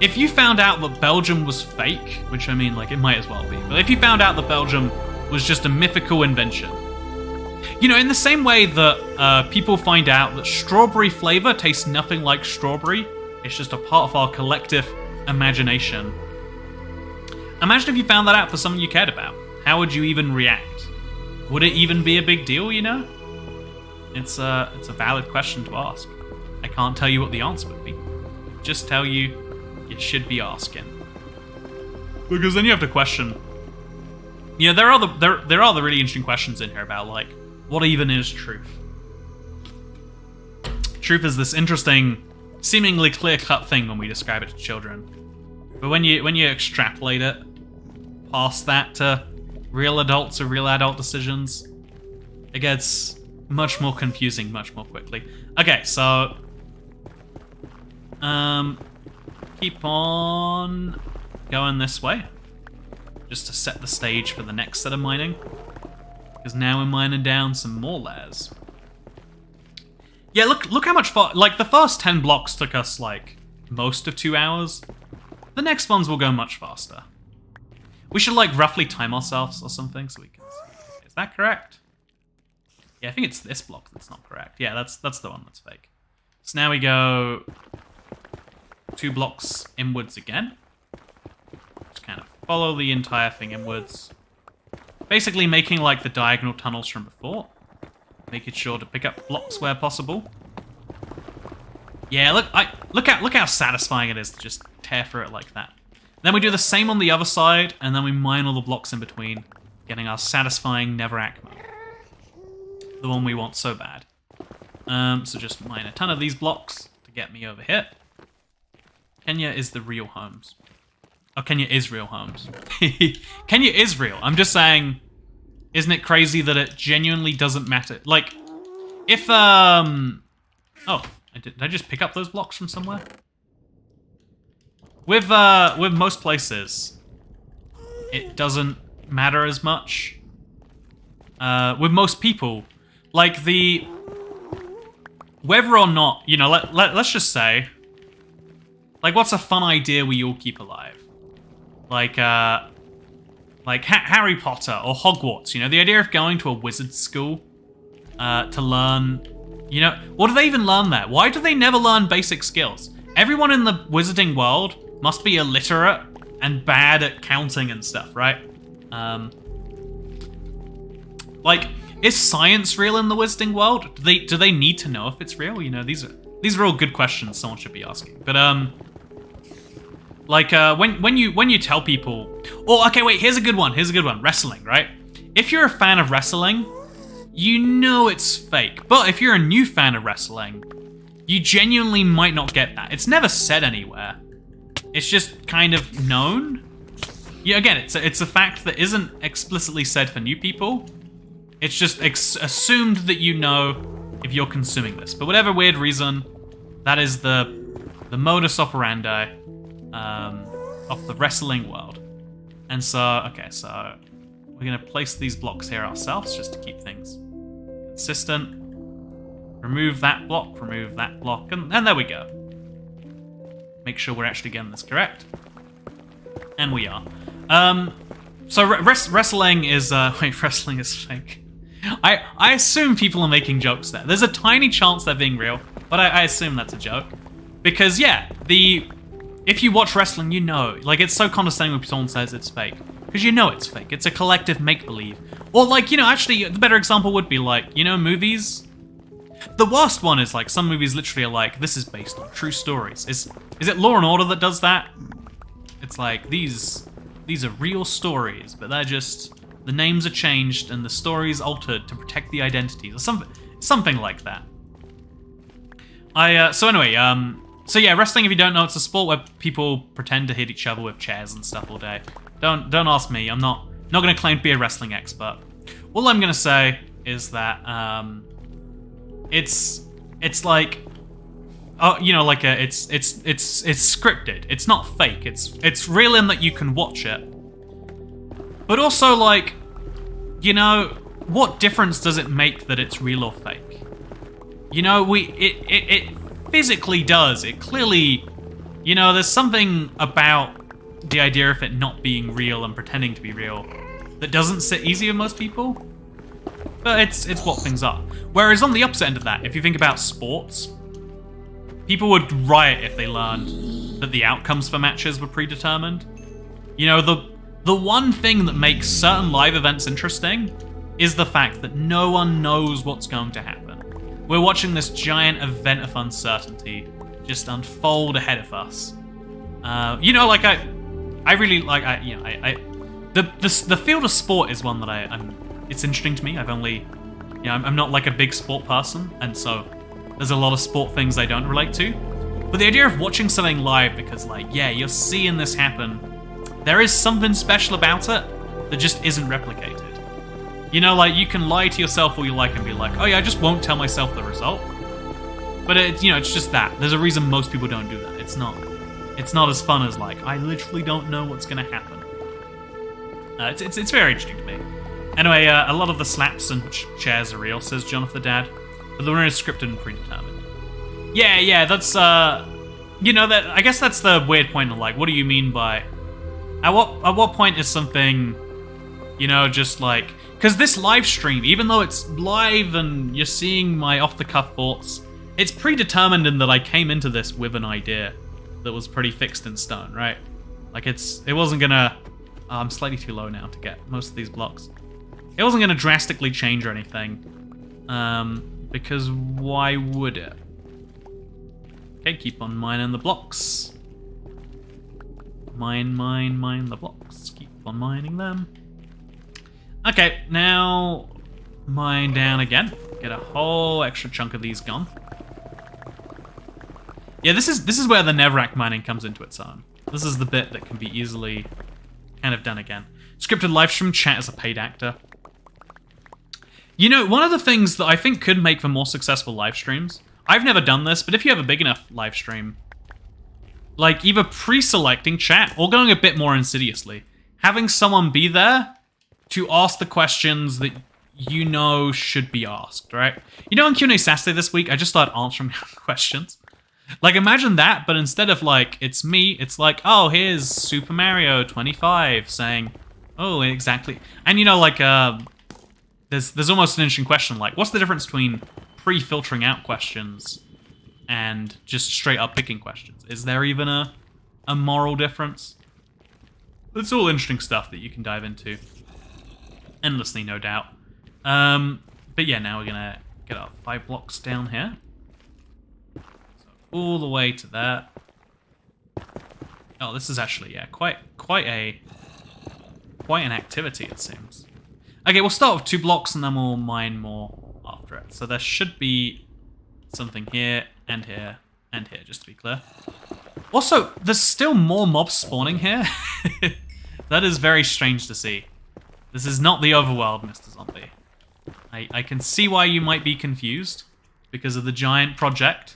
If you found out that Belgium was fake, which I mean, like, it might as well be, but if you found out that Belgium was just a mythical invention, you know, in the same way that people find out that strawberry flavor tastes nothing like strawberry, it's just a part of our collective imagination. Imagine if you found that out for someone you cared about. How would you even react? Would it even be a big deal, you know? It's a valid question to ask. I can't tell you what the answer would be. Just tell you should be asking. Because then you have to question. You know, there are the really interesting questions in here about, like, what even is truth? Truth is this interesting, seemingly clear-cut thing when we describe it to children. But when you extrapolate it past that to real adults or real adult decisions, it gets much more confusing much more quickly. Okay, so keep on going this way, just to set the stage for the next set of mining, because now we're mining down some more layers. Yeah, look how much far. Like, the first 10 blocks took us like most of 2 hours. The next ones will go much faster. We should like roughly time ourselves or something so we can see. Is that correct? Yeah, I think it's this block that's not correct. Yeah, that's the one that's fake. So now we go 2 blocks inwards again. Just kind of follow the entire thing inwards. Basically making like the diagonal tunnels from before. Making sure to pick up blocks where possible. Yeah, look how satisfying it is to just tear through it like that. Then we do the same on the other side, and then we mine all the blocks in between, getting our satisfying Netherrack mode. The one we want so bad. So just mine a ton of these blocks to get me over here. Kenya is the real homes. Oh, Kenya is real homes. Kenya is real. I'm just saying, isn't it crazy that it genuinely doesn't matter? Like, if, oh, did I just pick up those blocks from somewhere? With most places, it doesn't matter as much. With most people, like whether or not, you know, let's just say, like, what's a fun idea we all keep alive? Like Harry Potter or Hogwarts, you know, the idea of going to a wizard school to learn, you know, what do they even learn there? Why do they never learn basic skills? Everyone in the wizarding world must be illiterate and bad at counting and stuff, right? Like, is science real in the Wizarding world? Do they need to know if it's real? You know, these are all good questions someone should be asking. But like when you tell people, oh, okay, wait, here's a good one. Wrestling, right? If you're a fan of wrestling, you know it's fake. But if you're a new fan of wrestling, you genuinely might not get that. It's never said anywhere. It's just kind of known. Yeah, again, it's a fact that isn't explicitly said for new people. It's just assumed that you know if you're consuming this. For whatever weird reason, that is the modus operandi of the wrestling world. And so, okay, so we're going to place these blocks here ourselves just to keep things consistent. Remove that block, and there we go. Make sure we're actually getting this correct. And we are. So wrestling is, wait, wrestling is fake. I assume people are making jokes there. There's a tiny chance they're being real, but I assume that's a joke. Because, yeah, if you watch wrestling, you know. Like, it's so condescending when someone says it's fake. Because you know it's fake. It's a collective make-believe. Or, like, you know, actually, the better example would be, like, you know, movies? The worst one is, like, some movies literally are like, this is based on true stories. Is it Law and Order that does that? It's like, these are real stories, but they're just... the names are changed and the stories altered to protect the identities, or something like that. So anyway, so yeah, wrestling, if you don't know, it's a sport where people pretend to hit each other with chairs and stuff all day. Don't ask me. I'm not going to claim to be a wrestling expert. All I'm going to say is that it's like, oh, you know, like it's scripted. It's not fake. It's real in that you can watch it. But also, like, you know, what difference does it make that it's real or fake? You know, it physically does. It clearly, you know, there's something about the idea of it not being real and pretending to be real that doesn't sit easy with most people. But it's what things are. Whereas on the opposite end of that, if you think about sports, people would riot if they learned that the outcomes for matches were predetermined. You know, the one thing that makes certain live events interesting is the fact that no one knows what's going to happen. We're watching this giant event of uncertainty just unfold ahead of us. You know, like I really like the field of sport is one that it's interesting to me. I've only, you know, I'm not like a big sport person, and so there's a lot of sport things I don't relate to. But the idea of watching something live because, like, yeah, you're seeing this happen. There is something special about it that just isn't replicated. You know, like, you can lie to yourself all you like and be like, oh yeah, I just won't tell myself the result. But it's, you know, it's just that. There's a reason most people don't do that. It's not as fun as, like, I literally don't know what's gonna happen. It's very interesting to me. Anyway, a lot of the slaps and chairs are real, says Jonathan Dad. But they're scripted and predetermined. Yeah, that's, you know, that I guess that's the weird point of, like, what do you mean by... At what point is something, you know, just like... Because this live stream, even though it's live and you're seeing my off-the-cuff thoughts, it's predetermined in that I came into this with an idea that was pretty fixed in stone, right? Like, it wasn't gonna... Oh, I'm slightly too low now to get most of these blocks. It wasn't gonna drastically change or anything. Because why would it? Okay, keep on mining the blocks. Mine the blocks. Keep on mining them. Okay, now mine down again. Get a whole extra chunk of these gone. Yeah, this is where the Netherrack mining comes into its own. This is the bit that can be easily kind of done again. Scripted livestream chat as a paid actor. You know, one of the things that I think could make for more successful live streams, I've never done this, but if you have a big enough live stream, like either pre-selecting chat or going a bit more insidiously, having someone be there to ask the questions that you know should be asked, right? You know, on Q&A Saturday this week, I just started answering questions. Like, imagine that, but instead of, like, it's me, it's like, oh, here's Super Mario 25 saying, oh, exactly. And, you know, like, there's almost an interesting question, like, what's the difference between pre-filtering out questions and just straight-up picking questions? Is there even a moral difference? It's all interesting stuff that you can dive into. Endlessly, no doubt. But yeah, now we're gonna get our 5 blocks down here. So all the way to there. Oh, this is actually, yeah, quite an activity, it seems. Okay, we'll start with 2 blocks and then we'll mine more after it. So there should be something here and here and here, just to be clear. Also, there's still more mobs spawning here. That is very strange to see. This is not the overworld, Mr. Zombie. I can see why you might be confused because of the giant project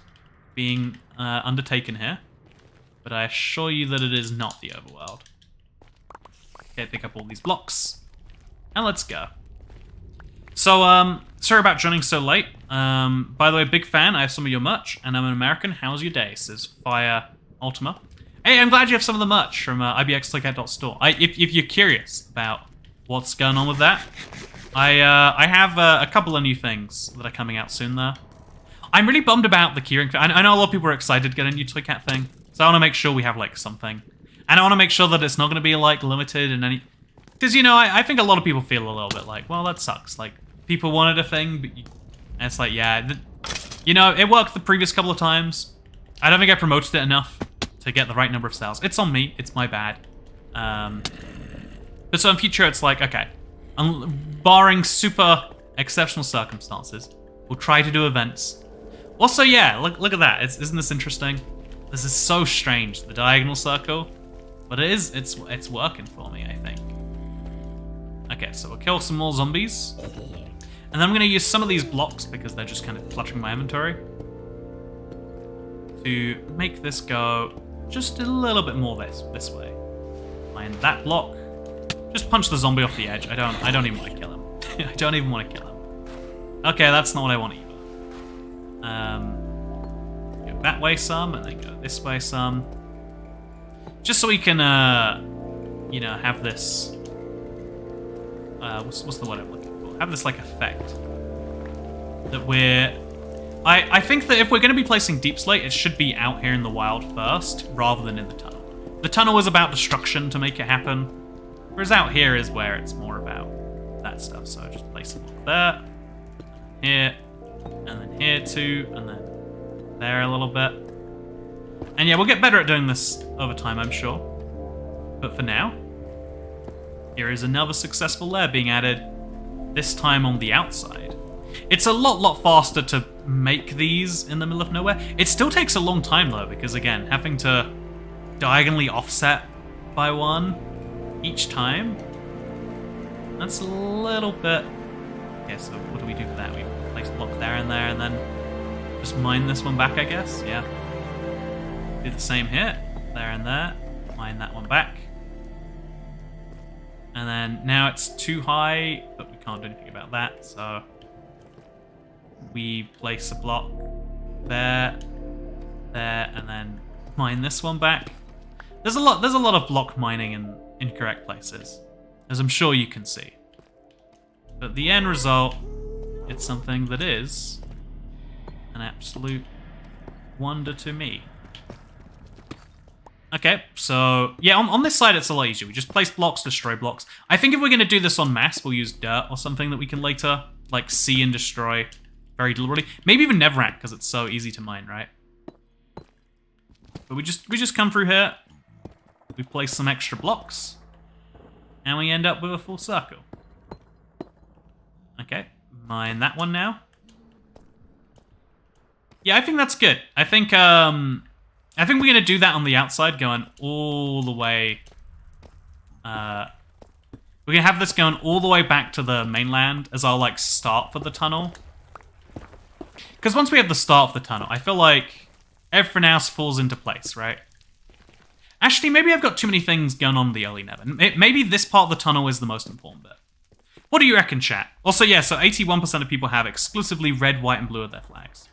being undertaken here. But I assure you that it is not the overworld. Okay, pick up all these blocks. And let's go. So, sorry about joining so late. By the way, big fan. I have some of your merch, and I'm an American. How's your day? Says Fire Ultima. Hey, I'm glad you have some of the merch from ibxclickout.store. If you're curious about what's going on with that, I have a couple of new things that are coming out soon there. I'm really bummed about the keyring thing. I know a lot of people are excited to get a new Toy Cat thing, so I want to make sure we have, like, something. And I want to make sure that it's not going to be, like, limited in any... Because, you know, I think a lot of people feel a little bit like, well, that sucks. Like, people wanted a thing, but and it's like, yeah, you know, it worked the previous couple of times. I don't think I promoted it enough to get the right number of sales. It's on me. It's my bad. But so in future, it's like, okay, barring super exceptional circumstances, we'll try to do events. Also, yeah, look at that. Isn't this interesting? This is so strange, the diagonal circle. But it's working for me, I think. Okay, so we'll kill some more zombies. And then I'm going to use some of these blocks, because they're just kind of clutching my inventory, to make this go just a little bit more this way. Find that block. Just punch the zombie off the edge. I don't even want to kill him. I don't even want to kill him. Okay, that's not what I want either. Go that way some, and then go this way some. Just so we can, you know, have this... what's the word I'm looking for? Have this, like, effect. That we're... I think that if we're going to be placing Deepslate, it should be out here in the wild first, rather than in the tunnel. The tunnel is about destruction to make it happen, whereas out here is where it's more about that stuff. So just place a block there, here, and then here too, and then there a little bit. And yeah, we'll get better at doing this over time, I'm sure. But for now, here is another successful layer being added, this time on the outside. It's a lot faster to make these in the middle of nowhere. It still takes a long time though, because again, having to diagonally offset by 1 each time, that's a little bit... Okay, so what do we do for that? We place a block there, and then just mine this one back, I guess? Yeah. Do the same here, there and there, mine that one back. And then now it's too high, but we can't do anything about that, so we place a block there, and then mine this one back. There's a lot of block mining in incorrect places, as I'm sure you can see. But the end result, it's something that is an absolute wonder to me. Okay, so yeah, on this side it's a lot easier. We just place blocks, destroy blocks. I think if we're going to do this en masse, we'll use dirt or something that we can later, like, see and destroy very deliberately. Maybe even Netherrack, because it's so easy to mine, right? But we just come through here, we place some extra blocks, and we end up with a full circle. Okay, mine that one now. Yeah, I think that's good. I think we're gonna do that on the outside, going all the way. We're gonna have this going all the way back to the mainland as our, like, start for the tunnel. Because once we have the start of the tunnel, I feel like everything else falls into place, right? Actually, maybe I've got too many things going on in the early Nether. Maybe this part of the tunnel is the most important bit. What do you reckon, chat? Also, yeah, so 81% of people have exclusively red, white, and blue of their flags.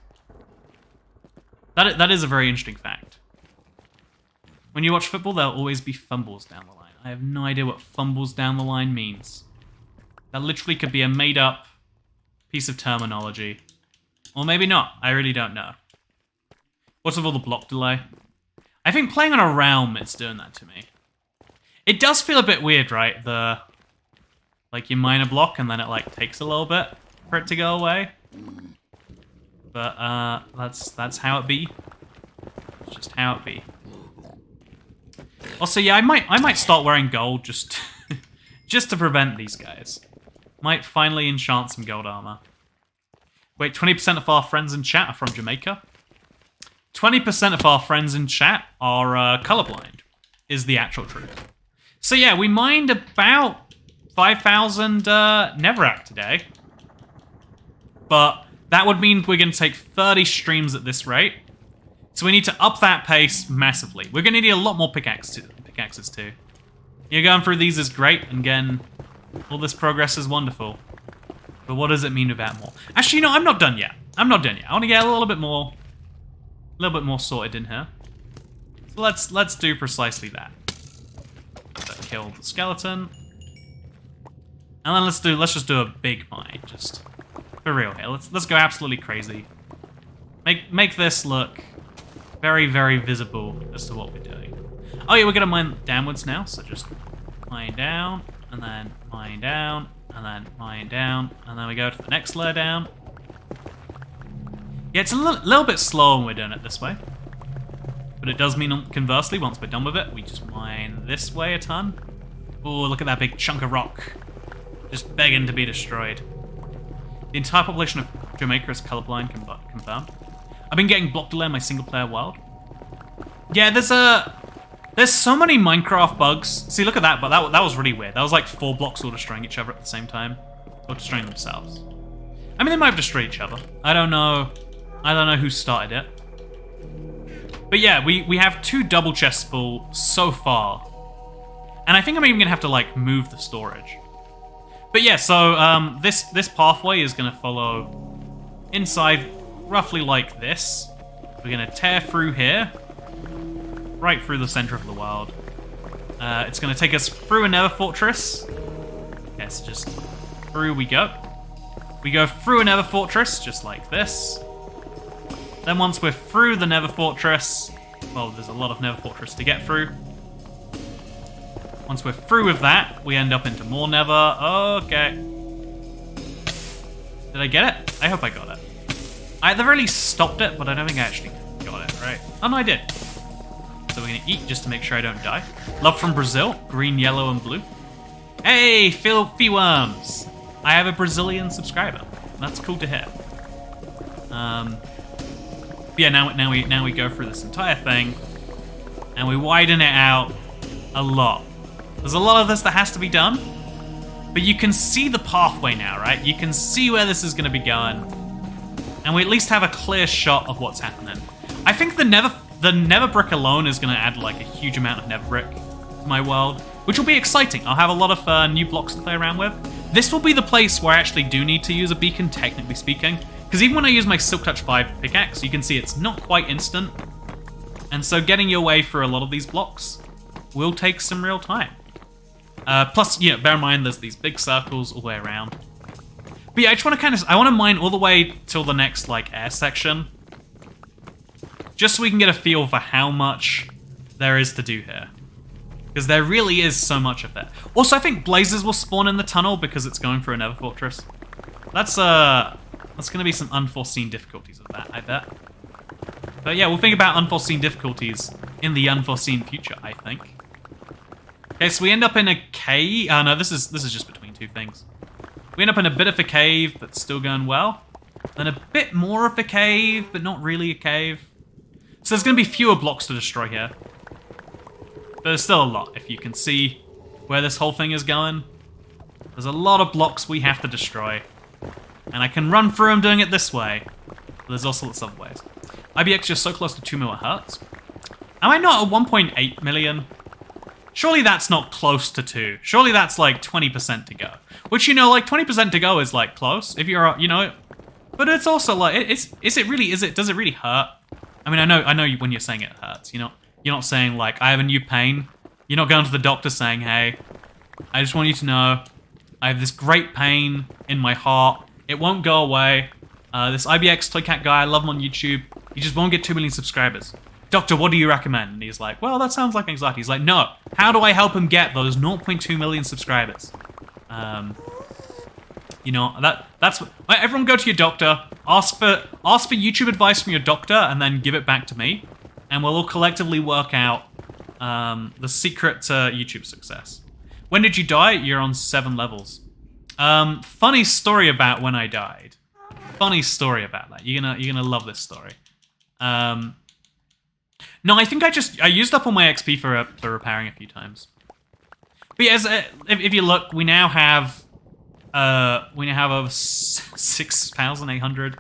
That is a very interesting fact. When you watch football, there'll always be fumbles down the line. I have no idea what fumbles down the line means. That literally could be a made-up piece of terminology. Or maybe not. I really don't know. What's with all the block delay? I think playing on a realm is doing that to me. It does feel a bit weird, right? Like you mine a block and then it like takes a little bit for it to go away. But that's how it be. It's just how it be. Also, yeah, I might start wearing gold just just to prevent these guys. Might finally enchant some gold armor. Wait, 20% of our friends in chat are from Jamaica. 20% of our friends in chat are colorblind, is the actual truth. So yeah, we mined about 5,000 Netherrack today. But that would mean we're going to take 30 streams at this rate. So we need to up that pace massively. We're going to need a lot more pickaxes too. Yeah, going through these is great, and again, all this progress is wonderful. But what does it mean without more? Actually, no, I'm not done yet. I'm not done yet. I want to get a little bit more sorted in here. So let's do precisely that. So kill the skeleton. And then let's just do a big mine, just for real here. Let's go absolutely crazy. Make this look very, very visible as to what we're doing. Oh yeah, we're gonna mine downwards now, so just mine down, and then mine down, and then mine down, and then we go to the next layer down. Yeah, it's a little bit slow when we're doing it this way. But it does mean, conversely, once we're done with it, we just mine this way a ton. Oh, look at that big chunk of rock. Just begging to be destroyed. The entire population of Jamaica is colorblind, confirmed. I've been getting block delay in my single-player world. Yeah, there's so many Minecraft bugs. See, look at that, but that was really weird. That was like 4 blocks all destroying each other at the same time. Or destroying themselves. I mean, they might have destroyed each other. I don't know who started it. But yeah, we have 2 double chests full so far. And I think I'm even going to have to, like, move the storage. But yeah, so this pathway is going to follow inside roughly like this. We're going to tear through here. Right through the center of the world. It's going to take us through a Nether fortress. Okay, so just through we go. We go through a Nether fortress, just like this. Then once we're through the Nether fortress, well, there's a lot of Nether fortress to get through. Once we're through with that, we end up into more Nether. Okay. Did I get it? I hope I got it. I at the very least stopped it, but I don't think I actually got it, right? Oh no, I did. So we're gonna eat just to make sure I don't die. Love from Brazil, green, yellow, and blue. Hey, filthy worms! I have a Brazilian subscriber. That's cool to hear. Yeah, now we go through this entire thing, and we widen it out a lot. There's a lot of this that has to be done, but you can see the pathway now, right? You can see where this is going to be going, and we at least have a clear shot of what's happening. I think the Nether brick alone is going to add like a huge amount of Nether brick to my world, which will be exciting. I'll have a lot of new blocks to play around with. This will be the place where I actually do need to use a beacon, technically speaking, because even when I use my Silk Touch 5 pickaxe, you can see it's not quite instant, and so getting your way through a lot of these blocks will take some real time. Plus, you know, bear in mind there's these big circles all the way around. But yeah, I just want to I want to mine all the way till the next like air section, just so we can get a feel for how much there is to do here. Because there really is so much of it. Also, I think blazes will spawn in the tunnel because it's going through a Nether fortress. That's going to be some unforeseen difficulties of that, I bet. But yeah, we'll think about unforeseen difficulties in the unforeseen future, I think. Okay, so we end up in a cave. Oh no, this is just between 2 things. We end up in a bit of a cave that's still going well. Then a bit more of a cave, but not really a cave. So there's going to be fewer blocks to destroy here. But there's still a lot, if you can see where this whole thing is going. There's a lot of blocks we have to destroy. And I can run through them doing it this way. But there's also lots of other ways. IBX just so close to 2 million hertz. Am I not at 1.8 million? Surely that's not close to 2. Surely that's like 20% to go. Which, you know, like 20% to go is like close. If you're, you know, but it's also like, does it really hurt? I mean, I know when you're saying it hurts, you know, you're not saying like, I have a new pain. You're not going to the doctor saying, hey, I just want you to know, I have this great pain in my heart. It won't go away. This IBX Toy Cat guy, I love him on YouTube. He just won't get 2 million subscribers. Doctor, what do you recommend? And he's like, well, that sounds like anxiety. He's like, no, how do I help him get those 0.2 million subscribers? You know, that's everyone go to your doctor, ask for YouTube advice from your doctor, and then give it back to me, and we'll all collectively work out the secret to YouTube success. When did you die? You're on 7 levels. Funny story about when I died. Funny story about that. You're gonna love this story. No, I think I used up all my XP for repairing a few times. But yeah, if you look, we now have over 6,800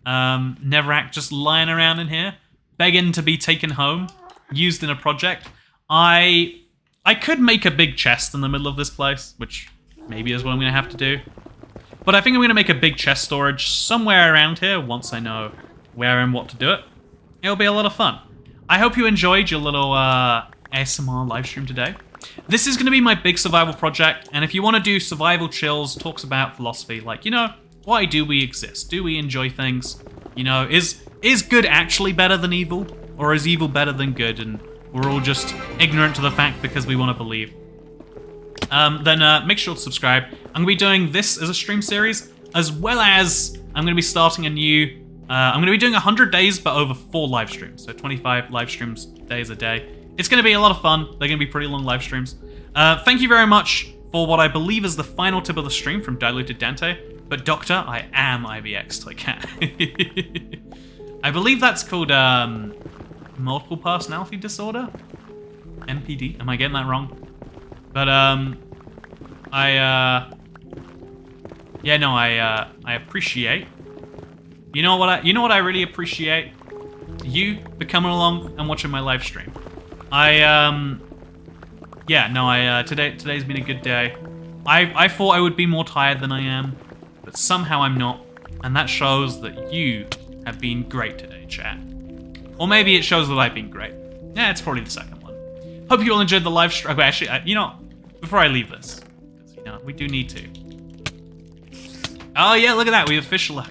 Netherrack just lying around in here, begging to be taken home, used in a project. I could make a big chest in the middle of this place, which maybe is what I'm going to have to do. But I think I'm going to make a big chest storage somewhere around here once I know where and what to do it. It'll be a lot of fun. I hope you enjoyed your little ASMR live stream today. This is going to be my big survival project, and if you want to do survival chills, talks about philosophy, like, you know, why do we exist? Do we enjoy things? You know, is good actually better than evil? Or is evil better than good? And we're all just ignorant to the fact because we want to believe. Then make sure to subscribe. I'm going to be doing this as a stream series, as well as I'm going to be starting a new... I'm going to be doing 100 days, but over 4 live streams. So 25 live streams days a day. It's going to be a lot of fun. They're going to be pretty long live streams. Thank you very much for what I believe is the final tip of the stream from Diluted Dante. But Doctor, I am IVX Toy Cat. I believe that's called multiple personality disorder? MPD? Am I getting that wrong? But I appreciate. You know what I really appreciate? You coming along and watching my live stream. Today's been a good day. I thought I would be more tired than I am, but somehow I'm not, and that shows that you have been great today, chat. Or maybe it shows that I've been great. Yeah, it's probably the second one. Hope you all enjoyed the live stream. Okay, actually, before I leave this, because, you know, we do need to. Oh yeah, look at that. We officially,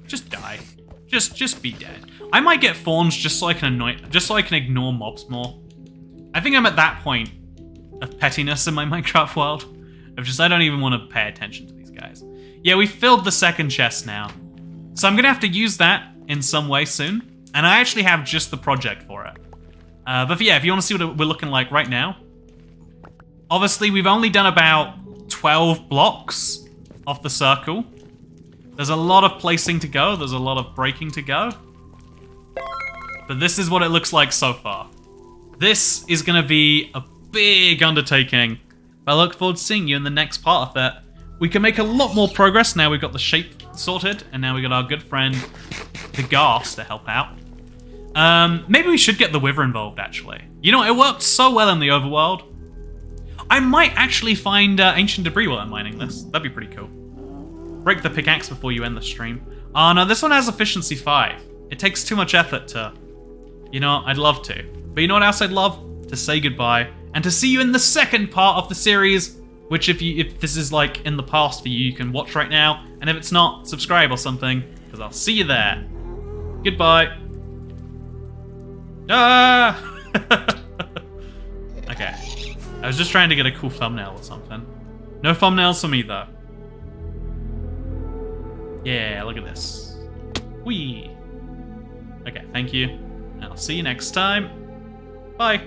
just die. Just be dead. I might get thorns just so I can ignore mobs more. I think I'm at that point of pettiness in my Minecraft world. I don't even want to pay attention to these guys. Yeah, we filled the second chest now. So I'm going to have to use that in some way soon. And I actually have just the project for it. But yeah, if you want to see what we're looking like right now. Obviously, we've only done about 12 blocks off the circle. There's a lot of placing to go. There's a lot of breaking to go. But this is what it looks like so far. This is going to be a big undertaking. But I look forward to seeing you in the next part of that. We can make a lot more progress now we've got the shape sorted. And now we've got our good friend, the Gas, to help out. Maybe we should get the Wither involved, actually. You know, it worked so well in the overworld. I might actually find ancient debris while I'm mining this. That'd be pretty cool. Break the pickaxe before you end the stream. Oh no, this one has efficiency 5. It takes too much effort to... You know, I'd love to. But you know what else I'd love? To say goodbye. And to see you in the second part of the series. Which if this is like in the past for you, you can watch right now. And if it's not, subscribe or something. Because I'll see you there. Goodbye. Ah! Okay. I was just trying to get a cool thumbnail or something. No thumbnails for me though. Yeah, look at this. Whee! Okay, thank you. And I'll see you next time. Bye.